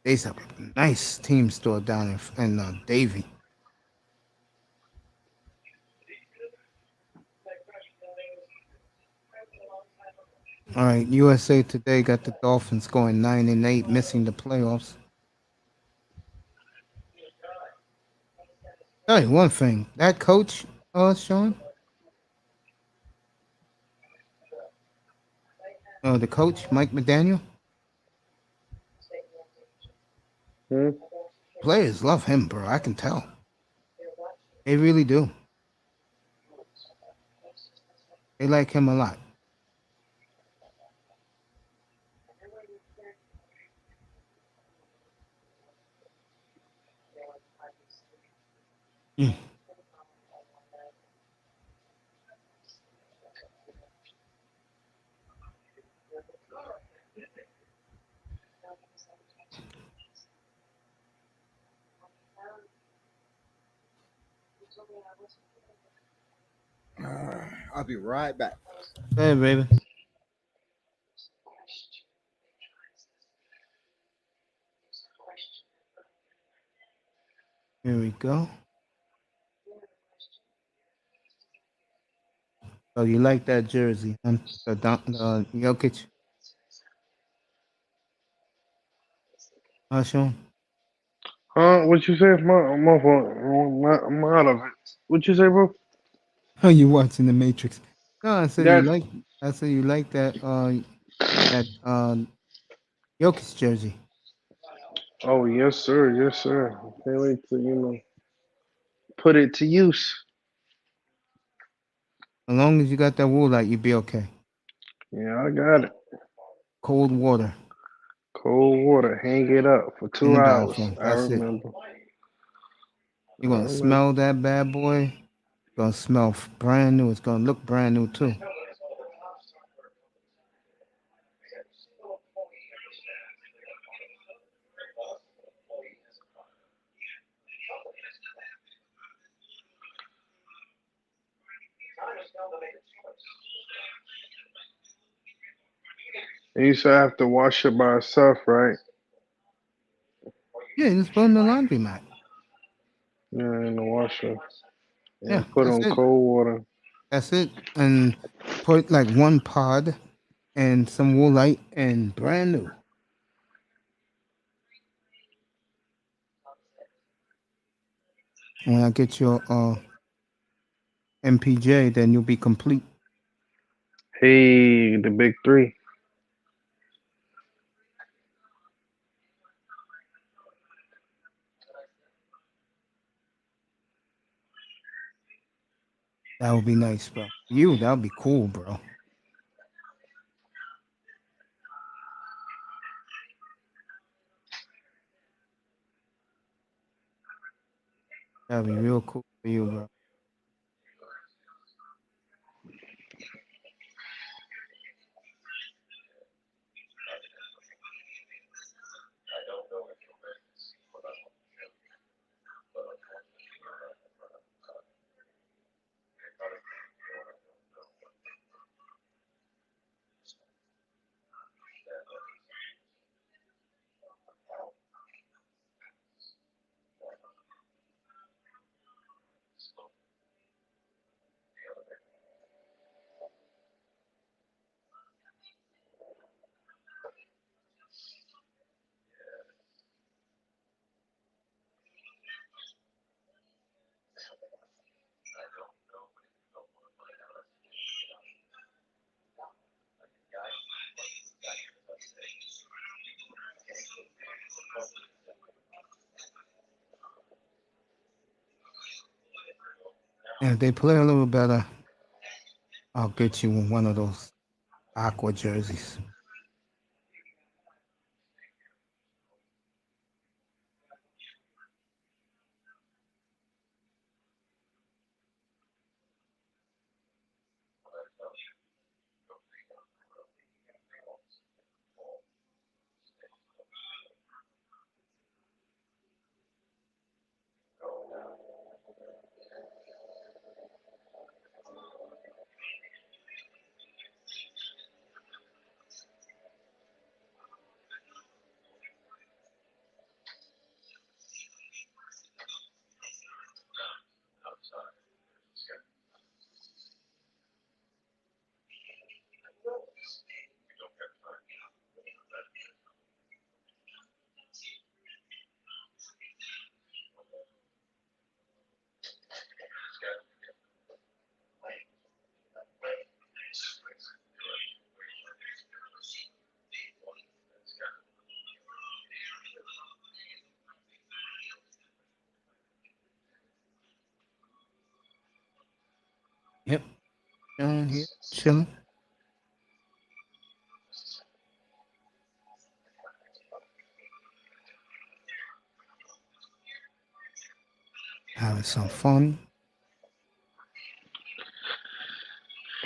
They have a nice team store down in Davie. All right, USA Today got the Dolphins going 9-8, missing the playoffs. Tell you one thing, that coach, Sean, the coach, Mike McDaniel, players love him, bro. I can tell. They really do. They like him a lot. Mm. I'll be right back. Hey, baby. Here we go. Oh, you like that jersey, huh? The Jokic. Sean? Huh? What you say? My fault. I'm out of it. What you say, bro? Oh, you watching the Matrix? No, I said you That's like. I said you like that. That Jokic jersey. oh yes sir, yes sir. Can't wait to put it to use. As long as you got that wool out, you be okay. Yeah, I got it. Cold water Cold water, hang it up for in 2 the hours. bathroom. I That's it. remember. You're I gonna remember. smell that bad boy. It's gonna smell brand new. It's gonna look brand new too. You used to have to wash it by itself, right? Yeah, just put in the laundry mat. Yeah, in the washer. Yeah, And put that's on it. cold water. That's it. And put like one pod and some woolite and brand new. When I get your MPJ, then you'll be complete. Hey, the big three. That would be nice, bro. You, that would be cool, bro. That would be real cool for you, bro. And if they play a little better, I'll get you one of those aqua jerseys. Yep. Down here, chilling. Having some fun.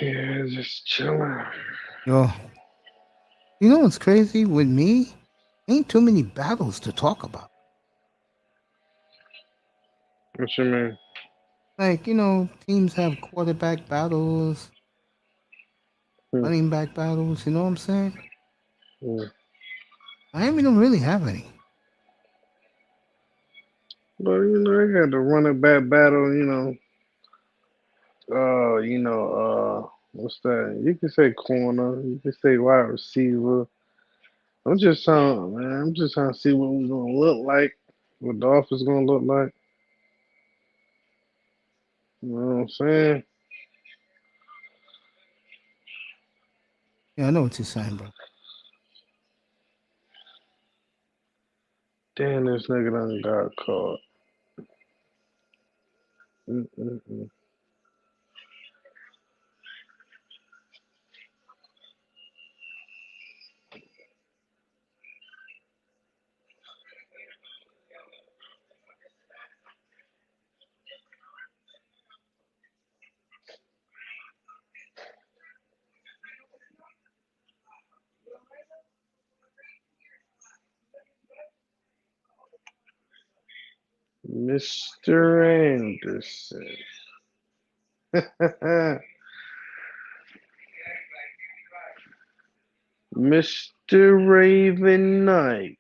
Yeah, just chilling. Yo, you know what's crazy with me? Ain't too many battles to talk about. What you mean? Like, teams have quarterback battles, Hmm. running back battles, you know what I'm saying? Hmm. Miami don't really have any. But they got the running back battle. What's that? You can say corner. You can say wide receiver. I'm just trying, man. I'm just trying to see what we're gonna look like. What the offense gonna look like. You know what I'm saying? Yeah, I know what you're saying, bro. Damn, this nigga done got caught. Mm-mm-mm. Mr. Anderson. Mr. Raven Knight.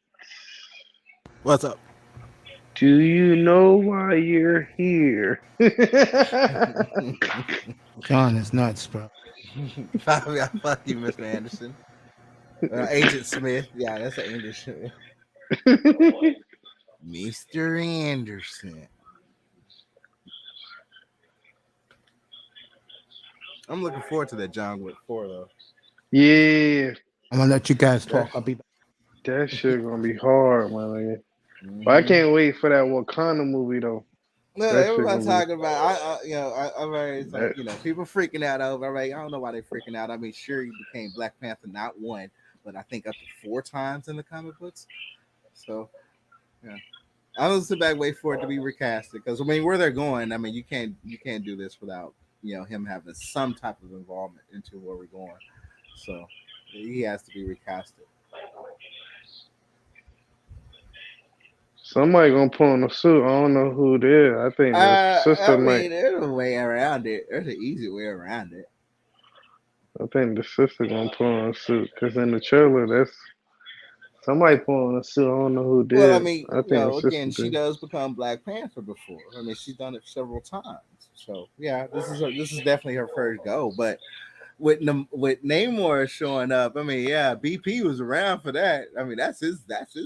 What's up? Do you know why you're here? John is nuts, bro. I fuck you, Mr. Anderson. Agent Smith. Yeah, that's an Anderson. Mr. Anderson. I'm looking forward to that John Wick 4 though. Yeah, I'm gonna let you guys talk. I'll be back. that shit gonna be hard, my nigga. But I can't wait for that Wakanda movie though. No, That shit everybody's gonna be talking about. I'm very that. like, people freaking out over. Like, I don't know why they're freaking out. I mean, sure, he became Black Panther not one, but I think up to 4 times in the comic books. So, yeah, I don't sit back wait for it to be recasted because I mean, where they're going, I mean, you can't do this without him having some type of involvement into where we're going. So, he has to be recasted. Somebody gonna put on a suit. I don't know who it is. I think the sister I might. mean, there's a way around it. There's an easy way around it. I think the sister gonna put on a suit because in the trailer, that's somebody put on a suit. I don't know who Well, I did. mean, I think the again, sister she did. does become Black Panther before. I mean, she's done it several times. So yeah, this is definitely her first go. But with Namor showing up, I mean, yeah, BP was around for that. I mean, that's his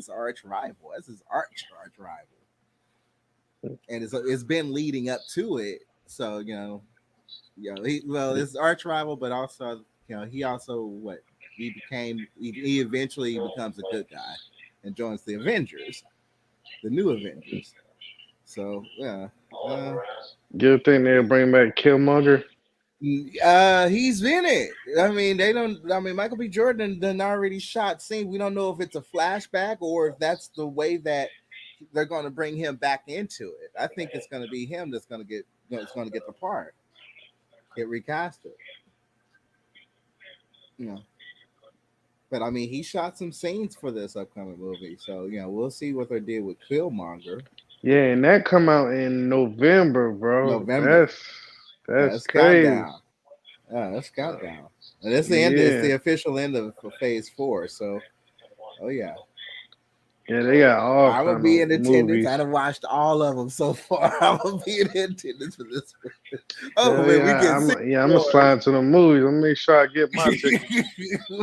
arch rival. That's his arch rival, and it's been leading up to it. So his arch rival, but also he also he eventually becomes a good guy and joins the Avengers, the new Avengers. So yeah. You think they'll bring back Killmonger? He's in it. I mean, they don't. I mean, Michael B. Jordan done already shot scene. We don't know if it's a flashback or if that's the way that they're going to bring him back into it. I think it's going to be him that's going to get. It's going to get the part. Get recasted. You know. But I mean, he shot some scenes for this upcoming movie, so we'll see what they did with Killmonger. Yeah, and that come out in November, bro. November. That's That's crazy. countdown. That's countdown. And it's the end. It's Yeah. the official end of Phase 4. So, oh yeah. Yeah, they got all I will kind be of in attendance. movies. I've watched all of them so far. I will be in attendance for this one. Oh Hell man, we yeah, get I'm Secret gonna Wars. slide to the movies. I'm gonna make sure I get my ticket.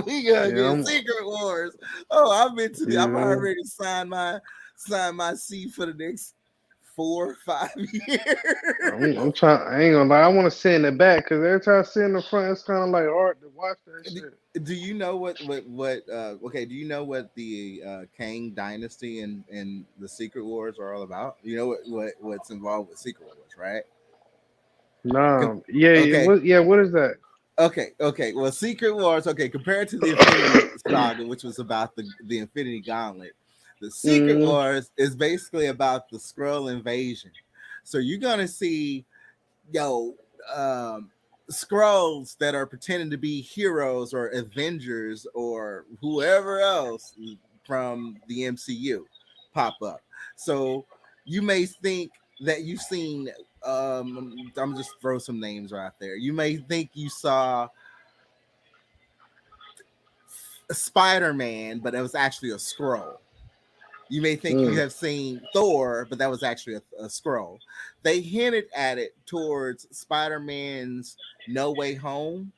We gonna get Secret Wars. Oh, I've been to the. I've already signed my seat for the next 4 or 5 years. I'm trying. I ain't gonna lie. I want to sit in the back because every time I sit in the front, it's kind of like hard to watch that shit. Do you know what? Okay. Do you know what the Kang Dynasty and the Secret Wars are all about? You know what's involved with Secret Wars, right? No. Yeah. Okay. What is that? Okay. Well, Secret Wars. Okay, compared to the Infinity Saga, which was about the Infinity Gauntlet, the Secret Wars is basically about the Skrull invasion. So you're gonna see, Skrulls that are pretending to be heroes or Avengers or whoever else from the MCU pop up. So you may think that you've seen. I'm just throw some names right there. You may think you saw Spider-Man, but it was actually a Skrull. You may think you have seen Thor, but that was actually a Skrull. They hinted at it towards Spider-Man's No Way Home,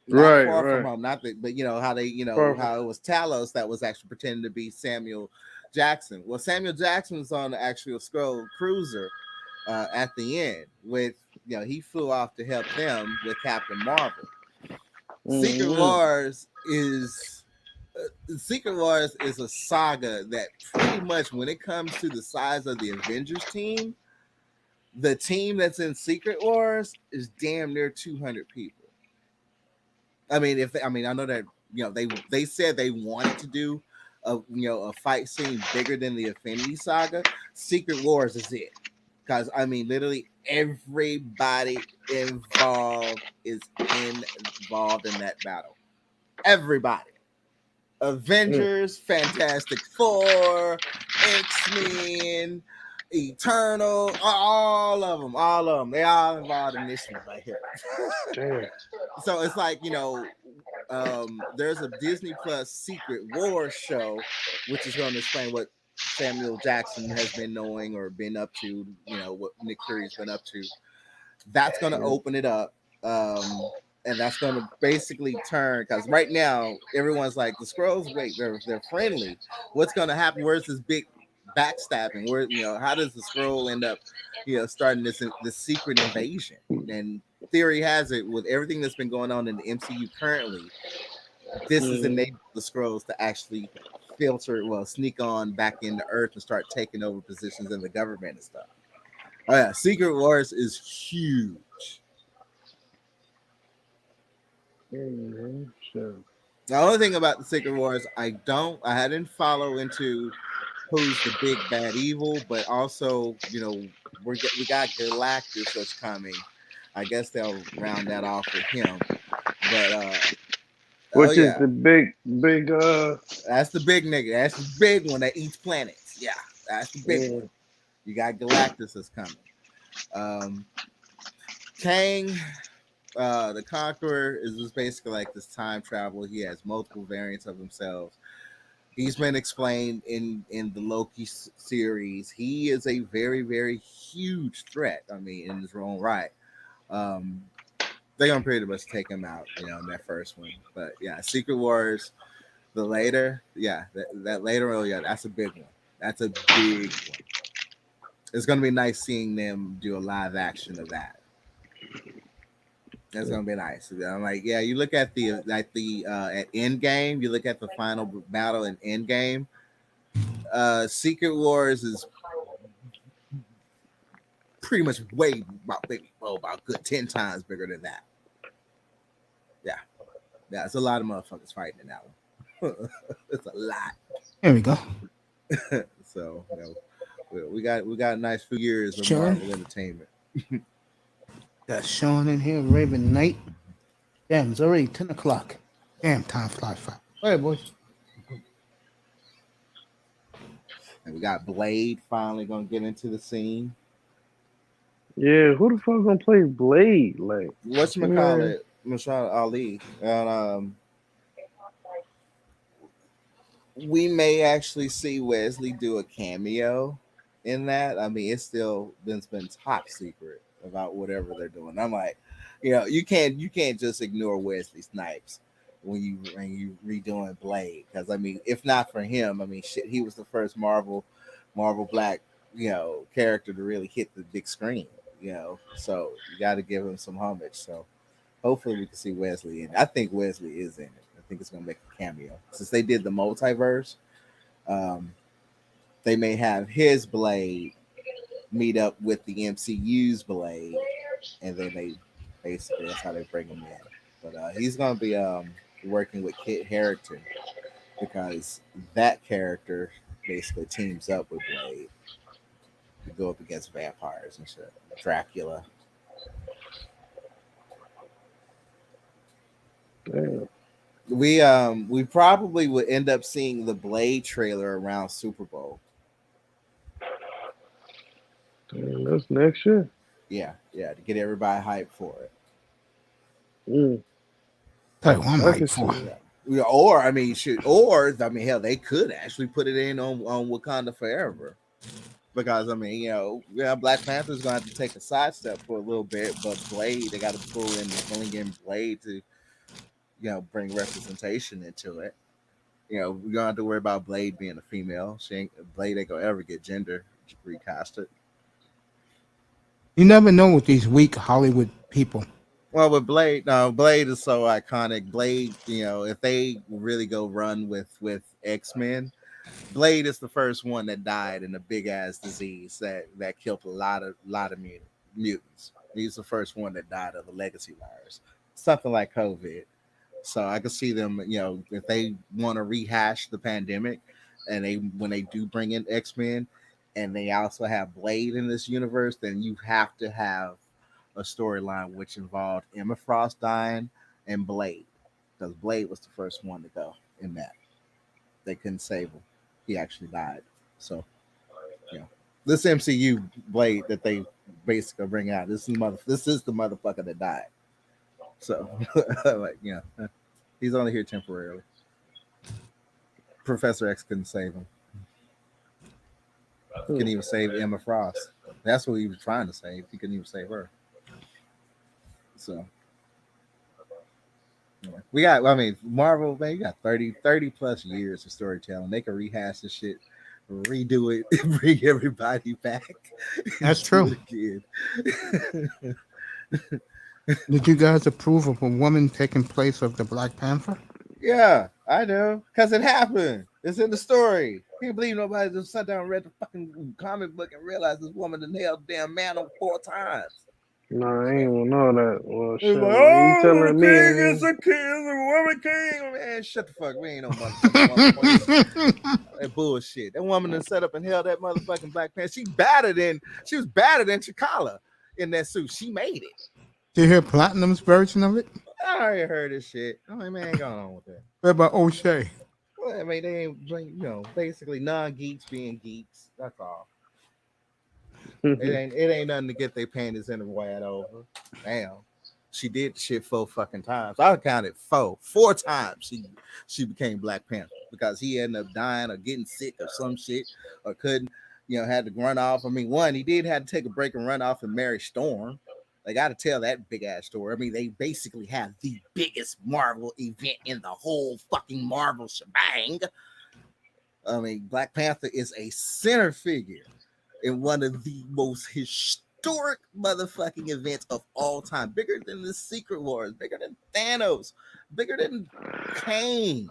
not Far From Home, not that, but how they, how it was Talos that was actually pretending to be Samuel Jackson. Well, Samuel Jackson was on the actual Skrull cruiser at the end with, he flew off to help them with Captain Marvel. Secret Wars is a saga that pretty much, when it comes to the size of the Avengers team, the team that's in Secret Wars is damn near 200 people. I mean, I know that they said they wanted to do a fight scene bigger than the Infinity Saga. Secret Wars is it, because literally everybody involved is involved in that battle. Everybody. Avengers, Fantastic Four, X-Men, Eternal, all of them. They all involved in this one right here. So it's like, there's a Disney Plus Secret Wars show, which is going to explain what Samuel Jackson has been knowing or been up to, what Nick Fury's been up to. That's going to open it up. And that's going to basically turn, because right now everyone's like, the Skrulls, wait, they're friendly. What's going to happen? Where's this big backstabbing? Where how does the Skrull end up, starting this secret invasion? And theory has it, with everything that's been going on in the MCU currently, this is enabled the Skrulls to actually sneak on back into Earth and start taking over positions in the government and stuff. Oh yeah, Secret Wars is huge. Sure. The only thing about the Secret Wars, I hadn't follow into who's the big bad evil, but also, we got Galactus that's coming. I guess they'll round that off with him. But which is the big that's the big nigga. That's the big one that eats planets. Yeah, that's the big one. You got Galactus that's coming. Kang, the Conqueror, is just basically like this time travel. He has multiple variants of himself. He's been explained in the Loki series. He is a very, very huge threat. In his own right. They're gonna pretty much take him out, in that first one. But yeah, Secret Wars, that later, that's a big one. That's a big one. It's gonna be nice seeing them do a live action of that. That's gonna be nice. I'm like, yeah, you look at at Endgame, you look at the final battle in Endgame. Secret Wars is pretty much way about good 10 times bigger than that. Yeah, it's a lot of motherfuckers fighting in that one. It's a lot. There we go. So we got a nice few years of Chilling. Marvel entertainment. Got Sean in here, Raven Knight. Damn, it's already 10 o'clock. Damn, time flies fast. Go ahead, boys. And we got Blade finally gonna get into the scene. Yeah, who the fuck gonna play Blade? Like, Whatchamacallit, Muhammad Ali. And we may actually see Wesley do a cameo in that. I mean, it's still been top secret about whatever they're doing. I'm like, you can't just ignore Wesley Snipes when you redoing Blade, because I mean, if not for him, I mean, shit, he was the first Marvel black character to really hit the big screen. So you got to give him some homage. So hopefully we can see Wesley in it. I think Wesley is in it. I think it's gonna make a cameo since they did the multiverse. They may have his Blade meet up with the MCU's Blade, and then they basically that's how they bring him in. But he's gonna be working with Kit Harington, because that character basically teams up with Blade to go up against vampires and shit. Dracula. damn. We probably would end up seeing the Blade trailer around Super Bowl. Damn, that's next year. Yeah, to get everybody hyped for it. Tell you what I'm I can hyped for. see that. Yeah, or I mean, hell, they could actually put it in on Wakanda Forever, because I mean, Black Panther's gonna have to take a sidestep for a little bit, but Blade, they got to bring in Blade to bring representation into it. We don't have to worry about Blade being a female. Blade ain't gonna ever get gender recasted. You never know with these weak Hollywood people. Well, with Blade, no, Blade is so iconic. Blade, if they really go run with X-Men, Blade is the first one that died in a big ass disease that killed a lot of mutants. He's the first one that died of the legacy virus, something like COVID. So I can see them, if they want to rehash the pandemic, and when they do bring in X-Men, and they also have Blade in this universe, then you have to have a storyline which involved Emma Frost dying and Blade, because Blade was the first one to go in that. They couldn't save him; he actually died. So, this MCU Blade that they basically bring out, this is the motherfucker that died. So, he's only here temporarily. Professor X couldn't save him. Couldn't even save Emma Frost. That's what he was trying to save. He couldn't even save her. So, we got, Marvel, man, you got 30 plus years of storytelling. They can rehash this shit, redo it, and bring everybody back. That's true. Did you guys approve of a woman taking place of the Black Panther? Yeah, I do. Because it happened. It's in the story. Can't believe nobody just sat down and read the fucking comic book and realized this woman done held damn man 4 times. No, I ain't gonna know that. Well, It's shit, like, you the telling me? king is a king, a woman king. Man, shut the fuck. We ain't no motherfucking that bullshit. That woman that set up and held that motherfucking Black Panther. She was badder than T'Challa in that suit. She made it. Did you hear Platinum's version of it? I already heard this shit. I mean, man, ain't going on with that. What about O'Shea? Well, I mean, they ain't, basically non-geeks being geeks. That's all. It ain't nothing to get their panties in the wad over. Damn. She did the shit 4 fucking times. I counted 4 times she became Black Panther, because he ended up dying or getting sick or some shit, or couldn't, had to run off. I mean, one, he did have to take a break and run off and marry Storm. They got to tell that big ass story. I mean, they basically have the biggest Marvel event in the whole fucking Marvel shebang. I mean, Black Panther is a center figure in one of the most historic motherfucking events of all time. Bigger than the Secret Wars, bigger than Thanos, bigger than Kane.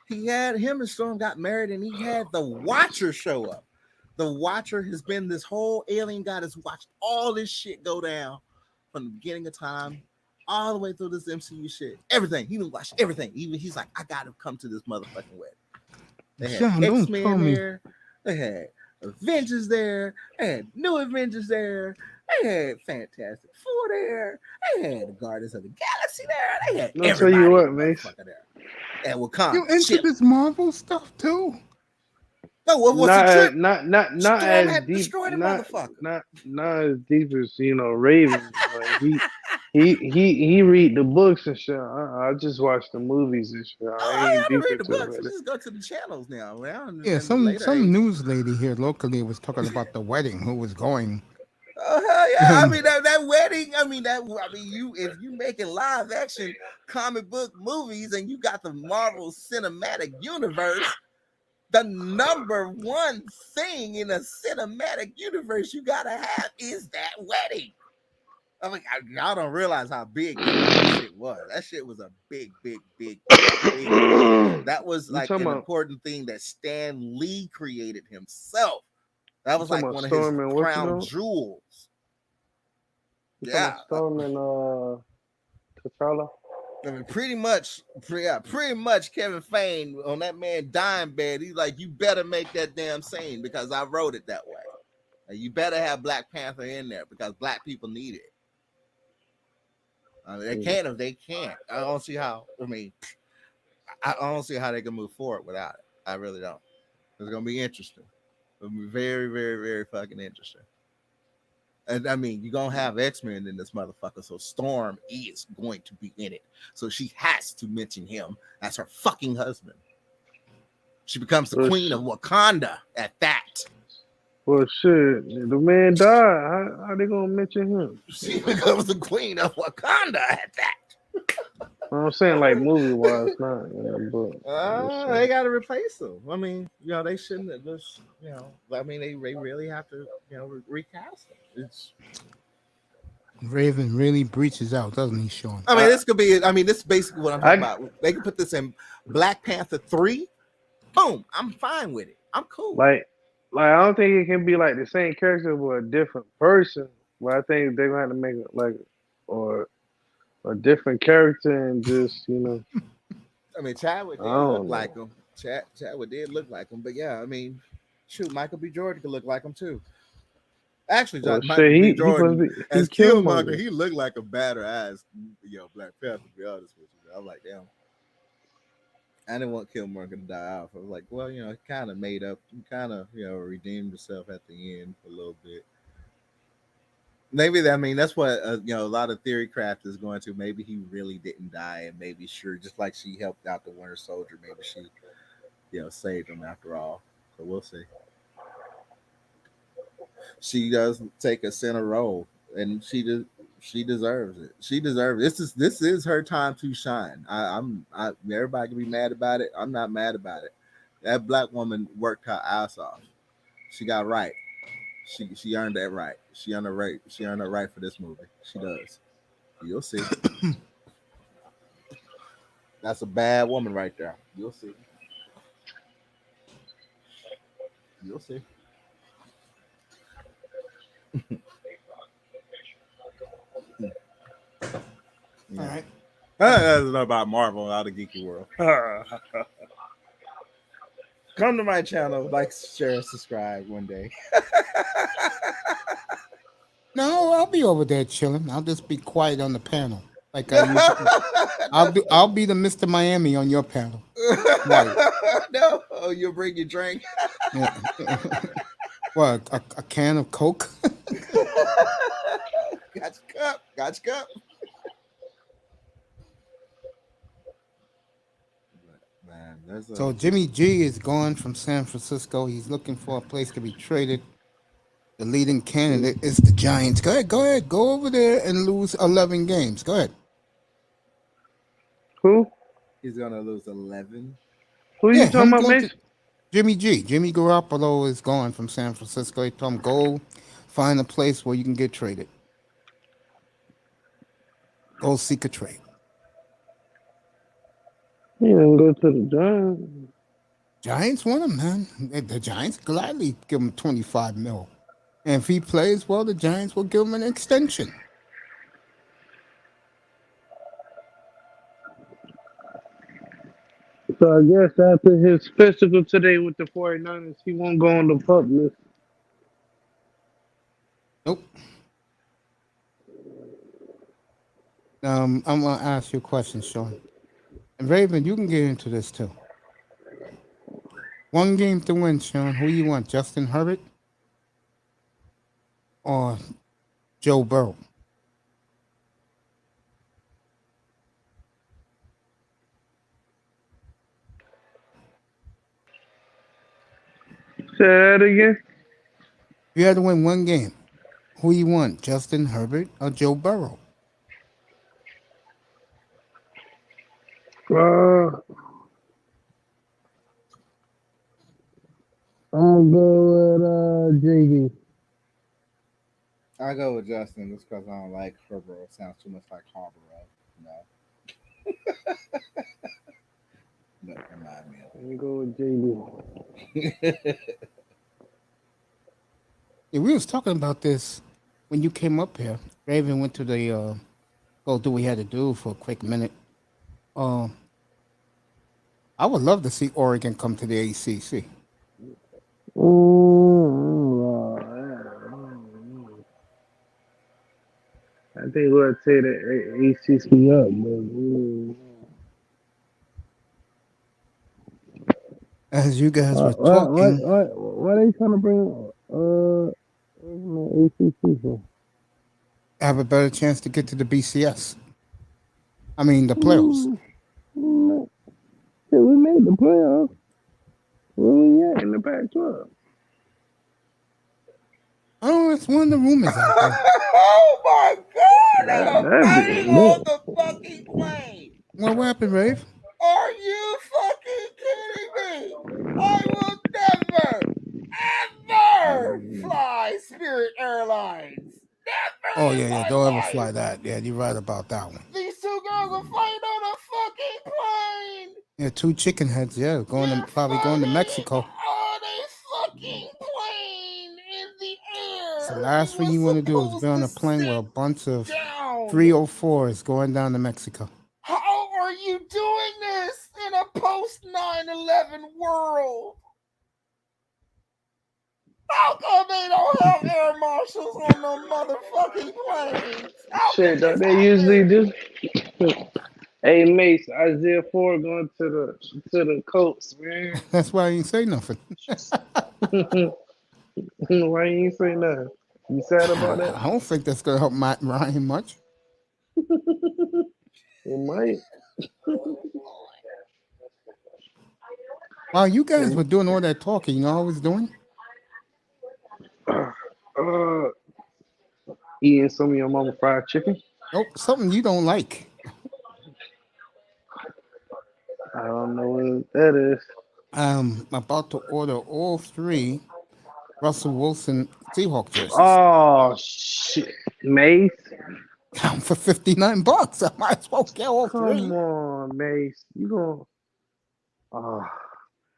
Him and Storm got married, and he had the Watcher show up. The Watcher has been this whole alien guy that's watched all this shit go down from the beginning of time all the way through this MCU shit. Everything. He done watched everything. Even he's like, I gotta come to this motherfucking wedding. They had John, don't X-Men tell me. there. They had Avengers there. They had New Avengers there. They had Fantastic Four there. They had the Guardians of the Galaxy there. They had I'll tell everybody you what, Mace. motherfucker there. And Wakanda. You into shit. this Marvel stuff too? No, what was Not the as, trip? not Storm as had deep. destroyed a Not, motherfucker. not as deep as Raven. Like he read the books and shit. I just watched the movies and shit. Oh, I I ain't gotta deep read the into books. You it. just go to the channels now. Well, Yeah, some news lady here locally was talking about the wedding. Who was going? Oh hell yeah! I mean that wedding. I mean you if you making live action comic book movies and you got the Marvel Cinematic Universe, the number one thing in a cinematic universe you gotta have is that wedding. I mean, y'all don't realize how big that shit was. That shit was a big. That was like an important thing that Stan Lee created himself. That was like one of his crown jewels. Yeah, Storm and T'Challa. I mean, pretty much Kevin Feige on that man dying bed. He's like, you better make that damn scene because I wrote it that way. You better have Black Panther in there because Black people need it. They can't if they can't. I don't see how. I mean, I don't see how they can move forward without it. I really don't. It's gonna be interesting. It'll be very, very, very fucking interesting. And I mean, you're gonna have X-Men in this motherfucker, so Storm is going to be in it. So she has to mention him as her fucking husband. She becomes the queen of Wakanda at that. Well, shit, the man died. How they gonna mention him? She becomes the queen of Wakanda at that. I'm saying like movie wise, not in the book. They gotta replace him. I mean, they shouldn't have just, I mean, they really have to, recast him. It's Raven really breaches out, doesn't he, Sean? I mean, this could be. I mean, this is basically what I'm talking about. They could put this in Black Panther 3. Boom, I'm fine with it. I'm cool. Like I don't think it can be like the same character but a different person. But I think they're gonna have to make it like or a different character and just I mean, Chadwick did look like him. Chadwick did look like him, but yeah, I mean, shoot, Michael B. Jordan could look like him too. Actually, Michael B. Jordan as Killmonger, he looked like a badder ass, Black Panther. To be honest with you, I was like, damn. I didn't want Killmonger to die off. I was like, well, he kind of made up, he kind of, redeemed himself at the end a little bit. Maybe that's what a lot of theory craft is going to. Maybe he really didn't die, and maybe just like she helped out the Winter Soldier, maybe she, saved him after all. So we'll see. She does take a center role, and she deserves it. She deserves it. This is her time to shine. Everybody can be mad about it. I'm not mad about it. That Black woman worked her ass off. She got right. She earned that right. She earned her right. She earned her right for this movie. She does. You'll see. That's a bad woman right there. You'll see. You'll see. All right. That's enough about Marvel out of geeky world. Come to my channel, like, share, subscribe one day. No, I'll be over there chilling. I'll just be quiet on the panel, like I usually. I'll be the Mr. Miami on your panel. Right. No, you'll bring your drink. Yeah. What? A can of Coke? Got your cup. Man, So Jimmy G is gone from San Francisco. He's looking for a place to be traded. The leading candidate is the Giants. Go ahead. Go over there and lose 11 games. Go ahead. Who? He's gonna lose 11. Who you talking about, Mace? Jimmy G. Jimmy Garoppolo is gone from San Francisco. He told him, go find a place where you can get traded. Go seek a trade. He didn't go to the Giants. Giants want him, man. The Giants gladly give him 25 mil. And if he plays well, the Giants will give him an extension. So I guess after his physical today with the 49ers, he won't go on the pup list. Nope. I'm gonna ask you a question, Sean. And Raven, you can get into this too. One game to win, Sean. Who you want, Justin Herbert or Joe Burrow? Say that again. If you had to win one game, who you want, Justin Herbert or Joe Burrow? I'm gonna go with JD. I go with Justin just because I don't like Herbert. It sounds too much like Harborough. No. But remind me I'm gonna go with JD. of it. Yeah, we was talking about this when you came up here. Raven went to the go do what he had to do for a quick minute. Um, I would love to see Oregon come to the ACC. I think we'll take the ACC up, As you guys were but why, talking, why they trying to bring ACC for? have a better chance to get to the BCS. I mean, the playoffs. Yeah, we made the playoffs. Where we at in the Pac-12? Oh, that's one of the rumors out there. Oh my God! They are That'd be fighting on lit. the fucking plane. What happened, Rave? Are you fucking kidding me? I will never, ever fly Spirit Airlines. Never Oh in yeah, my don't ever life. fly that. Yeah, you're right about that one. These two girls are fighting on a fucking plane. Yeah, two chicken heads. Yeah, probably going to Mexico. On a fucking plane in the air. So the last thing you want to do is be on a plane with a bunch of down. 304s going down to Mexico. How are you doing this in a post 9/11 world? How come they don't have air marshals on no motherfucking planes? Shit, they usually do. Hey Mace, Isaiah Ford going to the Colts, man. That's why I ain't say nothing. Why you ain't say nothing? You sad about that? I don't think that's gonna help Matt Ryan much. It might. While you guys were doing all that talking, you know what I was doing? Eating some of your mama fried chicken. Nope, something you don't like. I don't know what that is. I'm about to order all 3 Russell Wilson Seahawk jerseys. Oh shit, Mace! For $59. I might as well get all 3. Come on, Mace. You gonna? Oh,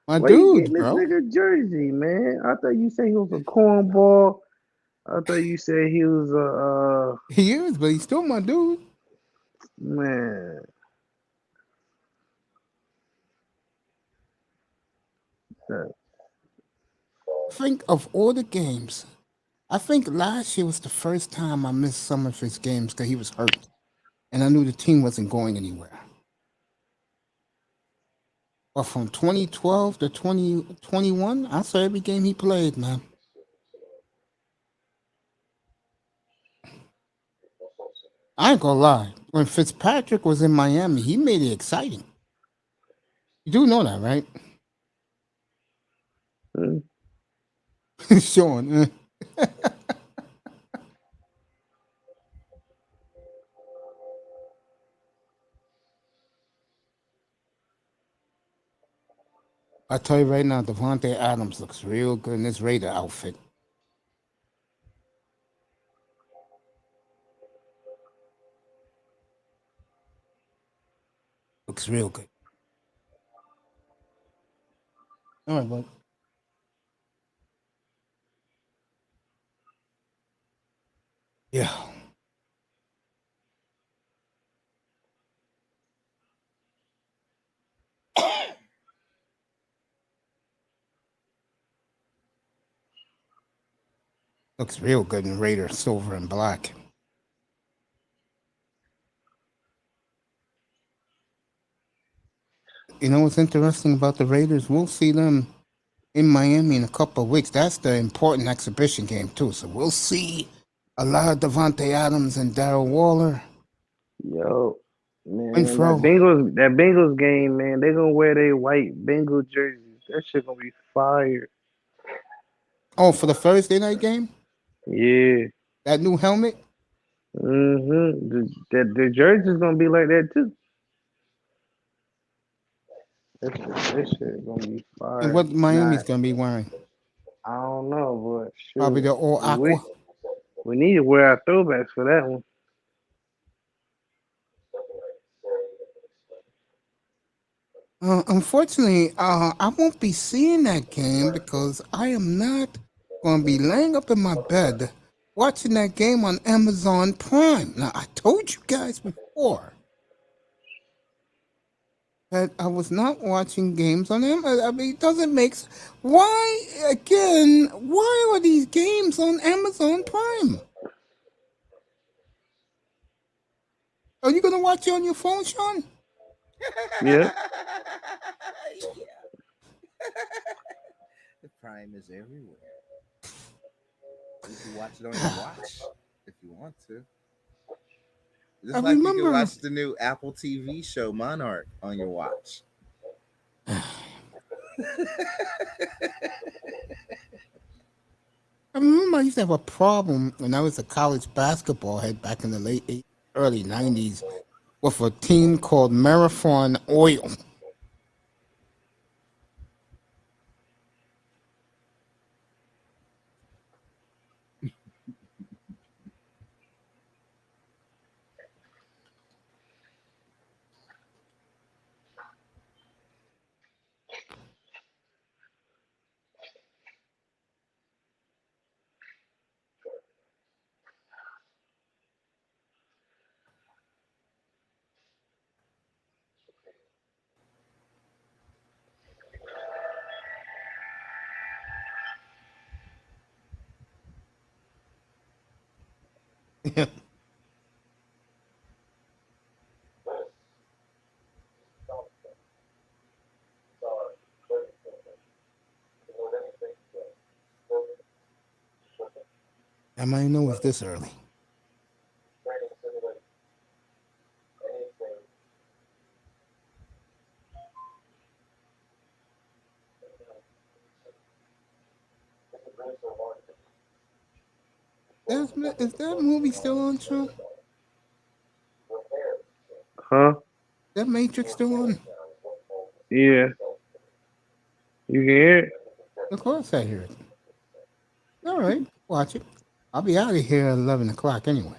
My where you dude, getting this bro. nigga jersey, man? I thought you said he was a cornball. I thought you said he was a He is, but he's still my dude. man. Think of all the games. I think last year was the first time I missed some of his games because he was hurt. And I knew the team wasn't going anywhere. But from 2012 to 2021, I saw every game he played, man. I ain't gonna lie. When Fitzpatrick was in Miami, he made it exciting. You do know that, right? Sean. I tell you right now, Devontae Adams looks real good in this Raider outfit. Looks real good. All right, bud. Yeah. Looks real good in Raider silver and black. You know what's interesting about the Raiders? We'll see them in Miami in a couple of weeks. That's the important exhibition game too. So we'll see a lot of Devontae Adams and Darryl Waller. Yo, man, Renfro. that Bengals game, man, they gonna wear their white Bengal jerseys. That shit gonna be fire. Oh, for the Thursday night game? Yeah. That new helmet? The jersey's gonna be like that too. That shit gonna be fire. And what Miami's Nah, gonna be wearing? I don't know, but Probably shoot, the all aqua. we need to wear our throwbacks for that one. Unfortunately, I won't be seeing that game because I am not going to be laying up in my bed watching that game on Amazon Prime. Now, I told you guys before that I was not watching games on Amazon. I mean, it doesn't make why again? Why are these games on Amazon Prime? Are you going to watch it on your phone, Sean? Yeah. The Prime is everywhere. You can watch it on your watch if you want to. Just like you can watch the new Apple TV show Monarch on your watch. I remember I used to have a problem when I was a college basketball head back in the late 80s, early 90s with a team called Marathon Oil. Yeah. I might know it's this early. Is that movie still on, Sean? Huh? That Matrix still on? Yeah. You can hear it? Of course I hear it. All right, watch it. I'll be out of here at 11 o'clock anyway.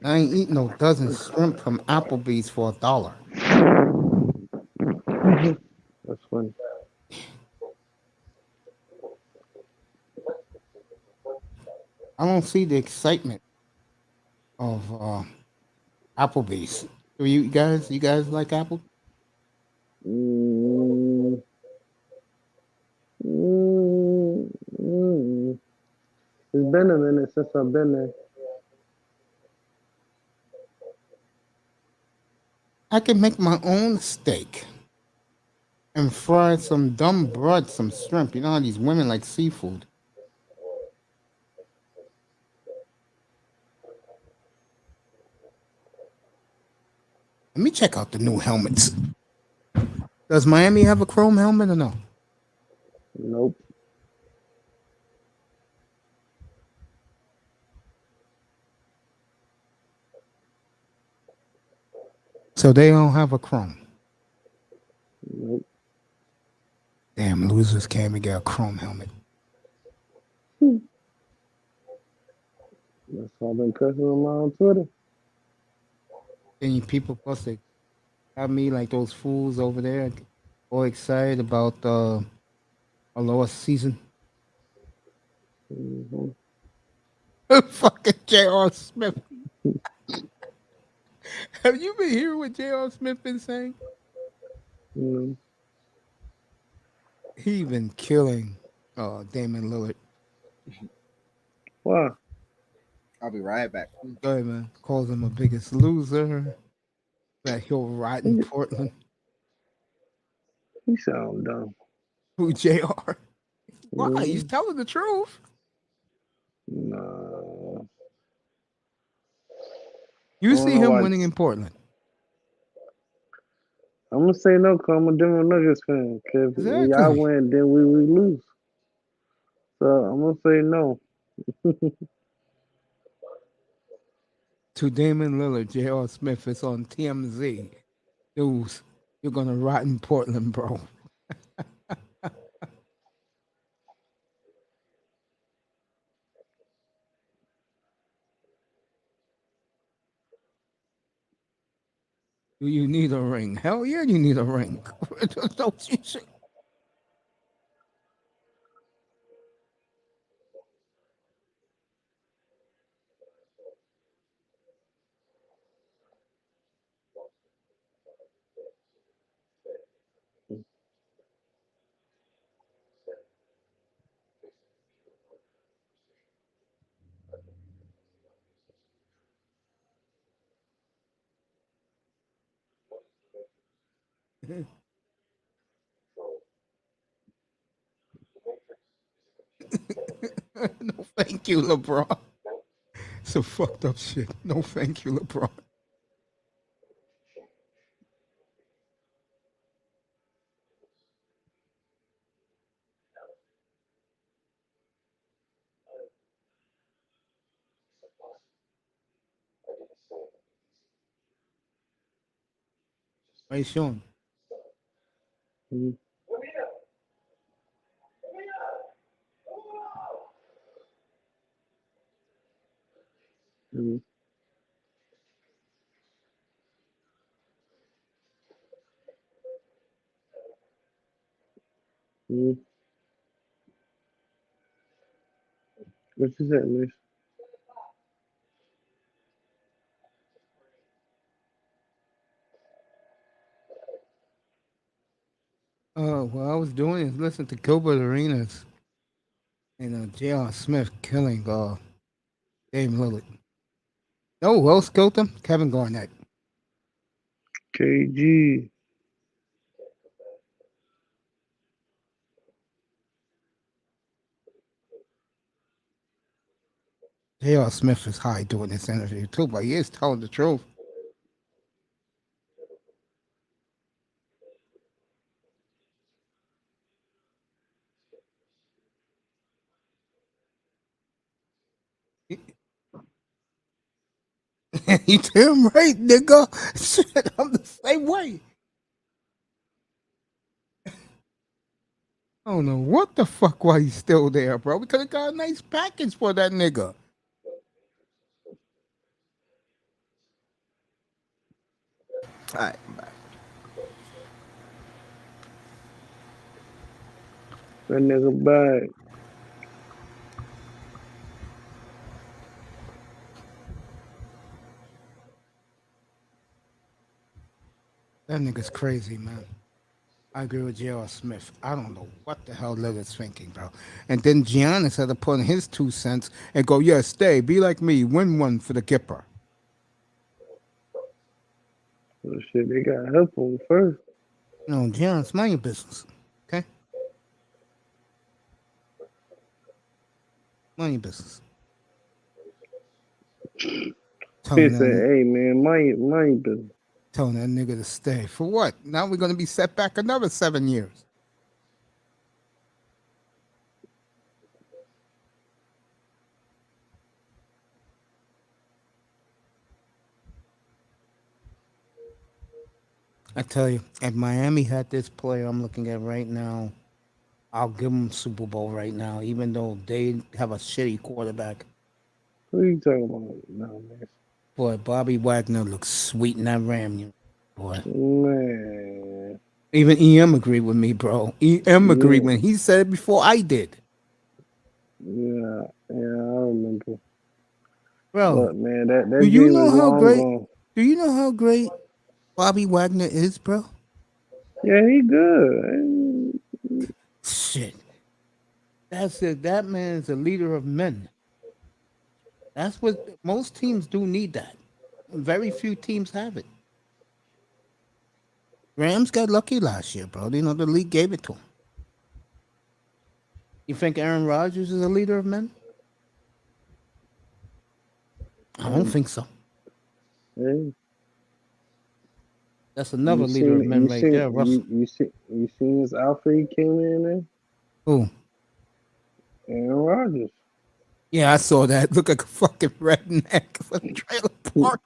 I ain't eating no dozen shrimp from Applebee's for $1. That's funny. I don't see the excitement of Applebee's. Do you guys like Apple? Mm, mm, mm. It's been a minute since I've been there. I can make my own steak and fry some dumb broad, some shrimp. You know how these women like seafood. Let me check out the new helmets. Does Miami have a chrome helmet or no? Nope. So they don't have a chrome. Nope. Damn, losers can't even get a chrome helmet. That's why I've been cussing them out on Twitter. Any people plus they Got me like those fools over there, all excited about a lower season. Mm-hmm. Fucking J.R. Smith. Have you been hearing what J.R. Smith been saying? Mm-hmm. He been killing Damon Lillard. Why? I'll be right back. Go ahead, man. Calls him a biggest loser. That he'll rot in Portland. He sound dumb. Who, JR? Why? He's Mhm. telling the truth. Nah. I You don't see know him why. winning in Portland. I'm gonna say no because I'm a Denver Nuggets fan. Cause if y'all Exactly. win, then we lose. So I'm gonna say no. To Damon Lillard, J.R. Smith is on TMZ. Dudes, you're going to rot in Portland, bro. Do you need a ring? Hell yeah, you need a ring. Don't you see? No, thank you, LeBron. Some fucked up shit. No, thank you, LeBron. Hey, Sean. Mhm. Mhm. Mhm. What you said, Miss? What I was doing is listen to Gilbert Arenas and J.R. Smith killing Dame Lillard. No, who else killed him? Kevin Garnett. KG. J.R. Smith is high doing this interview too, but he is telling the truth. You damn right, nigga. Shit, I'm the same way. I don't know what the fuck why he's still there, bro. We could have got a nice package for that nigga. All right, I'm back. That nigga bad. That nigga's crazy, man. I agree with J.R. Smith. I don't know what the hell Lillard's thinking, bro. And then Giannis had to put in his 2 cents and go, yeah, stay, be like me, win one for the Gipper. So shit, they got help on first. No, Giannis, mind your business. Okay? Mind your business. He Telling said, that, "Hey man, mind business." telling that nigga to stay. For what? Now we're going to be set back another 7 years. I tell you, if Miami had this player I'm looking at right now, I'll give them Super Bowl right now, even though they have a shitty quarterback. What are you talking about? No man. Boy, Bobby Wagner looks sweet in that Ram. Boy. Man. Even EM agreed with me, bro. EM agreed Yeah. when he said it before I did. Yeah. Yeah, I remember. Bro, Look, man, that do you dream know is how long great gone. do you know how great Bobby Wagner is, bro? Yeah, he good. Shit. That's it. That man is a leader of men. That's what most teams do need that. Very few teams have it. Rams got lucky last year, bro. You know, the league gave it to him. You think Aaron Rodgers is a leader of men? I don't And, think so. hey, That's another leader of men right there, Russell. you seen his outfit he came in there? Who? Aaron Rodgers. Yeah, I saw that. Look like a fucking redneck from trailer park.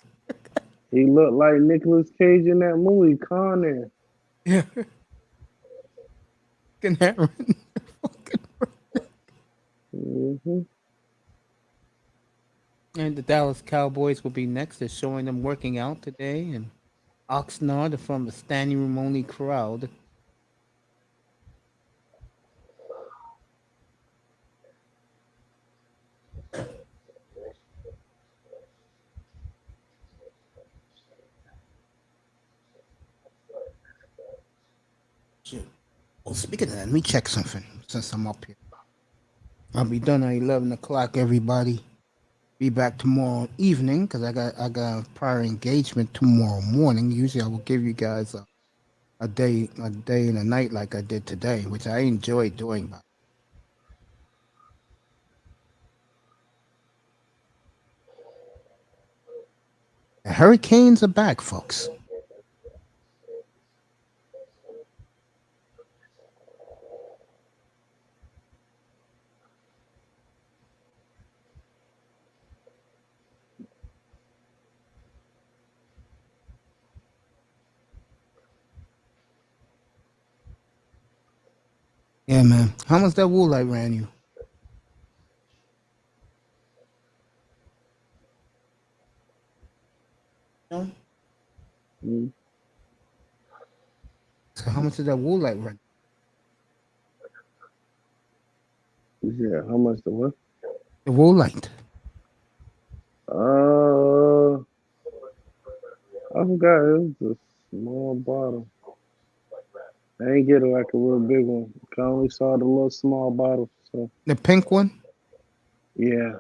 He looked like Nicolas Cage in that movie, Con Air. Yeah. Fucking Aaron. Mm-hmm. And the Dallas Cowboys will be next. They're showing them working out today. And Oxnard from the standing room only crowd. Shit. Well, speaking of that, let me check something since I'm up here. I'll be done at 11 o'clock, everybody. Be back tomorrow evening because I got a prior engagement tomorrow morning. Usually I will give you guys a day and a night like I did today, which I enjoy doing. The Hurricanes are back, folks. Yeah, man. How much that wool light ran you? No. Mm-hmm. So how much did that wool light run? Yeah, how much the what? The wool light. I forgot. It was a small bottle. I ain't get it like a real big one. I only saw the little small bottle. So The pink one? yeah.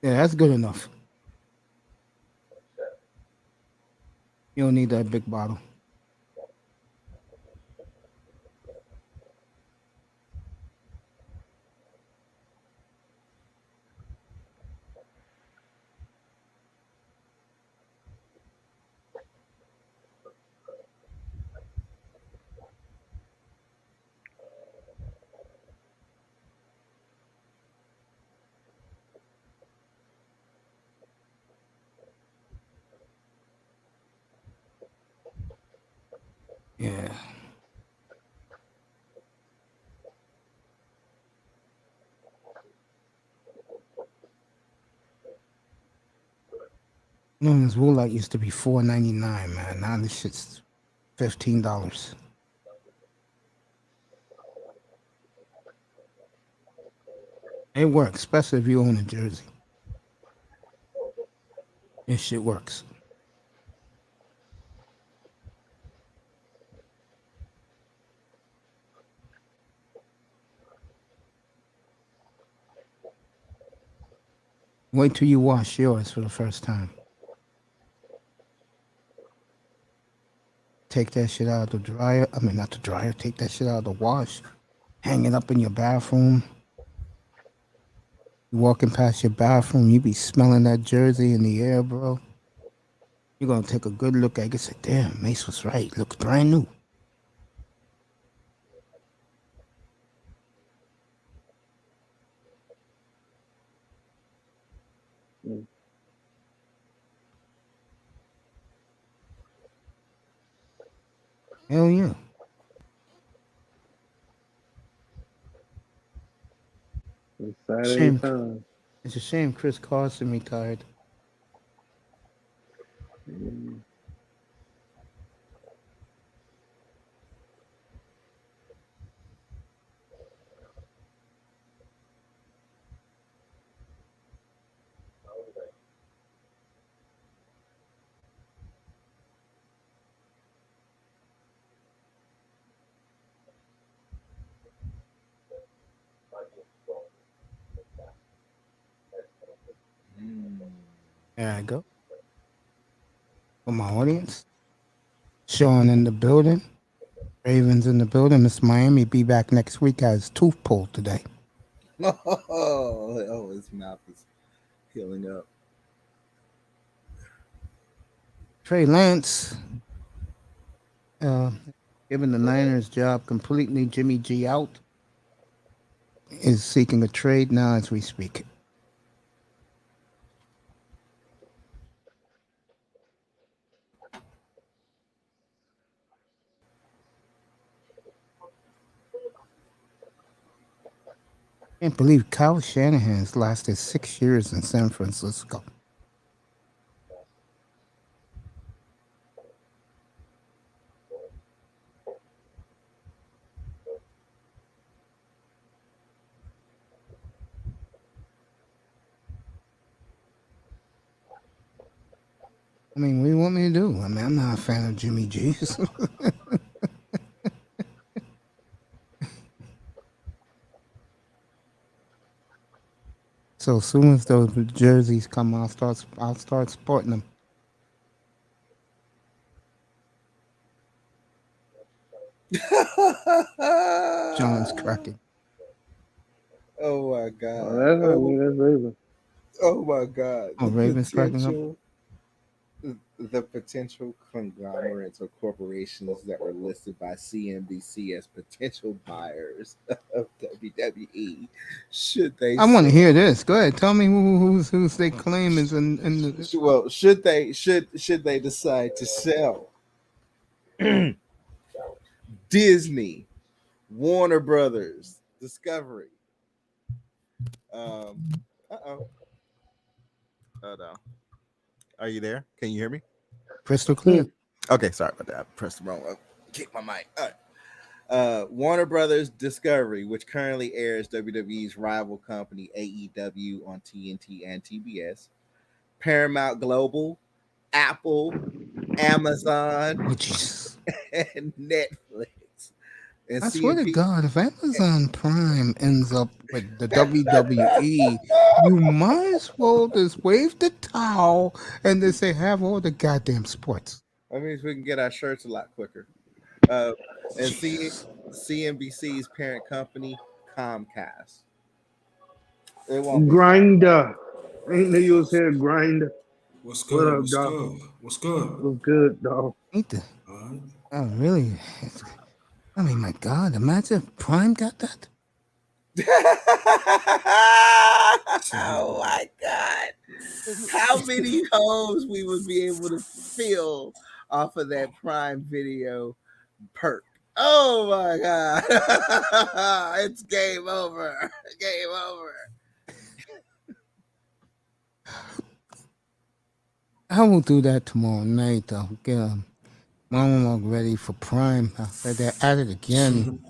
Yeah, that's good enough. You don't need that big bottle. Yeah. You know, this wool light used to be $4.99, man. Now this shit's $15. It works, especially if you own a jersey. This shit works. Wait till you wash yours for the first time. Take that shit out of the dryer. I mean, not the dryer. Take that shit out of the wash. Hang it up in your bathroom. You walking past your bathroom, you be smelling that jersey in the air, bro. You're gonna take a good look at it and say, damn, Mace was right. Looks brand new. Hell yeah. It's Saturday Shame. time. It's a shame Chris Carson retired. Mm. There I go. For my audience, Sean in the building. Ravens in the building. Miss Miami be back next week. Has tooth pulled today. Oh, his mouth is healing up. Trey Lance, given the Niners job completely, Jimmy G out, is seeking a trade now as we speak. Can't believe Kyle Shanahan's lasted 6 years in San Francisco. I mean, what do you want me to do? I mean, I'm not a fan of Jimmy G. So as soon as those jerseys come, I'll start sporting them. John's cracking. Oh my god. Oh, that's not me. That's Raven. Oh my god. Oh, Ravens cracking up. The potential conglomerates or corporations that were listed by CNBC as potential buyers of WWE. Should they? I want to hear this. Go ahead. Tell me who's they claim is in the. Well, should they decide to sell Disney, Warner Brothers, Discovery? Hold on. Are you there? Can you hear me? Crystal clear. Okay, sorry about that. I pressed the wrong one. Kick my mic. All right. Warner Brothers Discovery, which currently airs WWE's rival company AEW on TNT and TBS. Paramount Global, Apple, Amazon, and Netflix. And I swear to God, if Amazon Prime ends up with the WWE, you might as well just wave the towel and just say, have all the goddamn sports. That means we can get our shirts a lot quicker. And CNBC's parent company, Comcast. It won't Grinder. Ain't know you was here, Grinder. What's good? What up, What's dog? good? What's good? What's good, dog? Ain't the, All right. oh, really? I mean, my God, imagine if Prime got that. Oh my God. How many homes we would be able to fill off of that Prime Video perk. Oh my God. It's game over. Game over. I will do that tomorrow night. I'll get monologue ready for Prime. They're at it again.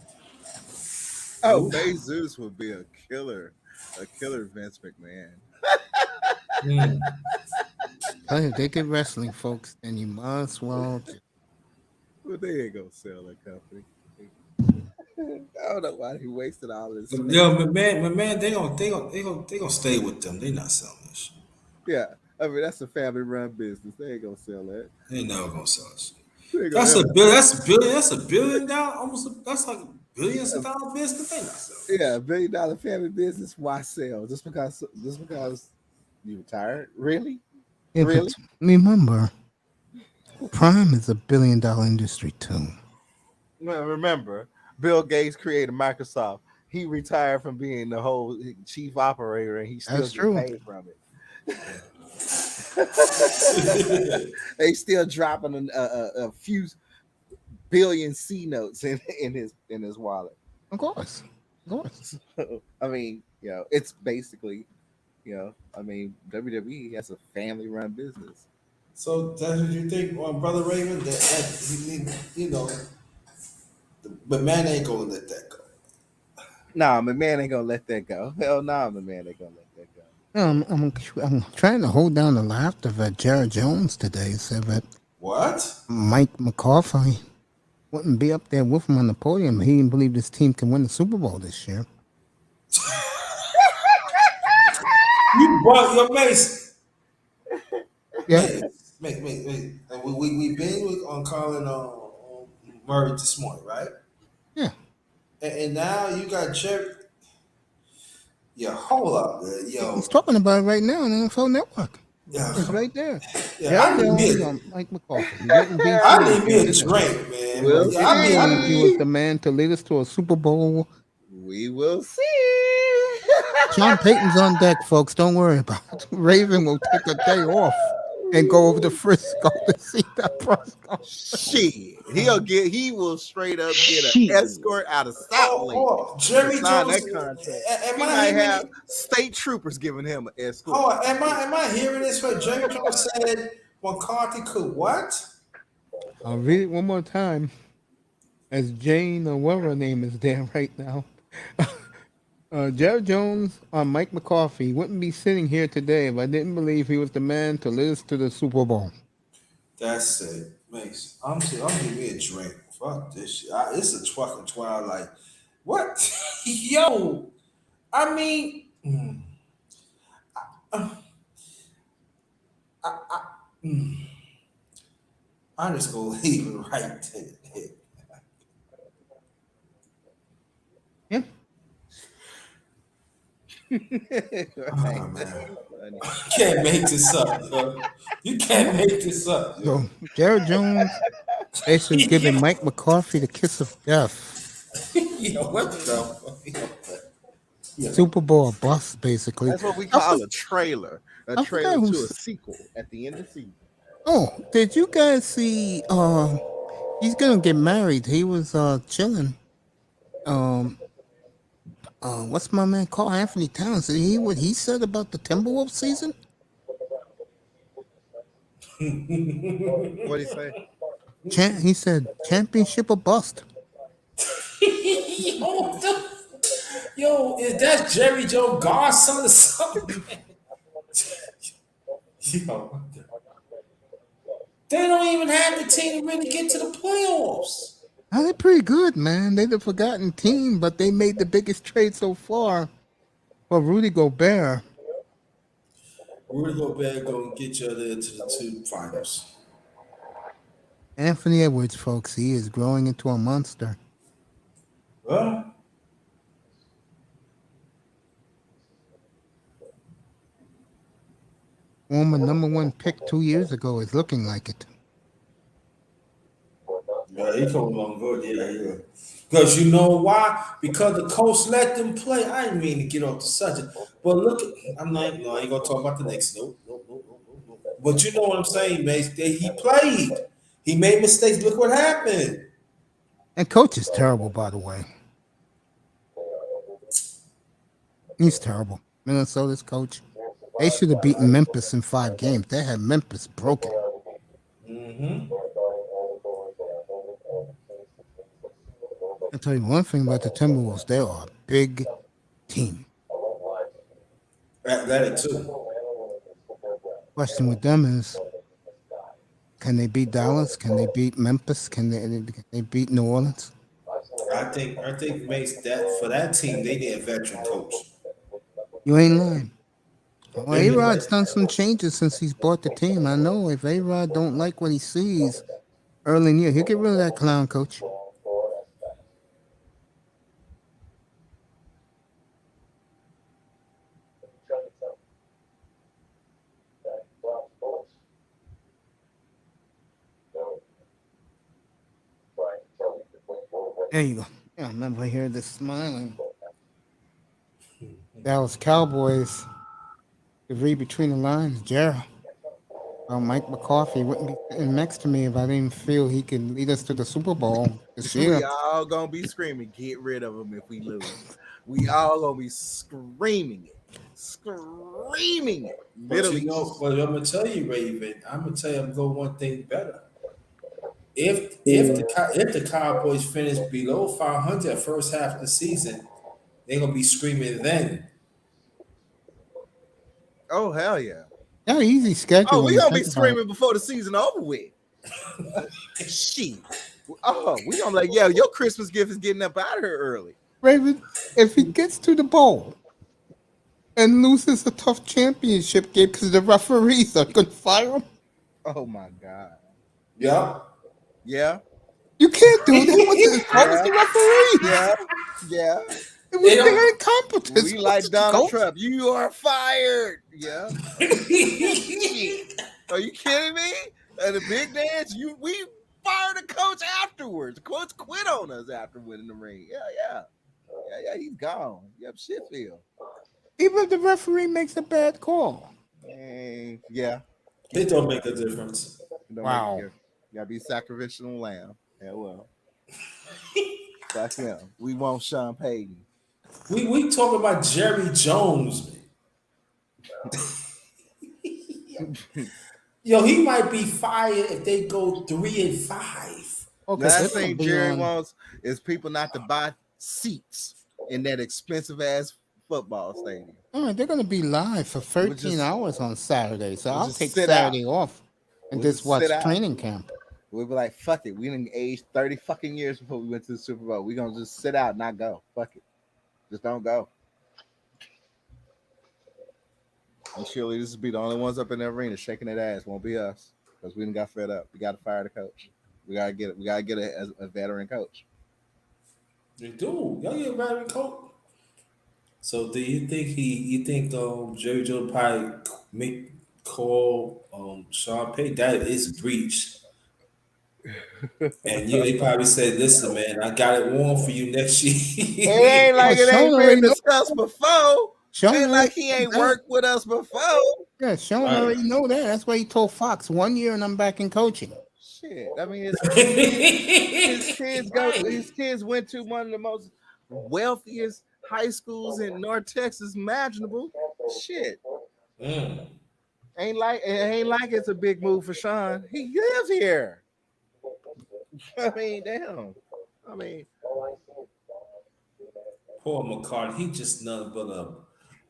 Oh, Jesus would be a killer Vince McMahon. Tell you, if they get wrestling, folks, then you might as well. Well, they ain't gonna sell that company. I don't know why he wasted all this. Yo, man, they gonna stay with them. They not selling this shit. Yeah, I mean that's a family-run business. They ain't gonna sell that. They never gonna sell this shit. That's a billion dollar, that's like billions of dollar business. They not selling. Yeah, $1 billion family business. Why sell? Just because you retired? Really? Yeah, really? Remember, Prime is a $1 billion industry too. Well, remember, Bill Gates created Microsoft. He retired from being the whole chief operator, and he still gets paid from it. They still dropping a few billion C notes in his wallet. Of course. So, I mean, it's basically, I mean, WWE has a family-run business. So that's what you think, Brother Raven? That but man ain't gonna let that go. Nah, my man ain't gonna let that go. Hell nah, my man ain't gonna let that go. I'm trying to hold down the laughter at Jared Jones today. Said that What? Mike McCarthy wouldn't be up there with him on the podium. He didn't believe this team can win the Super Bowl this year. You brought your mace. Yeah. Mate. And we been on calling Murray this morning, right? Yeah. And now you got Jerry. Yeah, hold up, man. He's Yo, talking about it right now on the N.F.L. Network. It's yeah, right there. yeah. Jerry Jones on Mike McCarthy. He wouldn't be I sitting need me here a today drink, man. We'll But yeah, if he believed he was see. the man to lead us to a Super Bowl. We will see. Sean Payton's on deck, folks. Don't worry about it. Raven will take a day off and go over to Frisco to see that press conference. Shit, he will straight up get an Shit. escort out of South Lake. Jerry Sign Jones. that contract. Am He I might hearing? have state troopers giving him an escort. Hold on, am I hearing this right? Jerry Jones said McCarthy could what? I'll read it one more time. As Jane or whatever her name is there right now. Jerry Jones on Mike McCarthy wouldn't be sitting here today if I didn't believe he was the man to lead us to the Super Bowl. That's it, Mace. I'm giving me a drink. Fuck this shit. It's a fucking twilight. What? Yo, I mean, I'm just gonna leave it right there. Yeah. Oh, man. You can't make this up, yo. You can't make this up, yo. So Jerry Jones basically giving Mike McCarthy the kiss of death. Yo, what the fuck? Yeah. Super Bowl bust, basically. That's what we call a trailer. A I trailer forgot to a who's- sequel at the end of the season. Oh, did you guys see? He's gonna get married. He was chilling. What's my man called? Anthony Towns. Did he what he said about the Timberwolves season? What did he say? He said championship or bust. Yo, is that Jerry Joe godson or something? Yo, what the- they don't even have the team to really get to the playoffs. They're pretty good, man. They're the forgotten team, but they made the biggest trade so far for Rudy Gobert. Rudy Gobert gonna get you there to the two finals. Anthony Edwards, folks, he is growing into a monster. Well, Former number 1 pick 2 years ago is looking like it. yeah, he coming along good. Yeah. Because you know why? Because the coach let them play. I didn't mean to get off the subject, but look, I'm not. No, I ain't gonna talk about the Knicks. Nope. But you know what I'm saying, man? He played. He made mistakes. Look what happened. And coach is terrible, by the way. He's terrible. Minnesota's coach. They should have beaten Memphis in 5 games. They had Memphis broken. Mm-hmm. I'll tell you one thing about the Timberwolves. They are a big team. Athletic too. Question with them is, can they beat Dallas? Can they beat Memphis? Can they beat New Orleans? I think makes that for that team they need a veteran coach. You ain't lying. Well, A-Rod's done some changes since he's bought the team. I know if A-Rod don't like what he sees early in the year, he'll get rid of that clown coach. There you go. Yeah, I remember hearing this smiling. Dallas Cowboys. To read between the lines, Gerald. Mike McCarthy wouldn't be sitting next to me if I didn't feel he could lead us to the Super Bowl this year. We all gonna be screaming, get rid of him if we lose. We all gonna be screaming it. But you know, but I'm gonna tell you, Raven. I'm gonna tell you, I'm going one thing better. If the Cowboys finish below 500 at first half of the season, they're gonna be screaming then. Oh hell yeah! Yeah, easy schedule. Oh, we gonna be screaming before the season over with. Shit. Oh, we gonna be like, yeah, your Christmas gift is getting up out of here early. Raven, if he gets to the bowl and loses a tough championship game because the referees are gonna fire him. Oh my god. Yeah. Yeah. You can't do that with the fault of the referee. Yeah. Yeah. It They was don't. their incompetence. We like Donald Coach. Trump. You are fired. Yeah. Shit. Are you kidding me? At the big dance, we fired a coach afterwards. The coach quit on us after winning the ring. Yeah. He's gone. Yep, Sheffield. Even if the referee makes a bad call. Yeah. It don't make a difference. Wow. You gotta be sacrificial lamb. Yeah, well. Fuck him. We want Sean Payton. We talking about Jerry Jones, man. Yo, he might be fired if they go 3-5. Okay, Last they're gonna thing be Jerry on- wants is people not to buy seats in that expensive ass football stadium. All right, they're going to be live for 13 just- hours on Saturday, so we'll I'll just take sit Saturday off and We'll just just watch sit out. training camp. We'll be like, fuck it. We didn't age 30 fucking years before we went to the Super Bowl. We're gonna just sit out, not go. Fuck it. Just don't go. And surely this will be the only ones up in the arena shaking that ass. Won't be us. Because we didn't got fed up. We gotta fire the coach. We gotta get a veteran coach. They do. Y'all get veteran coach. So do you think Jerry Jones probably call Sean Payton? That is breach. And they probably said, "Listen, man, I got it warm for you next year." It ain't like Well, it ain't Sean been already discussed before. Sean Ain't like already he knows ain't that. worked with us before. Yeah, Sean Right. already know that. That's why he told Fox 1 year and I'm back in coaching. Shit. I mean, his kids Right. his kids went to one of the most wealthiest high schools in North Texas imaginable. Shit. Mm. Ain't like it's a big move for Sean. He lives here. I mean, damn. I mean, Poor McCarthy, he just nothing but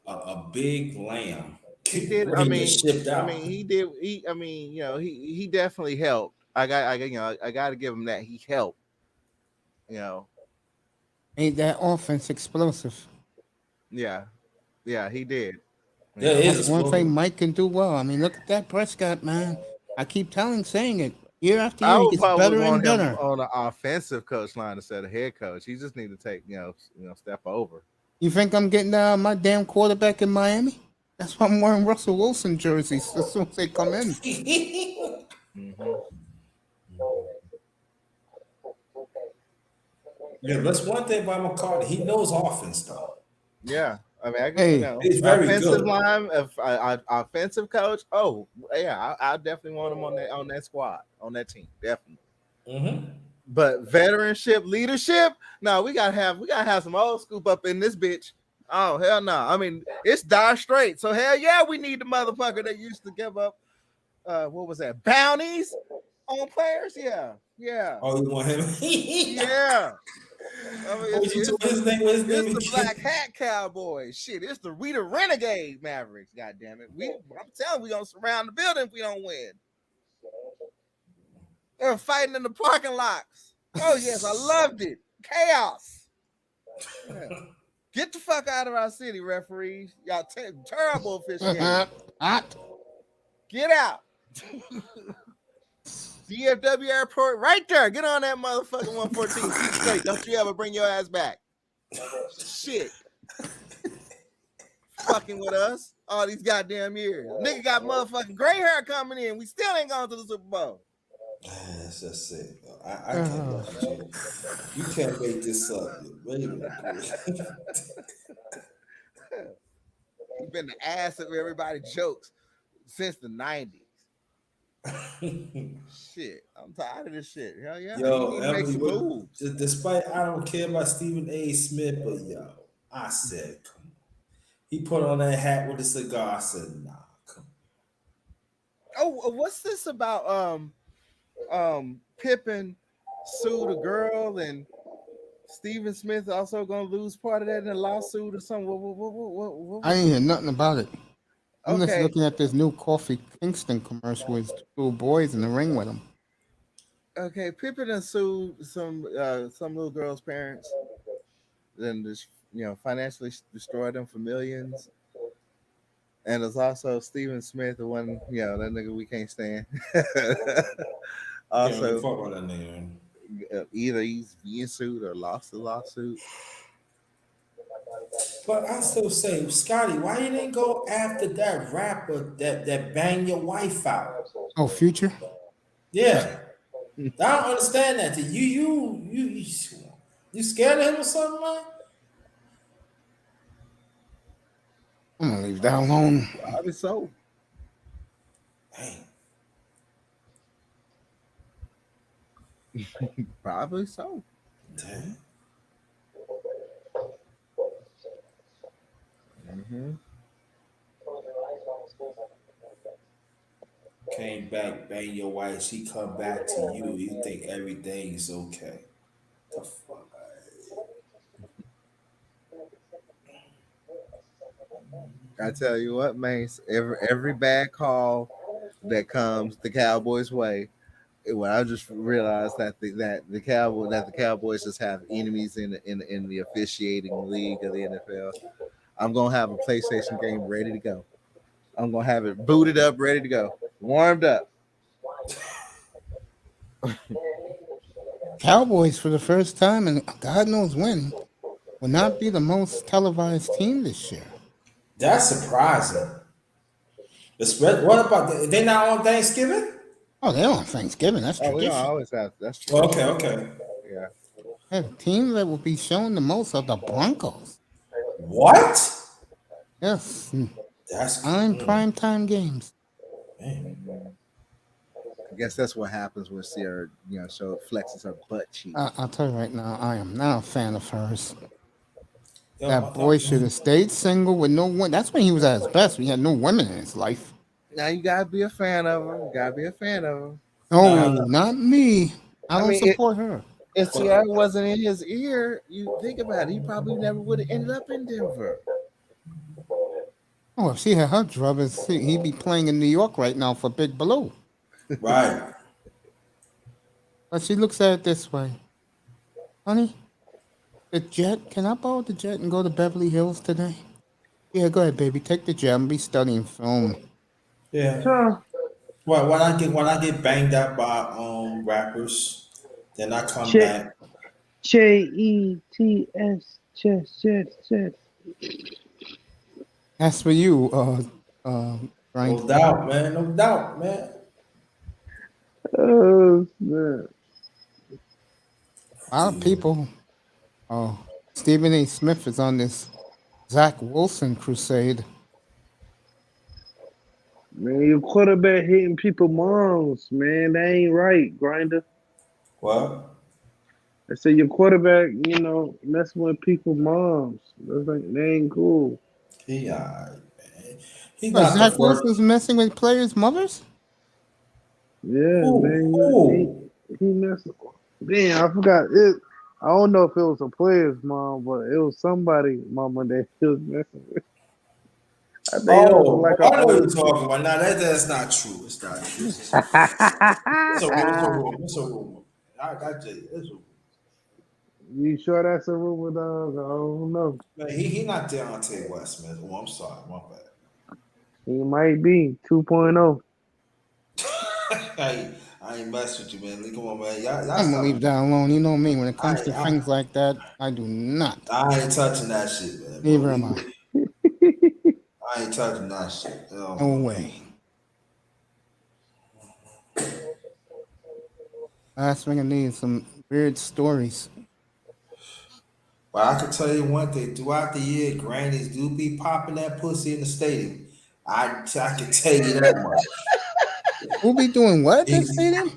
a big lamb. he did. Ready to shipped out. He did. He definitely helped. I got to give him that. He helped. Ain't that offense explosive? Yeah, he did. Yeah, it is That's one explosive. thing Mike can do well. I mean, look at that Prescott, man. I keep saying it. Year after I year, he would gets probably better and want him better. on the offensive coach line instead of head coach. He just need to take step over. You think I'm getting my damn quarterback in Miami? That's why I'm wearing Russell Wilson jerseys as soon as they come in. Yeah, that's one thing about McCarthy. He knows offense, though. Yeah, I mean, Hey. He's very offensive good. line, offensive coach. Oh, yeah, I definitely want him on that squad, on that team, definitely. Mm-hmm. But veteranship, leadership, no, we gotta have some old scoop up in this bitch. Oh hell no! I mean, it's dire straight. So hell yeah, we need the motherfucker that used to give up. What was that? Bounties on players? Yeah. Oh, you want him? Yeah. I mean, What you told his name? What his name? It's the Black Hat Cowboys. Shit, it's the We the Renegade Mavericks. God damn it. I'm telling you, we gonna surround the building if we don't win. They were fighting in the parking lots. Oh yes, I loved it. Chaos. Yeah. Get the fuck out of our city, referees. Y'all terrible officiating. Hot. Get out. DFW airport right there. Get on that motherfucking 114. Keep straight. Don't you ever bring your ass back. Shit. Fucking with us all these goddamn years. Nigga got motherfucking gray hair coming in. We still ain't going to the Super Bowl. That's just it. I can't look at you. You can't make this up. Wait a minute. You've been the ass of everybody's jokes since the 90s. Shit, I'm tired of this shit. Hell yeah. Yo, make some moves. Despite I don't care about Stephen A. Smith, but yo, I said, come on. He put on that hat with a cigar. I said, nah, come on. Oh, what's this about? Pippen sued a girl and Stephen Smith also gonna lose part of that in a lawsuit or something. What? I ain't hear nothing about it. I'm just Okay. looking at this new Coffee Kingston commercial with little boys in the ring with him. Okay, Pippen done sued some little girl's parents, then just financially destroyed them for millions. And there's also Stephen Smith, the one, that nigga we can't stand. Also, fuck about that nigga. either he's being sued or lost the lawsuit. But I still say, Scotty, why you didn't go after that rapper that banged your wife out? Oh, Future. Yeah, I don't understand that. You scared of him or something, man? I'm gonna leave that alone. Probably so. Dang. Probably so. Damn. Mm-hmm. Came back, bang your wife. She come back to you. You think everything is okay? The fuck? I tell you what, man. Every bad call that comes the Cowboys' way, I just realized that the Cowboys just have enemies in the officiating league of the NFL. I'm gonna have a PlayStation game ready to go. I'm gonna have it booted up, ready to go, warmed up. Cowboys, for the first time, and God knows when, will not be the most televised team this year. That's surprising. The spread. What about they not on Thanksgiving? Oh, they're on Thanksgiving. That's Oh, we tradition. don't always have. That's true. Okay. Yeah. The team that will be shown the most are the Broncos. What? Yes. That's On primetime games. Man. I guess that's what happens when Sierra, flexes her butt cheek. I'll tell you right now, I am not a fan of hers. Yo, That boy should have stayed single with no women. That's when he was at his best. He had no women in his life. Now you gotta be a fan of him. Oh, not me. I don't support her. If Sierra wasn't in his ear, you think about it, he probably never would have ended up in Denver. Oh, if she had her druthers, he'd be playing in New York right now for Big Blue. Right. But she looks at it this way. Honey, the jet, can I borrow the jet and go to Beverly Hills today? Yeah, go ahead, baby. Take the jet. I'm be studying film. Yeah. Sure. Well, when I get banged up by rappers, then I come Shit. back. JETS, chess. That's for you, Brian. No doubt, man. Oh, man. A lot of people. Stephen A. Smith is on this Zach Wilson crusade. Man, your quarterback hitting people moms, man. That ain't right, Grinder. What? I said your quarterback, messing with people's moms. That ain't cool. He alright, man. He What, got Zach the first. Wilson's messing with players' mothers? Yeah, man. Who? He messing. Damn, I forgot it. I don't know if it was a player's mom, but it was somebody mama that he was messing with. I think it was like I know what you're talking about. Now that's not true. It's not true. It's a rumor. I got you. It's a rumor. You sure that's a rumor, dog? I don't know. Man, he not Deontay West, man. Oh, I'm sorry, my bad. He might be 2.0. I ain't mess with you, man. Come on, man. Y'all I'm gonna leave that alone. You know me. When it comes to I- things like that, I do not. I ain't touching that shit, man. Neither am I. I ain't touching that shit. No way. Last thing I need is some weird stories. But I can tell you one thing: throughout the year, grannies do be popping that pussy in the stadium. I can tell you that much. Who be doing what at the stadium?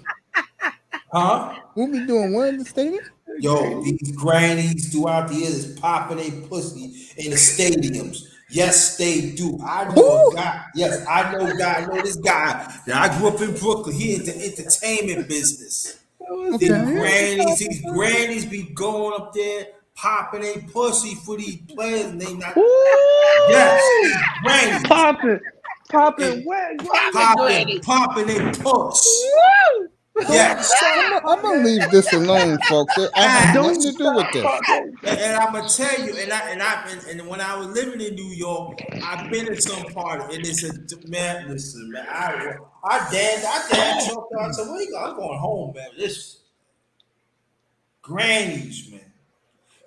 Huh? Who be doing what at the stadium? Yo, these grannies throughout the year is popping a pussy in the stadiums. Yes, they do. I know a guy. Yes, I know a guy. I know this guy. Now, I grew up in Brooklyn. He in the entertainment business. Okay. These grannies be going up there popping a pussy for these players, and they not. Woo! Yes, these grannies Popping what? popping a puss. Yes. So I'm gonna leave this alone, folks. I have nothing to do with this. And I'm gonna tell you, and when I was living in New York, I've been in some part, and it's a man. Listen, man, I dad choked out. I said, "Where you go? I'm going home, man." This grannies, man.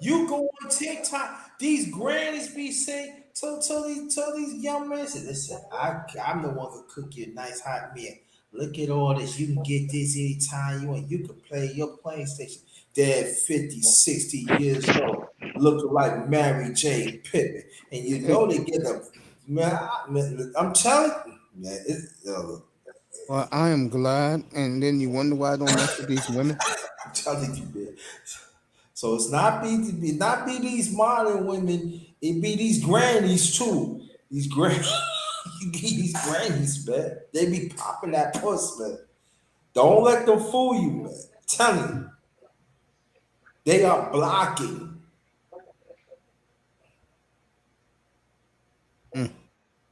You go on TikTok, these grannies be saying, tell these young men, say, listen, I'm the one who cook you a nice hot meal. Look at all this. You can get this anytime you want. You can play your PlayStation. Dad, 50, 60 years old, looking like Mary Jane Pittman. And you know they get a man, I'm telling you, man, Well, I am glad, and then you wonder why I don't mess with these women. I'm telling you, man. So it's not be these modern women, it be these grannies too. These grannies, man. They be popping that puss, man. Don't let them fool you, man. I'm telling you. They are blocking.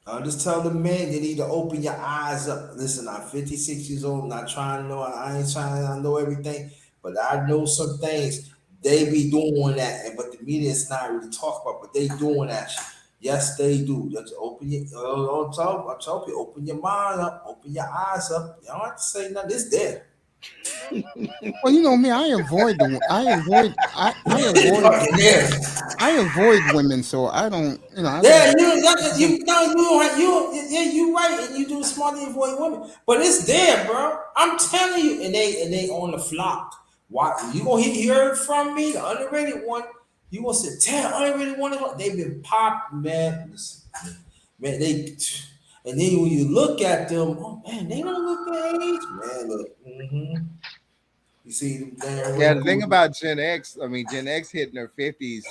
I'm just telling the men you need to open your eyes up. Listen, I'm 56 years old, not trying to know, I ain't trying to know everything, but I know some things. They be doing that, but the media is not really talking about, but they doing that shit. Yes, they do. You have to open your, I tell you, open your mind up, open your eyes up. You don't have to say nothing. It's there. Well, you know me. I avoid women, so I don't. You know. You right, and you do smart to avoid women, but it's there, bro. I'm telling you, and they on the flock. Why you gonna hear it from me, the underrated one? You gonna say, "Damn, underrated one." They've been popped, man. Man, and then when you look at them, oh man, they don't look their age, man. Look, you see them there. Yeah, the thing about Gen X, I mean, Gen X hitting their 50s.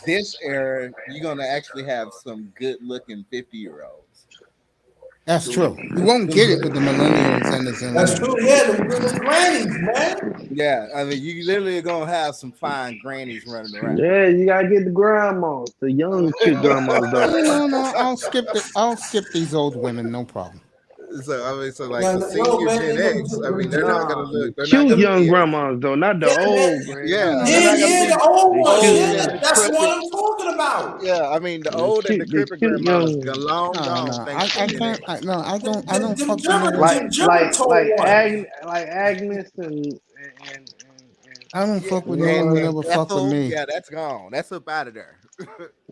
This era, you're gonna actually have some good-looking 50-year-olds. That's true. You won't get it with the millennials and the Gen That's X. true. Yeah, the grannies, man. Yeah, I mean, you literally gonna have some fine grannies running around. Yeah, you gotta get the grandmas, the young cute grandmas though. No, I'll skip these old women, no problem. So I mean, so like the senior Gen X, I mean, they're not gonna look. They're not Cute gonna young be grandmas though, not the old. The old ones. Yeah, That's what I'm talking about. Yeah, I mean, the old and the cripple grandmas are long gone. I can't. I don't fuck with no like Agnes and I don't fuck with no one who never fuck with me. Yeah, that's gone. That's up out of there.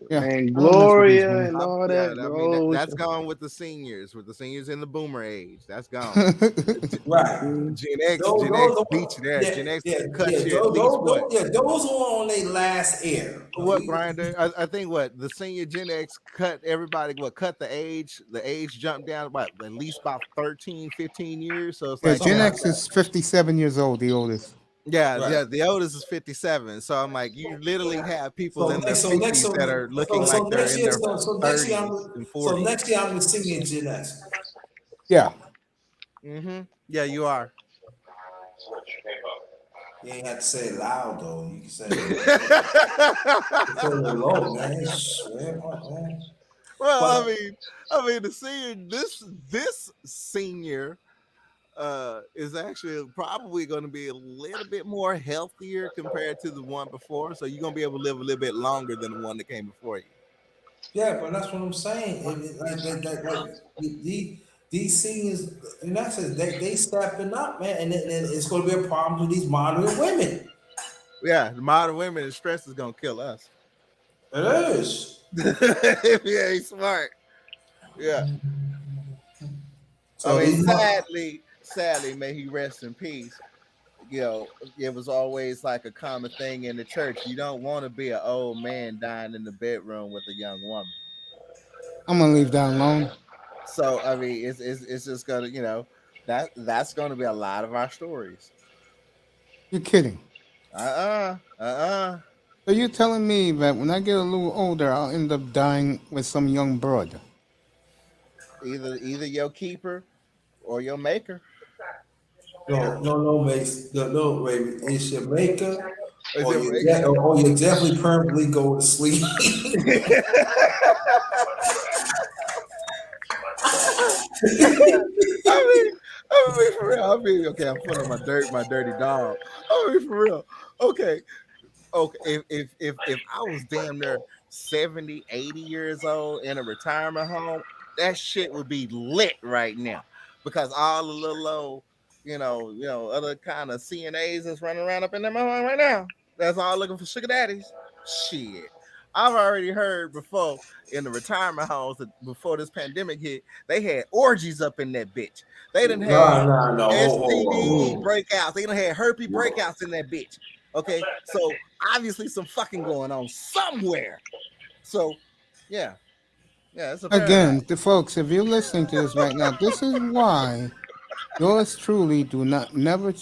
Yeah, and Gloria and all Yeah, that. I mean, that's gone with the seniors in the boomer age. That's gone. Right. Gen X beat you there. Gen X cut you at least what? Yeah, those are on their last air. What, Grinder? I think what the senior Gen X cut everybody. Cut the age jumped down about at least about 13, 15 years. So it's like Gen X is 57 years old, the oldest. Yeah, the oldest is 57. So I'm like, you literally have people in their 50s that are looking like they're in their 30s and 40s. So next year I'm singing Gen X. Yeah. Yeah, you are. You ain't have to say it loud though. You can say it low, man. Well, I mean, the senior, this senior is actually probably going to be a little bit more healthier compared to the one before. So you're going to be able to live a little bit longer than the one that came before you. Yeah, but that's what I'm saying. These seniors, and that's it. They stepping up, man, and it's going to be a problem with these modern women. Yeah, the modern women and stress is going to kill us. It is. Yeah, he's smart. Yeah. So I mean, sadly, may he rest in peace. You know, it was always like a common thing in the church. You don't want to be an old man dying in the bedroom with a young woman. I'm gonna leave that alone. So I mean, it's just gonna, you know, that's gonna be a lot of our stories. You're kidding. So you're telling me that when I get a little older, I'll end up dying with some young broad? Either your keeper or your maker. No, Mace. No, baby. It's your maker, or you definitely permanently go to sleep. I mean, for real. I mean, okay, I'm putting on my dirty dog. I mean, for real. Okay. If I was damn near 70, 80 years old in a retirement home, that shit would be lit right now. Because all the little old, other kind of CNAs that's running around up in them home right now. That's all looking for sugar daddies. Shit. I've already heard before in the retirement homes that before this pandemic hit, they had orgies up in that bitch. They done had No. STD Hold. breakouts. They done had herpes breakouts in that bitch. Okay, so obviously some fucking going on somewhere. So, yeah, it's a Again, paradox. the folks, if you're listening to this right now, this is why yours truly do not never.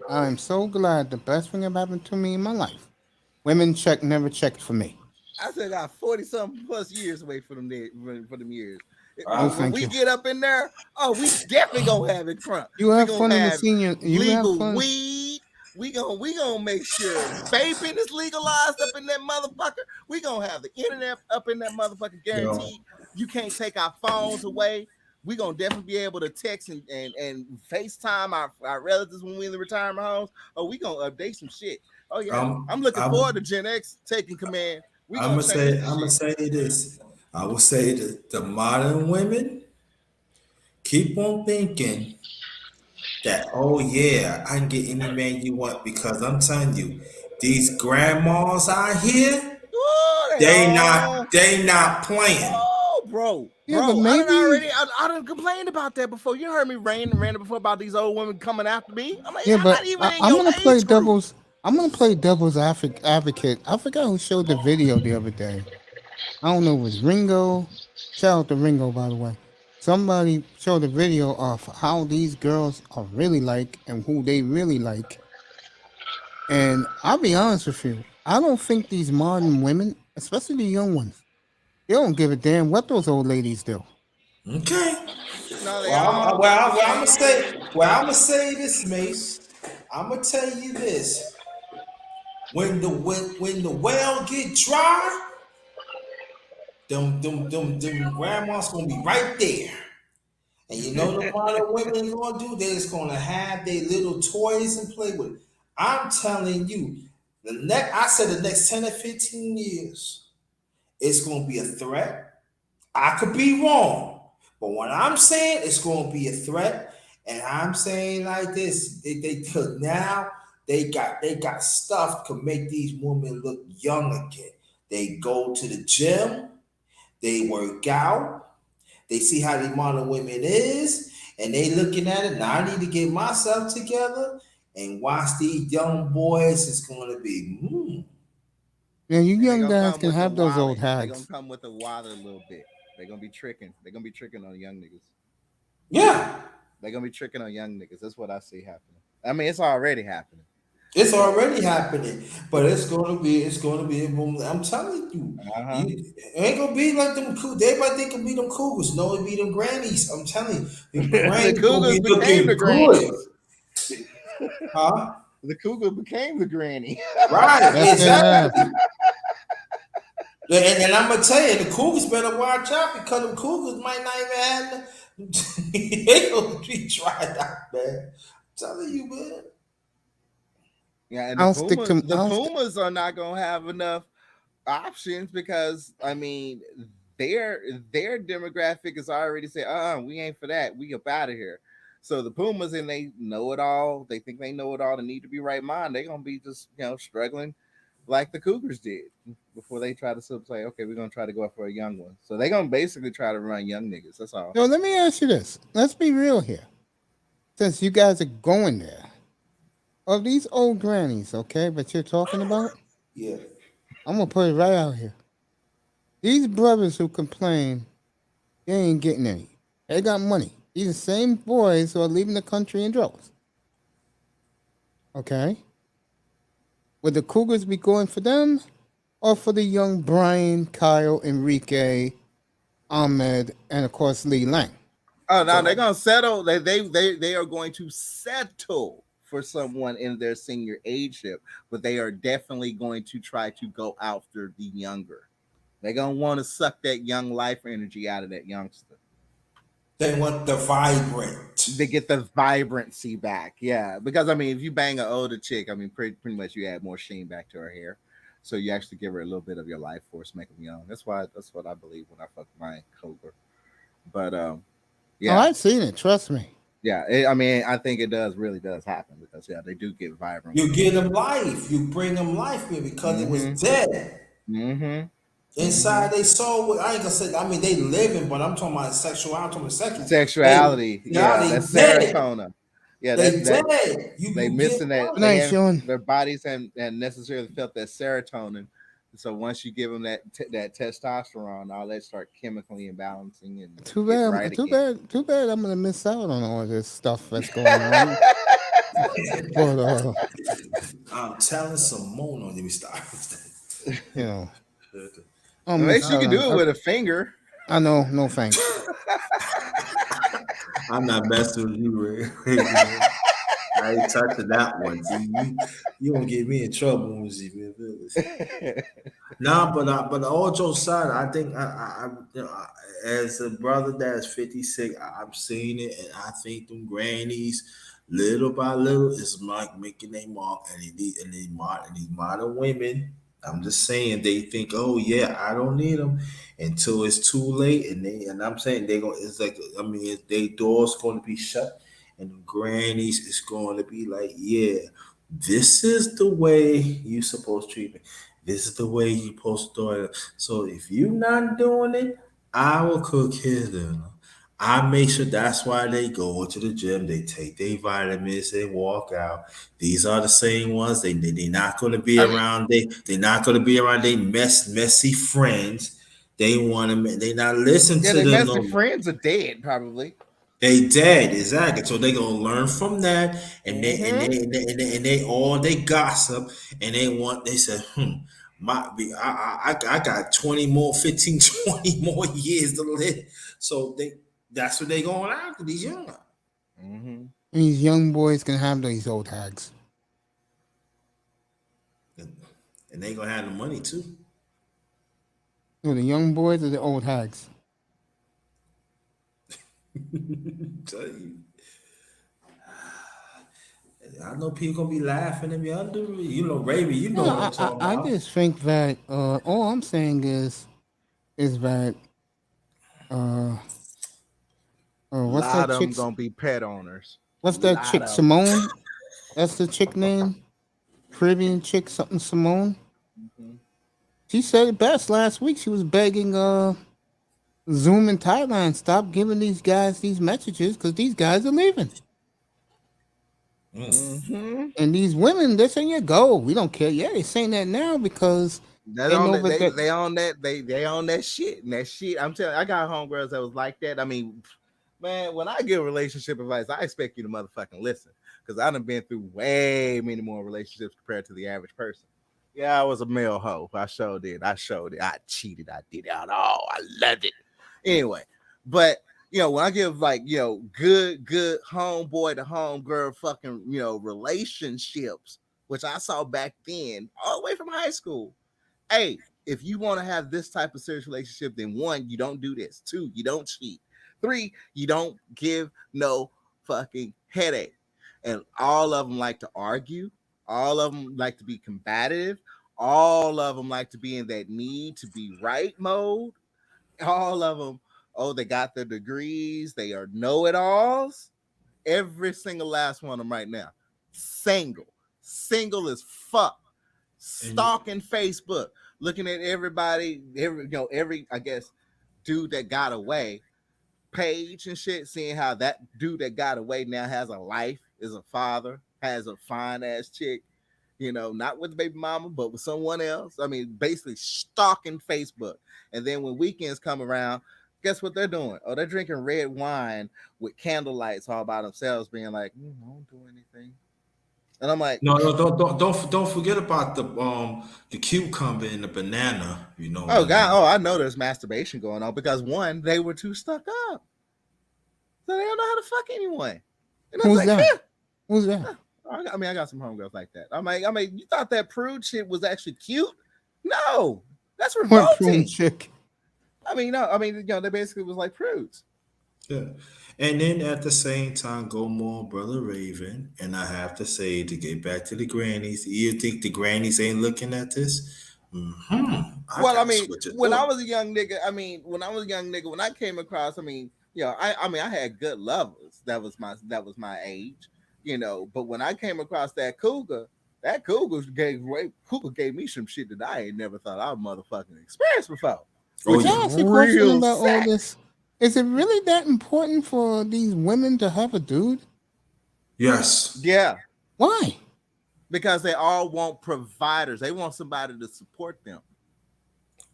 I'm so glad the best thing that happened to me in my life. Women never checked for me. I still got 40 something plus years away for them years. No, When thank we you. get up in there, we definitely gonna have it crunk. You We have gonna fun in the have senior. You have legal fun. weed. We gonna make sure vaping is legalized up in that motherfucker. We gonna have the internet up in that motherfucker. Guaranteed. You can't take our phones away. We gonna definitely be able to text and FaceTime our relatives when we in the retirement homes. Oh, we gonna update some shit. Oh yeah, I'm looking forward to Gen X taking command. We I'm gonna change this gonna shit. say this. I will say that the modern women keep on thinking that, oh yeah, I can get any man you want, because I'm telling you, these grandmas out here, Oh, they not playing. oh, bro. Yeah, but I maybe. done complained about that before. You heard me ranting before about these old women coming after me. I'm like, Yeah, I'm but not even in I'm your gonna play age group. devil's. I'm gonna play devil's advocate. I forgot who showed the video the other day. I don't know if it was Ringo. Shout out to Ringo, by the way. Somebody showed a video of how these girls are really like and who they really like. And I'll be honest with you, I don't think these modern women, especially the young ones, they don't give a damn what those old ladies do. Okay. No, they all got the same. I'm gonna say this, Mace. I'm gonna tell you this. When the well get dry, them grandma's gonna be right there. And you know the modern women gonna do? They're just gonna have their little toys and play with. I'm telling you, the next 10 to 15 years, it's gonna be a threat. I could be wrong, but what I'm saying, it's gonna be a threat. And I'm saying like this, they could now they got stuff to make these women look young again. They go to the gym, they work out, they see how the modern women is, and they looking at it. Now I need to get myself together and watch these young boys. It's going to be. Yeah, you And they're young gonna guys come can with the have those old wallet. They're gonna hags. come with the wallet a little bit. They're gonna be tricking. They're gonna be tricking on young niggas. Yeah, They're gonna be tricking on young niggas. That's what I see happening. I mean, it's already happening. it's already happening, but it's gonna be. I'm telling you, it ain't gonna be like them. Everybody think it'll be them cougars. No, it be them grannies. I'm telling you, the The grannies gonna Cougars be became the looking granny. good, huh? The Cougar became the granny. Right, Yes, they have. exactly. And I'm gonna tell you, the Cougars better watch out, because the Cougars might not even have. They gonna be tried out, man. I'm telling you, man. Yeah, and I'll stick to. The Pumas are not gonna have enough options because I mean their demographic is already said, we ain't for that. We up out of here. So the Pumas, and they know it all. They think they know it all. They need to be right mind. They're gonna be just struggling like the Cougars did before they try to say, okay, we're gonna try to go up for a young one. So they're gonna basically try to run young niggas. That's all. So let me ask you this. Let's be real here. Since you guys are going there, of these old grannies, okay, that you're talking about, Yeah. I'm gonna put it right out here. These brothers who complain they ain't getting any. They got money. These are the same boys who are leaving the country in droves. Okay? Would the Cougars be going for them or for the young Brian, Kyle, Enrique, Ahmed, and of course Lee Lang? Oh no, they're gonna settle. They are going to settle for someone in their senior ageship, but they are definitely going to try to go after the younger. They're gonna want to suck that young life energy out of that youngster. They want the vibrant. They get the vibrancy back. Yeah, because I mean, if you bang an older chick, I mean, pretty much you add more sheen back to her hair, so you actually give her a little bit of your life force, make them young. That's what I believe when I fuck my cougar. But Oh, yeah, I've seen it. Trust me. yeah. I mean, I think it really does happen because yeah, they do get vibrant. You give them life. You bring them life here because it was dead. Mm-hmm. Inside they soul. I ain't gonna say. I mean, they living, but I'm talking about sexual. I'm talking about Sexuality. They That's dead. serotonin. Yeah, They that dead. they You missing get that. Good They night, have, Sean. their bodies haven't necessarily felt that serotonin. So once you give them that testosterone, all that start chemically imbalancing and Too get bad. right Too again. bad. Too bad. I'm gonna miss out on all this stuff that's going on. But I'm telling Simone on me stop. you know, At I'm least miss you out can do it on. with a finger. I know. No thanks. I'm not messing with you, Ray. I ain't touching that one. See, you won't get me in trouble when you see me. Nah, but all jokes aside, I think as a brother that's 56, I'm seeing it, and I think them grannies, little by little, is like making a mark, and these modern women. I'm just saying they think, oh yeah, I don't need them until it's too late, and I'm saying they going it's like I mean they doors going to be shut, and the grannies is going to be like, yeah, this is the way you supposed to treat me. This is the way you supposed to do it. So if you not doing it, I will cook his dinner. I make sure that's why they go to the gym. They take their vitamins. They walk out. These are the same ones. They not going to be I mean, around. They're not going to be around. They messy friends. They want to. They not listen yeah, to their them no best more. friends are dead, probably. They dead exactly, so they gonna learn from that, and they all they gossip, and they said, I got 20 more, 15, 20 more years to live, so that's what they going after these young, Mm-hmm. These young boys can have these old hags. and they gonna have the money too. So the young boys or the old hags? Tell you. I know people gonna be laughing at me. You know, Raven, you know No, what I'm talking I about. just think that all I'm saying is that A what's that lot of them chick's gonna be pet owners. what's that Lot chick of 'em. Simone? That's the chick name. Caribbean chick, something Simone. Mhm. She said it best last week. She was begging Zoom and Thailand stop giving these guys these messages because these guys are leaving. Mm-hmm. And these women, they're saying, yeah, go. We don't care. Yeah, they're saying that now because That they on know that that they on that they on that shit and that shit. I'm telling you, I got homegirls that was like that. I mean, man, when I give relationship advice, I expect you to motherfucking listen because I done been through way many more relationships compared to the average person. Yeah, I was a male hoe. I showed it. I cheated. I did it all. I loved it. Anyway, but when I give like good homeboy to homegirl fucking relationships, which I saw back then, all the way from high school. Hey, if you want to have this type of serious relationship, then 1, you don't do this. 2, you don't cheat. 3, you don't give no fucking headache. And all of them like to argue. All of them like to be combative. All of them like to be in that need to be right mode. All of them, they got their degrees. They are know-it-alls. Every single last one of them right now. Single as fuck. Stalking Facebook, looking at everybody, every I guess dude that got away page and shit, seeing how that dude that got away now has a life, is a father, has a fine ass chick, not with the baby mama, but with someone else. I mean, basically stalking Facebook. And then when weekends come around, guess what they're doing? Oh, they're drinking red wine with candlelights all by themselves, being like, I don't do anything. And I'm like, No, don't forget about the cucumber and the banana. oh God, I know there's masturbation going on because 1, they were too stuck up, so they don't know how to fuck anyone. And I was who's like, that? Who's that? I got some homegirls like that. I'm like, you thought that prude shit was actually cute? No, that's What prune revolting. chick? I mean, no, they basically was like prudes. Yeah. And then at the same time, go more, Brother Raven. And I have to say, to get back to the grannies, you think the grannies ain't looking at this? I Well, I gotta mean, switch it when I up. was a young nigga, when I came across, I had good lovers. That was my age, But when I came across that cougar gave me some shit that I ain't never thought I would motherfucking experienced before, Oh which Can is I yeah. ask you a question real about all sex. this? Is it really that important for these women to have a dude? Yes. Yeah, Why? because they all want providers. They want somebody to support them.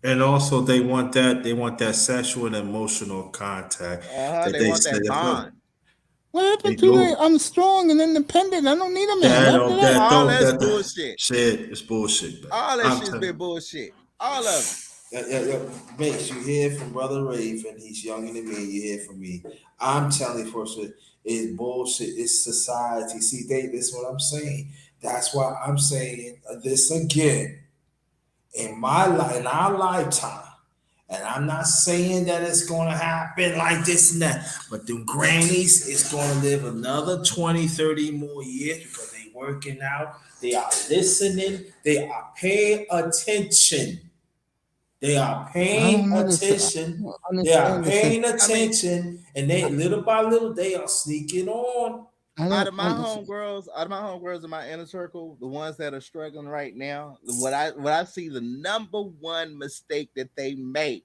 And also they want that sexual and emotional contact that They they want say that that look, bond. What they happened to the do. I'm strong and independent? I don't need a man. What That happened to don't that? that All don't that's that bullshit. shit is bullshit, man. All that I'm shit's telling been you. bullshit. All of it. Yeah. Mates, you hear from Brother Raven. He's younger than me. You hear from me. I'm telling you, first, it's bullshit. It's society. See, this is what I'm saying. That's why I'm saying this again. In our lifetime, and I'm not saying that it's going to happen like this and that, but them grannies is going to live another 20, 30 more years because they working out, they are listening, they are paying attention. They are I paying don't understand. I attention. don't They are understand this. paying attention, and they little by little they are sneaking on. I Out don't of my understand. homegirls in my inner circle, the ones that are struggling right now, what I see the number one mistake that they make,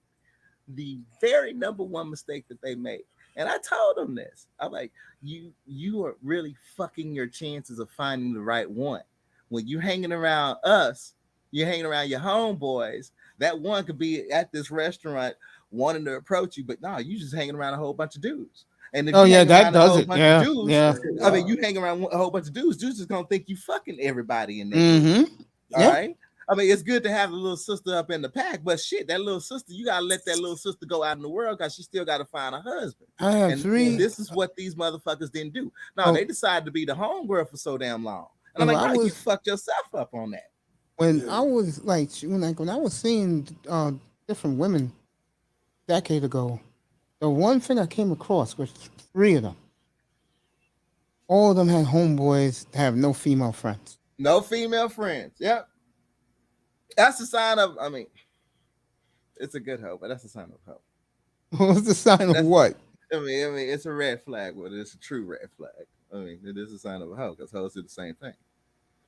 the very number one mistake that they make. And I told them this. I'm like, you are really fucking your chances of finding the right one. When you hanging around us, you're hanging around your homeboys. That one could be at this restaurant wanting to approach you, but no, you just hanging around a whole bunch of dudes. And if Oh you yeah, hang that around a does whole it. bunch of Yeah, dudes, yeah. I mean, you hang around a whole bunch of dudes just gonna think you fucking everybody in that group. Mm-hmm. All Yep. right. I mean, it's good to have a little sister up in the pack, but shit, that little sister, you gotta let that little sister go out in the world because she still gotta find a husband. I have And three. this is what these motherfuckers didn't do. No, Oh, they decided to be the homegirl for so damn long. And I'm if like, I bro, you was fucked yourself up on that. when I was when I was seeing different women decade ago, the one thing I came across was three of them. All of them had homeboys that have no female friends. No female friends. Yep. That's a sign of, I mean, it's a good hope, but that's a sign of hope. What was the sign of That's what? I mean, it's a red flag, but it's a true red flag. I mean, it is a sign of a hoe because hoes do the same thing.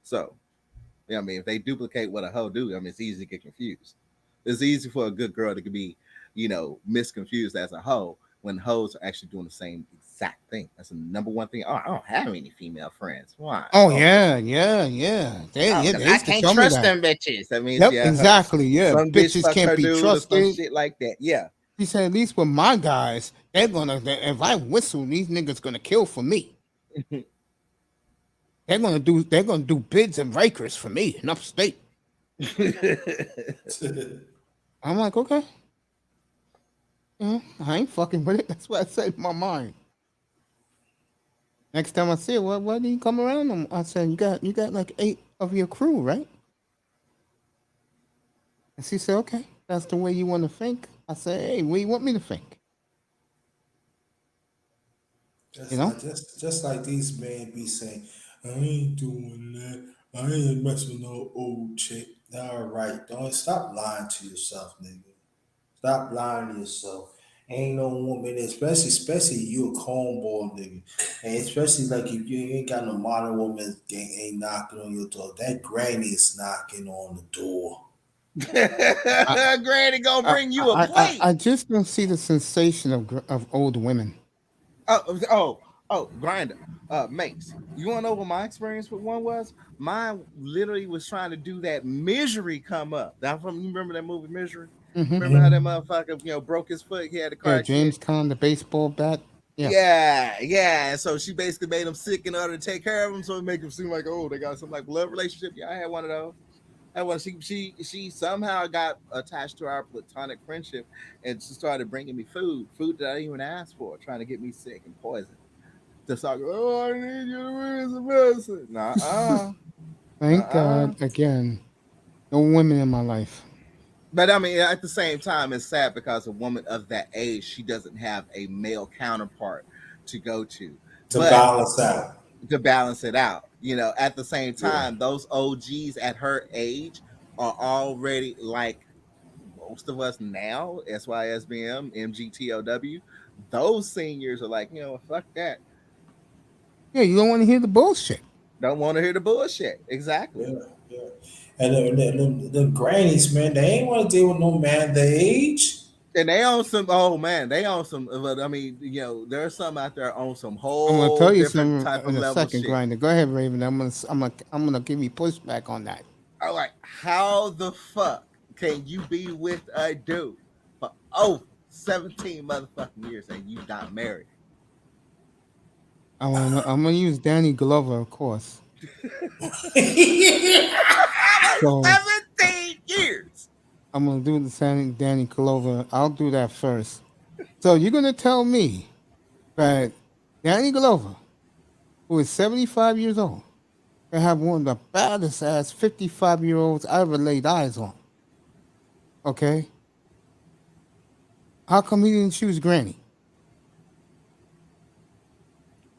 So, yeah, I mean, if they duplicate what a hoe do, I mean, it's easy to get confused. It's easy for a good girl to be, misconfused as a hoe when hoes are actually doing the same exact thing. That's the number one thing. Oh, I don't have any female friends. Why? Oh Oh, yeah, yeah, yeah. because They I used to can't tell me trust that. them bitches. That means, Yep, yeah, exactly. Yeah, some bitch bitches fucked can't her be dude or some trusted. shit like that. Yeah. He said, at least with my guys, if I whistle, these niggas gonna kill for me. They're gonna do bids and Rikers for me in upstate. I'm like, okay. I ain't fucking with it. That's what I said in my mind. Next time I see it, what do you come around them? I said, you got like 8 of your crew, right? And she said, okay, that's the way you want to think. I said, hey, what do you want me to think? You know? Just like these men be saying, I ain't doing that. I ain't messing with no old chick. All right, don't stop lying to yourself, nigga. Stop lying to yourself. Ain't no woman, especially you a cornball nigga, and especially like if you ain't got no modern woman ain't knocking on your door. That granny is knocking on the door. I, Granny gonna I, bring you a I, I, plate. I just don't see the sensation of old women. Grinder. Mace. You wanna know what my experience with one was? Mine literally was trying to do that misery come up. You remember that movie Misery? Hmm. Remember how that motherfucker, broke his foot, he had a car Yeah, accident. James Conn, the baseball bat. Yeah. Yeah. And so she basically made him sick in order to take care of him, so it make him seem like, oh, they got some like love relationship. Yeah, I had one of those. And when she somehow got attached to our platonic friendship, and she started bringing me food that I didn't even ask for, trying to get me sick and poisoned. Just like, oh, I need you to wear some medicine. Thank God again. No women in my life. But I mean, at the same time, it's sad because a woman of that age, she doesn't have a male counterpart to go to. To But balance out. to balance it out, at the same Yeah. time, those OGs at her age are already like most of us now, SYSBM, MGTOW. Those seniors are like, fuck that. Yeah, you don't want to hear the bullshit. Don't want to hear the bullshit. Exactly. Yeah, yeah. And the grannies, man, they ain't want to deal with no man their age. And they own some. Oh man, they own some. But I mean, there's some out there on some I'm gonna whole tell you different something type of in a level second, shit. Grinder. Go ahead, Raven. I'm gonna give you pushback on that. I'm like, how the fuck can you be with a dude for 17 motherfucking years and you not married? I'm gonna use Danny Glover, of course. So 17 years. I'm gonna do the Danny Glover. I'll do that first. So you're gonna tell me that Danny Glover, who is 75 years old, can have one of the baddest ass 55-year-olds I ever laid eyes on. Okay? How come he didn't choose Granny?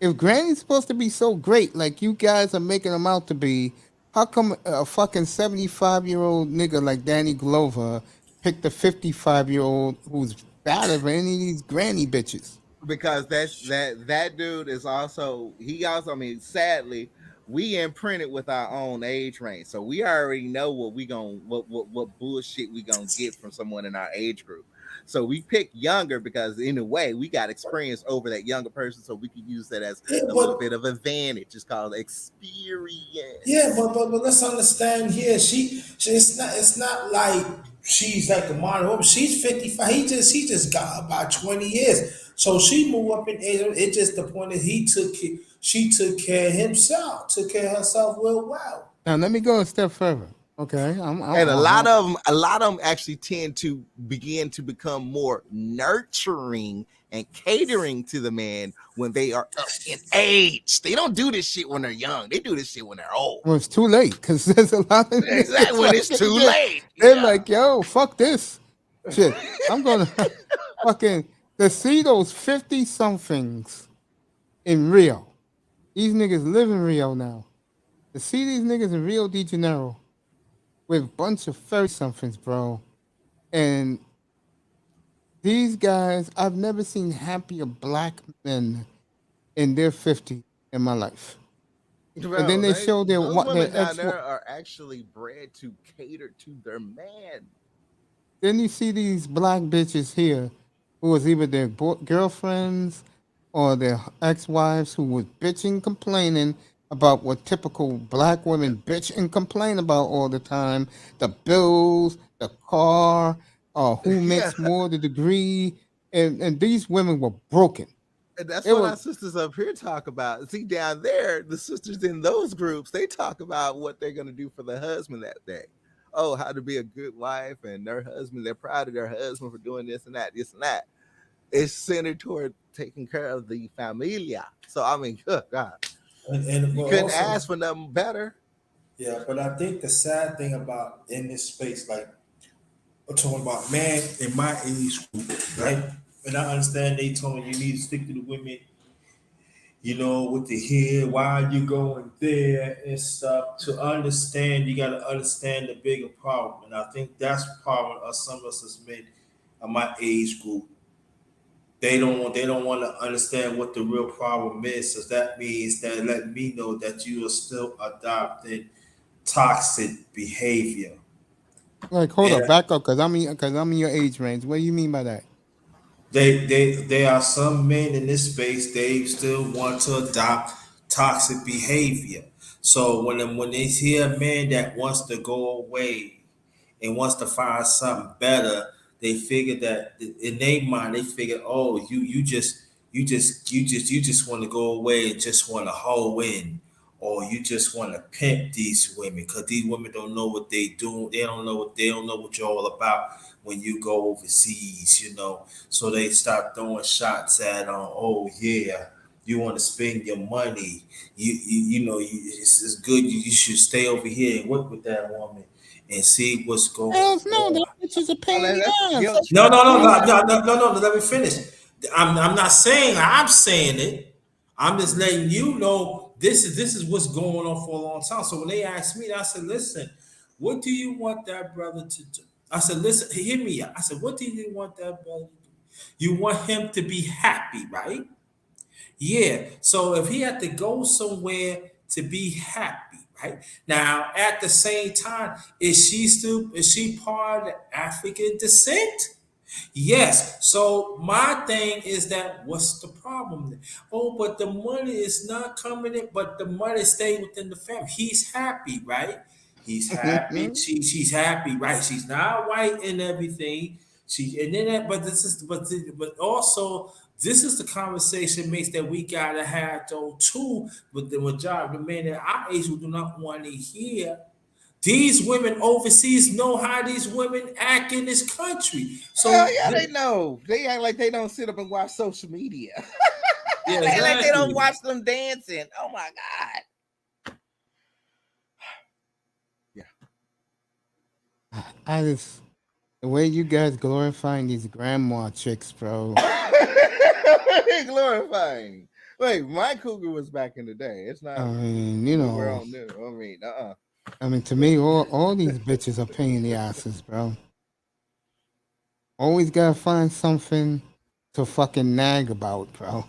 If Granny's supposed to be so great, like you guys are making him out to be, how come a fucking 75-year-old nigga like Danny Glover picked a 55-year-old who's better than any of these granny bitches? Because that dude is also I mean, sadly, we imprinted with our own age range, so we already know what bullshit we gonna get from someone in our age group. So we pick younger because in a way we got experience over that younger person, so we can use that as a little bit of advantage. It's called experience. Yeah, but let's understand here. It's not like she's like a modern woman. She's 55. He just got about 20 years. So she moved up in age. It's just the point that she took care of himself, took care of herself real well. Now let me go a step further. Okay, And a lot of them actually tend to begin to become more nurturing and catering to the man when they are up in age. They don't do this shit when they're young. They do this shit when they're old. Well, it's too late because there's a lot of Exactly when it's too late. They're like, yo, fuck this shit. I'm gonna fucking to see those 50 somethings in Rio. These niggas live in Rio now. To see these niggas in Rio de Janeiro with a bunch of 30 somethings, bro. And these guys, I've never seen happier black men in their 50 in my life. Bro, and then they show their those what women their down ex. there are actually bred to cater to their man. Then you see these black bitches here who was either their girlfriends or their ex-wives who was bitching, complaining about what typical black women bitch and complain about all the time: the bills, the car, who makes more the degree, and these women were broken. And that's what our sisters up here talk about. See, down there, the sisters in those groups, they talk about what they're going to do for the husband that day. Oh, how to be a good wife, and their husband, they're proud of their husband for doing this and that, this and that. It's centered toward taking care of the familia. So, I mean, good God. And you couldn't ask for nothing better. Yeah, but I think the sad thing about in this space, like we're talking about man in my age group, right? And I understand they told me you need to stick to the women, with the hair, why are you going there and stuff. To understand, you got to understand the bigger problem. And I think that's the problem some of us as men of my age group. They don't want to understand what the real problem is. So that means that let me know that you are still adopting toxic behavior. Like, hold up, back up, because I'm in your age range. What do you mean by that? There are some men in this space, they still want to adopt toxic behavior. So when they hear a man that wants to go away and wants to find something better, they figure that in their mind they figure, oh, you just want to go away and just want to hoe in, or you just want to pimp these women because these women don't know what they do. They don't know what you're all about when you go overseas, So they start throwing shots at oh yeah, you want to spend your money. It's good. You should stay over here and work with that woman. and see what's going Hells no, on. that bitch is a pain in the That's ass. guilt. No. Let me finish. I'm not saying I'm saying it. I'm just letting you know this is what's going on for a long time. So when they asked me, I said, listen, what do you want that brother to do? I said, listen, hear me out. I said, what do you want that brother to do? You want him to be happy, right? Yeah. So if he had to go somewhere to be happy, right? Now, at the same time, is she part of African descent? Yes. So my thing is that what's the problem? Oh, but the money is not coming in, but the money staying within the family. He's happy, right? He's happy. She's happy, right? She's not white and everything. She and then that, but this is but also this is the conversation makes that we gotta have though too with the majority of the men at our age who do not want to hear these women overseas know how these women act in this country. Hell So yeah, they know. They act like they don't sit up and watch social media. yeah, They act like they don't exactly. watch them dancing. Oh my god. I just the way you guys glorifying these grandma chicks, bro. Glorifying. Wait, my cougar was back in the day. It's not. I mean, you We're know, on new. I mean, I mean, to me, all these bitches are pain in the asses, bro. Always gotta find something to fucking nag about, bro.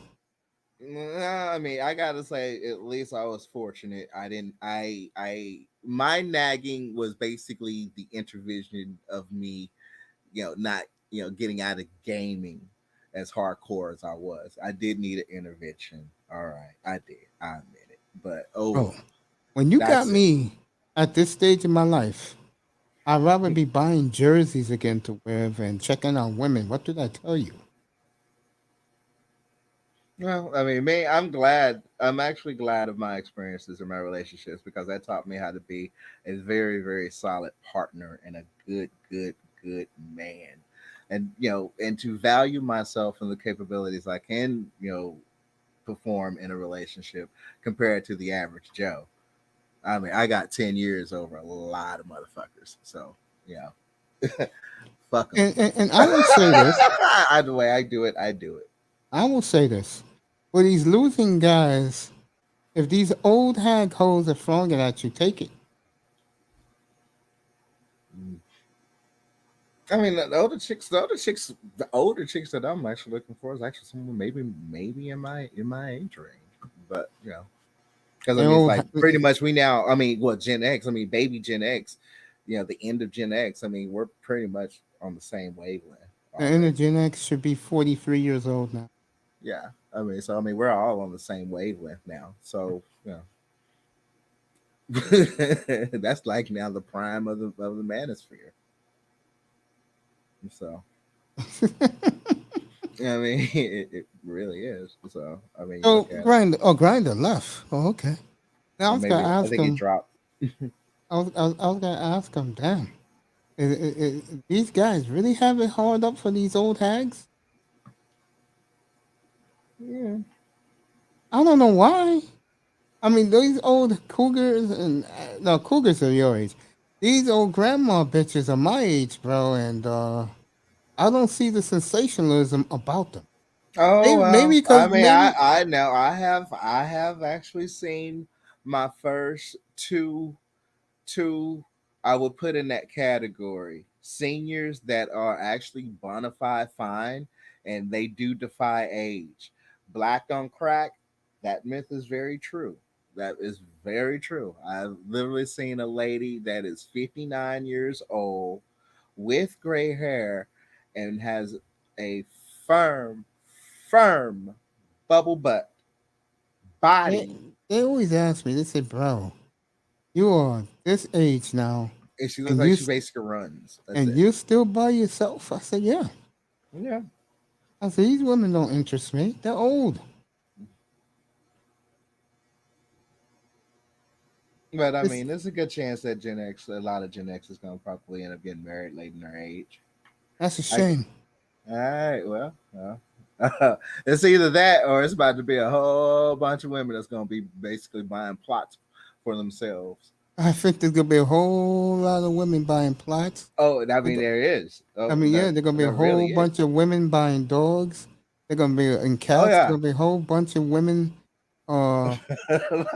I mean, I gotta say, at least I was fortunate. I didn't. My nagging was basically the intervention of me, not getting out of gaming as hardcore as I was. I did need an intervention. All right, I did. I admit it. But Bro, when you got that's it. me at this stage in my life, I'd rather be buying jerseys again to wear than checking out women. What did I tell you? Well, I mean, me, I'm glad. I'm actually glad of my experiences in my relationships because that taught me how to be a very, very solid partner and a good man. And and to value myself and the capabilities I can, perform in a relationship compared to the average Joe. I mean, I got 10 years over a lot of motherfuckers. So, fuck them. And I will say this. The way I do it, I do it. I will say this. For these losing guys, if these old hag hoes are throwing it at you, take it. I mean, the older chicks that I'm actually looking for is actually someone maybe in my age range. But because I They're mean, it's old. like pretty much we now. I mean, what Gen X? I mean, baby Gen X. The end of Gen X. I mean, we're pretty much on the same wavelength. The inner Gen X should be 43 years old now. Yeah, I mean, we're all on the same wavelength now. So that's like now the prime of the manosphere. So I mean, it really is. So I mean, Oh, Grinder left. Oh, okay. Now I was gonna I ask think it him. dropped. I was gonna ask him. Damn, these guys really have it hard up for these old hags? Yeah. I don't know why. I mean, these old cougars and no cougars are your age. These old grandma bitches are my age, bro, and I don't see the sensationalism about them. Oh Maybe well. I because mean, maybe I know I have actually seen my first two I would put in that category. Seniors that are actually bona fide fine and they do defy age. Black on crack, that myth is very true. That is very true. I've literally seen a lady that is 59 years old with gray hair and has a firm, firm bubble butt they, body. they always ask me. They say, "Bro, you are this age now, And she looks and like she basically runs. That's it. you're still by yourself." I said, "Yeah." Yeah. I said, "These women don't interest me. They're old." But I It's, mean, there's a good chance that a lot of Gen X is going to probably end up getting married late in their age. that's a I, shame. all right, well, it's either that or it's about to be a whole bunch of women that's going to be basically buying plots for themselves. I think there's gonna be a whole lot of women buying plots. Oh, I mean, there is. I Oh, mean, yeah, there's gonna be a there whole really is. bunch of women buying dogs. They're gonna be in Oh cats. yeah. There's gonna be a whole bunch of women a lot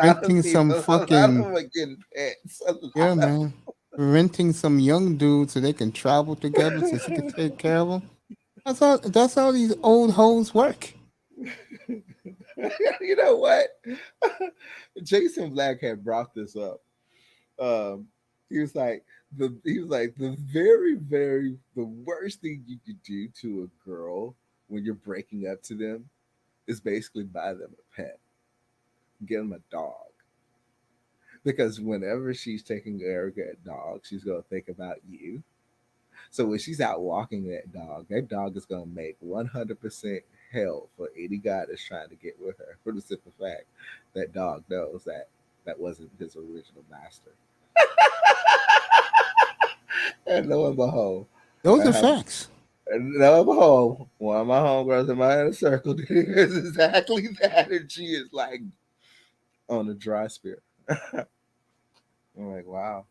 renting of some people, a lot of them fucking are getting pets. A yeah, lot of man. Renting some young dude so they can travel together so she can take care of them. That's how these old hoes work. You know what? Jason Black had brought this up. Um, he was like the the worst thing you could do to a girl when you're breaking up to them is basically buy them a pet, get them a dog, because whenever she's taking care of that dog, she's gonna think about you. So when she's out walking that dog is gonna make 100% hell for any guy that's trying to get with her, for the simple fact that dog knows that that wasn't his original master. And lo and behold, Those I are have, facts. and lo and behold, one of my homegirls in my inner circle did exactly that, and she is like on a dry spit. I'm like, wow.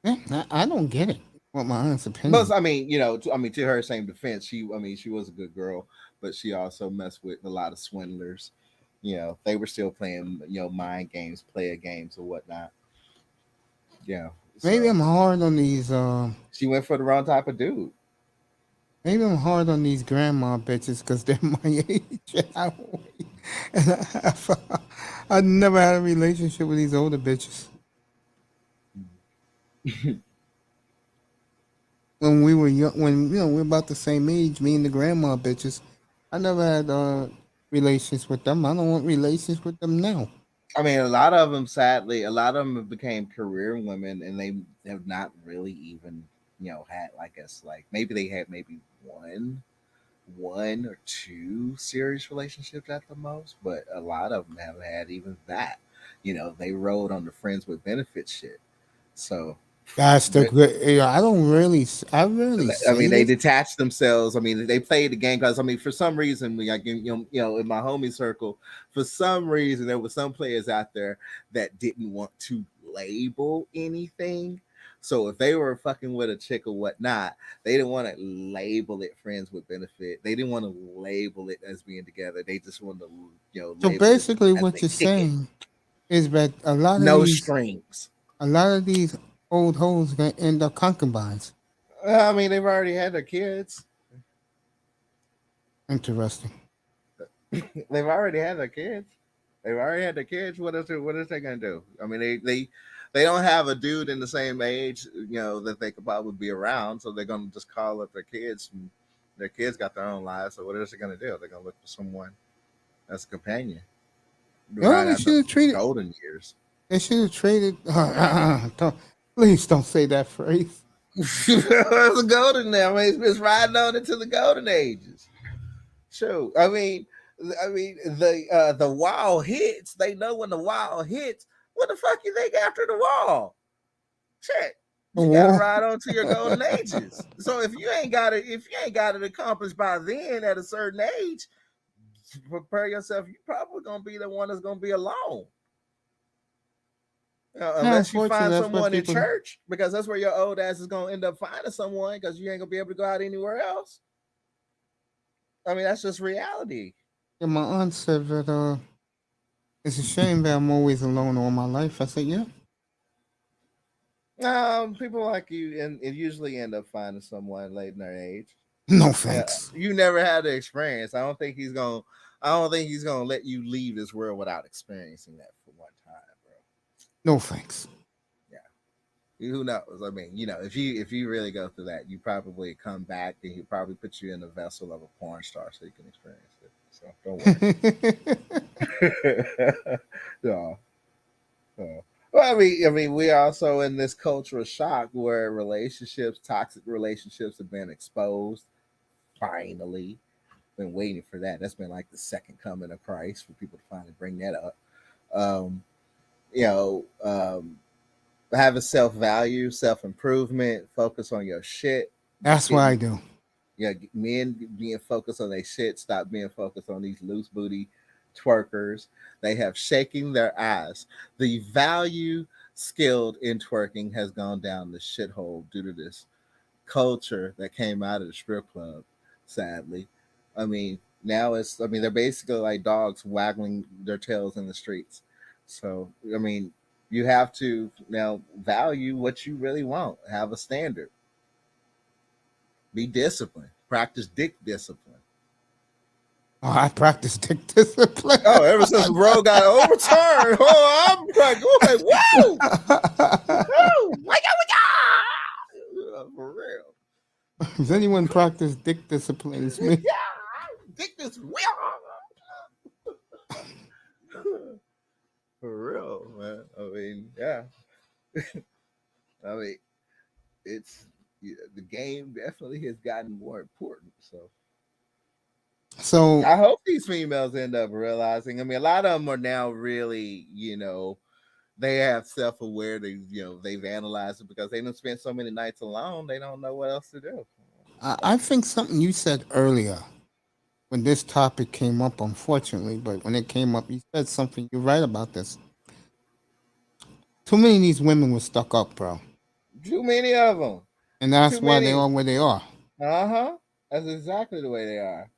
Yeah, I don't get it. What my honest Most, opinion. I mean, you know, to her same defense, she was a good girl, but she also messed with a lot of swindlers. You know, they were still playing, mind games, player games, or whatnot. Yeah, Maybe so I'm hard on these. she went for the wrong type of dude. Maybe I'm hard on these grandma bitches because they're my age. And I never had a relationship with these older bitches. When we were young, when we're about the same age, me and the grandma bitches, I never had relations with them. I don't want relations with them now. I mean, a lot of them, sadly, a lot of them became career women, and they have not really even, had like us, like maybe they had maybe one or two serious relationships at the most, but a lot of them haven't had even that. They rode on the friends with benefits shit. So, That's the but great. Yeah, I rarely I say mean, they this. detached themselves. I mean, they played the game because I mean, for some reason, like in my homie circle, for some reason, there were some players out there that didn't want to label anything. So if they were fucking with a chick or whatnot, they didn't want to label it friends with benefit. They didn't want to label it as being together. They just wanted to, So label it basically, as what a you're ticket. saying is that No strings. a lot of these old hoes gonna end up concubines. I mean, they've already had their kids. Interesting. They've already had their kids. They've already had their kids. What is they gonna do? I mean, they don't have a dude in the same age, that they could probably be around. So they're gonna just call up their kids, and their kids got their own lives. So what is they gonna do? They're gonna look for someone as a companion No, right they after should have treated. golden years. They should have traded. Please don't say that phrase. It's a golden now. I mean, it's riding on into the golden ages. Sure. I mean, the wall hits. They know when the wall hits. What the fuck you think after the wall? Shit. The You gotta war. ride on to your golden ages. So if you ain't got it accomplished by then at a certain age, prepare yourself. You probably gonna be the one that's gonna be alone. Yeah, Unless you unfortunately, find that's what someone in people. church, because that's where your old ass is gonna end up finding someone, because you ain't gonna be able to go out anywhere else. I mean, that's just reality. Yeah, my aunt said that it's a shame that I'm always alone all my life. I said, yeah. People like you and usually end up finding someone late in their age. No Yeah, thanks. you never had the experience. I don't think he's gonna let you leave this world without experiencing that for one time, bro. No thanks. Yeah, who knows? I mean, if you really go through that, you probably come back and he probably put you in a vessel of a porn star so you can experience it. So don't worry. No. No. Well, I mean, we also in this cultural shock where toxic relationships, have been exposed. Finally, been waiting for that. That's been like the second coming of Christ for people to finally bring that up. Um, you know, have a self value, self improvement, focus on your shit. That's what I Getting, do. men being focused on their shit, stop being focused on these loose booty twerkers. They have shaking their ass. The value, skilled in twerking has gone down the shithole due to this culture that came out of the strip club. Sadly, I mean, now they're basically like dogs waggling their tails in the streets. So I mean, you have to now value what you really want. Have a standard. Be disciplined. Practice dick discipline. Oh, I practice dick discipline. Oh, ever since Roe got overturned, I'm like, whoa, for real. Does anyone practice dick discipline? It's me. Dick discipline. For real, man. I mean, yeah. I mean, the game definitely has gotten more important. So I hope these females end up realizing. I mean, a lot of them are now really, they have self-aware. They've analyzed it because they don't spend so many nights alone. They don't know what else to do. I think something you said earlier when this topic came up, unfortunately, but when it came up, you said something. You're right about this. Too many of these women were stuck up, bro. Too many of them. And that's why they are where they are. Uh-huh. That's exactly the way they are.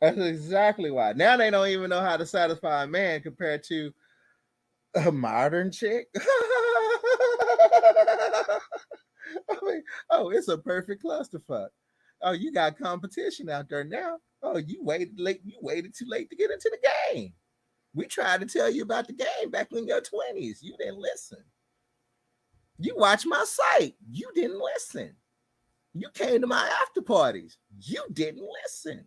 That's exactly why. Now they don't even know how to satisfy a man compared to a modern chick. I mean, it's a perfect clusterfuck. Oh, you got competition out there now. Oh, you waited too late to get into the game. We tried to tell you about the game back in your 20s. You didn't listen. You watched my site. You didn't listen. You came to my after parties. You didn't listen.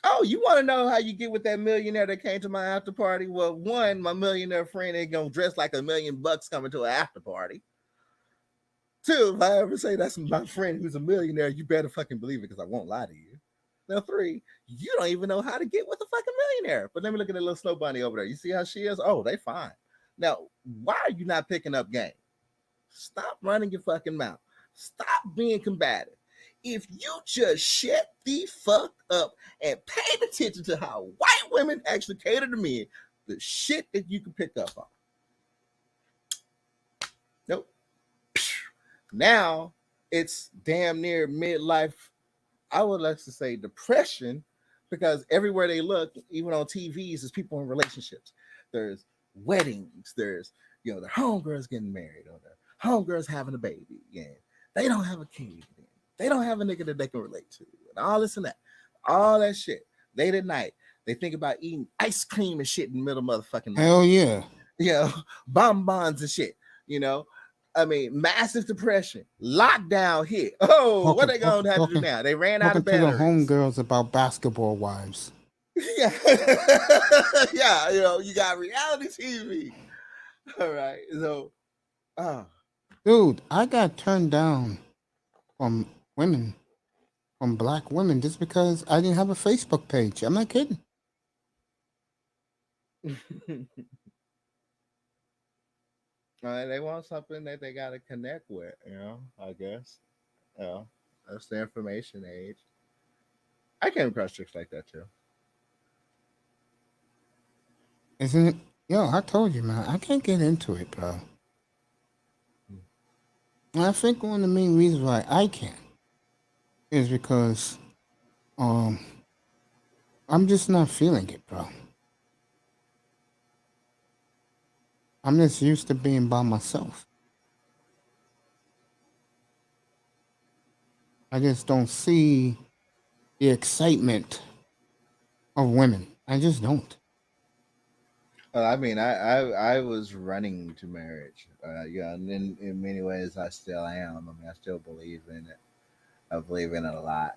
Oh, you want to know how you get with that millionaire that came to my after party? Well, one, my millionaire friend ain't gonna dress like $1 million coming to an after party. Two, if I ever say that's my friend who's a millionaire, you better fucking believe it because I won't lie to you. Now, three, you don't even know how to get with a fucking millionaire. But let me look at that little snow bunny over there. You see how she is? Oh, they fine. Now, why are you not picking up game? Stop running your fucking mouth. Stop being combative. If you just shut the fuck up and pay attention to how white women actually cater to men, the shit that you can pick up on. Nope. Now it's damn near midlife, I would like to say depression, because everywhere they look, even on TVs, there's people in relationships. There's weddings. There's, their homegirls getting married or their homegirls having a baby. And they don't have a kid. They don't have a nigga that they can relate to. And all this and that. All that shit. Late at night, they think about eating ice cream and shit in the middle of motherfucking night. Hell yeah. Bonbons and shit. I mean, massive depression. Lockdown hit. Oh, what they gonna have to do now? They ran out of batteries. Talking to the homegirls about basketball wives. Yeah. Yeah, you got reality TV. All right. So, dude, I got turned down from women, from black women, just because I didn't have a Facebook page. I'm not kidding. They want something that they got to connect with, I guess. That's the information age. I came across chicks like that too. Isn't it? Yo, I told you, man, I can't get into it, bro. And I think one of the main reasons why I can't is because I'm just not feeling it, bro. I'm just used to being by myself. I just don't see the excitement of women. I just don't. I mean, I was running to marriage, and in many ways I still am. I mean, I still believe in it. I believe in it a lot,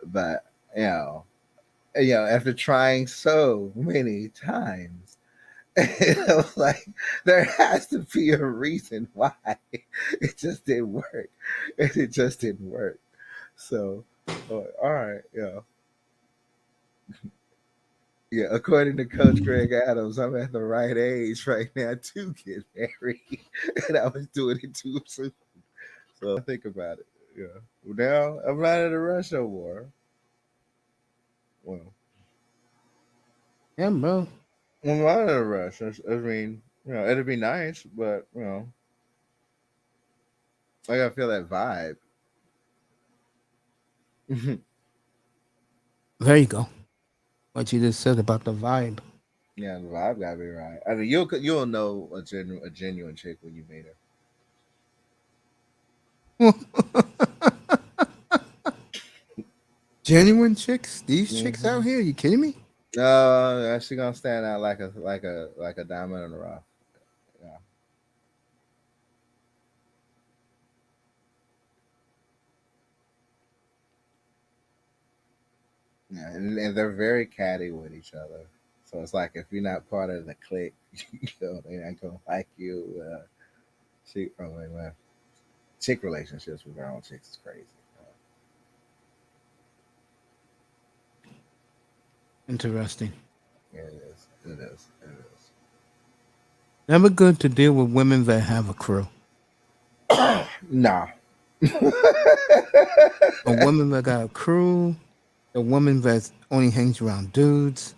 but after trying so many times, like there has to be a reason why it just didn't work. It just didn't work. So, all right, yeah, according to Coach Greg Adams, I'm at the right age right now to get married, and I was doing it too soon. So think about it. Now I'm not in a rush no more. Well, yeah, bro. I'm not in a rush. I mean, You know, it'd be nice, but you know, I gotta feel that vibe. There you go. What you just said about the vibe. Yeah, the vibe gotta be right. I mean, you'll know a genuine chick when you meet her. Genuine chicks? These chicks out here? You kidding me? She gonna stand out like a diamond in the rough. Yeah. Yeah, and they're very catty with each other. So it's like if you're not part of the clique, you know, they ain't gonna like you. Chick, oh wait, man, chick relationships with their own chicks is crazy. Interesting. Yeah, it is. It is. It is. Never good to deal with women that have a crew. Nah. A woman that got a crew, a woman that only hangs around dudes.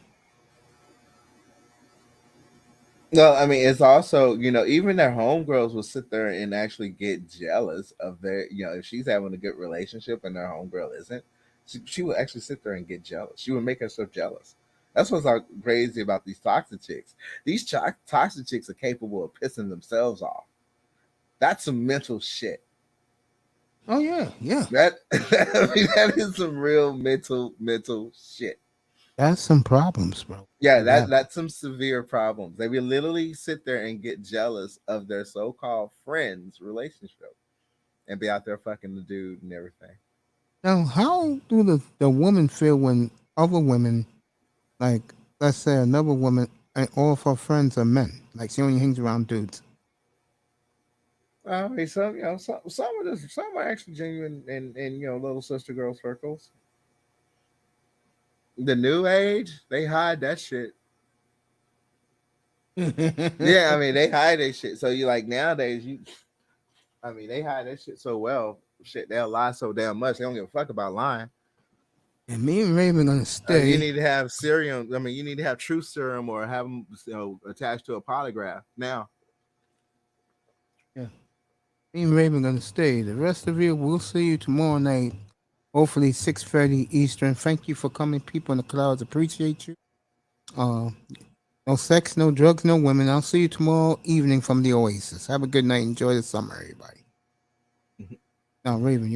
No, I mean it's also, you know, even their homegirls will sit there and actually get jealous of their, you know, if she's having a good relationship and their homegirl isn't, she would actually sit there and get jealous. She would make herself jealous. That's what's so crazy about these toxic chicks. These toxic chicks are capable of pissing themselves off. That's some mental shit. Oh yeah, yeah. That I mean, that is some real mental shit. That's some problems, bro. Yeah, that's some severe problems. They will literally sit there and get jealous of their so-called friend's relationship and be out there fucking the dude and everything. Now, how do the woman feel when other women, like let's say another woman, and all of her friends are men, like she only hangs around dudes? I mean, some, you know, some are actually genuine in you know, little sister girl circles. The new age, they hide that shit. Yeah, I mean, they hide that shit. So you like nowadays, I mean, they hide that shit so well. Shit, they'll lie so damn much. They don't give a fuck about lying. And me and Raven gonna stay. You need to have serum. I mean, you need to have truth serum or have them, you know, attached to a polygraph now. Yeah. Me and Raven gonna stay. The rest of you, we'll see you tomorrow night. Hopefully 6:30 Eastern. Thank you for coming, people in the clouds. Appreciate you. No sex, no drugs, no women. I'll see you tomorrow evening from the Oasis. Have a good night. Enjoy the summer, everybody. Now, Raven,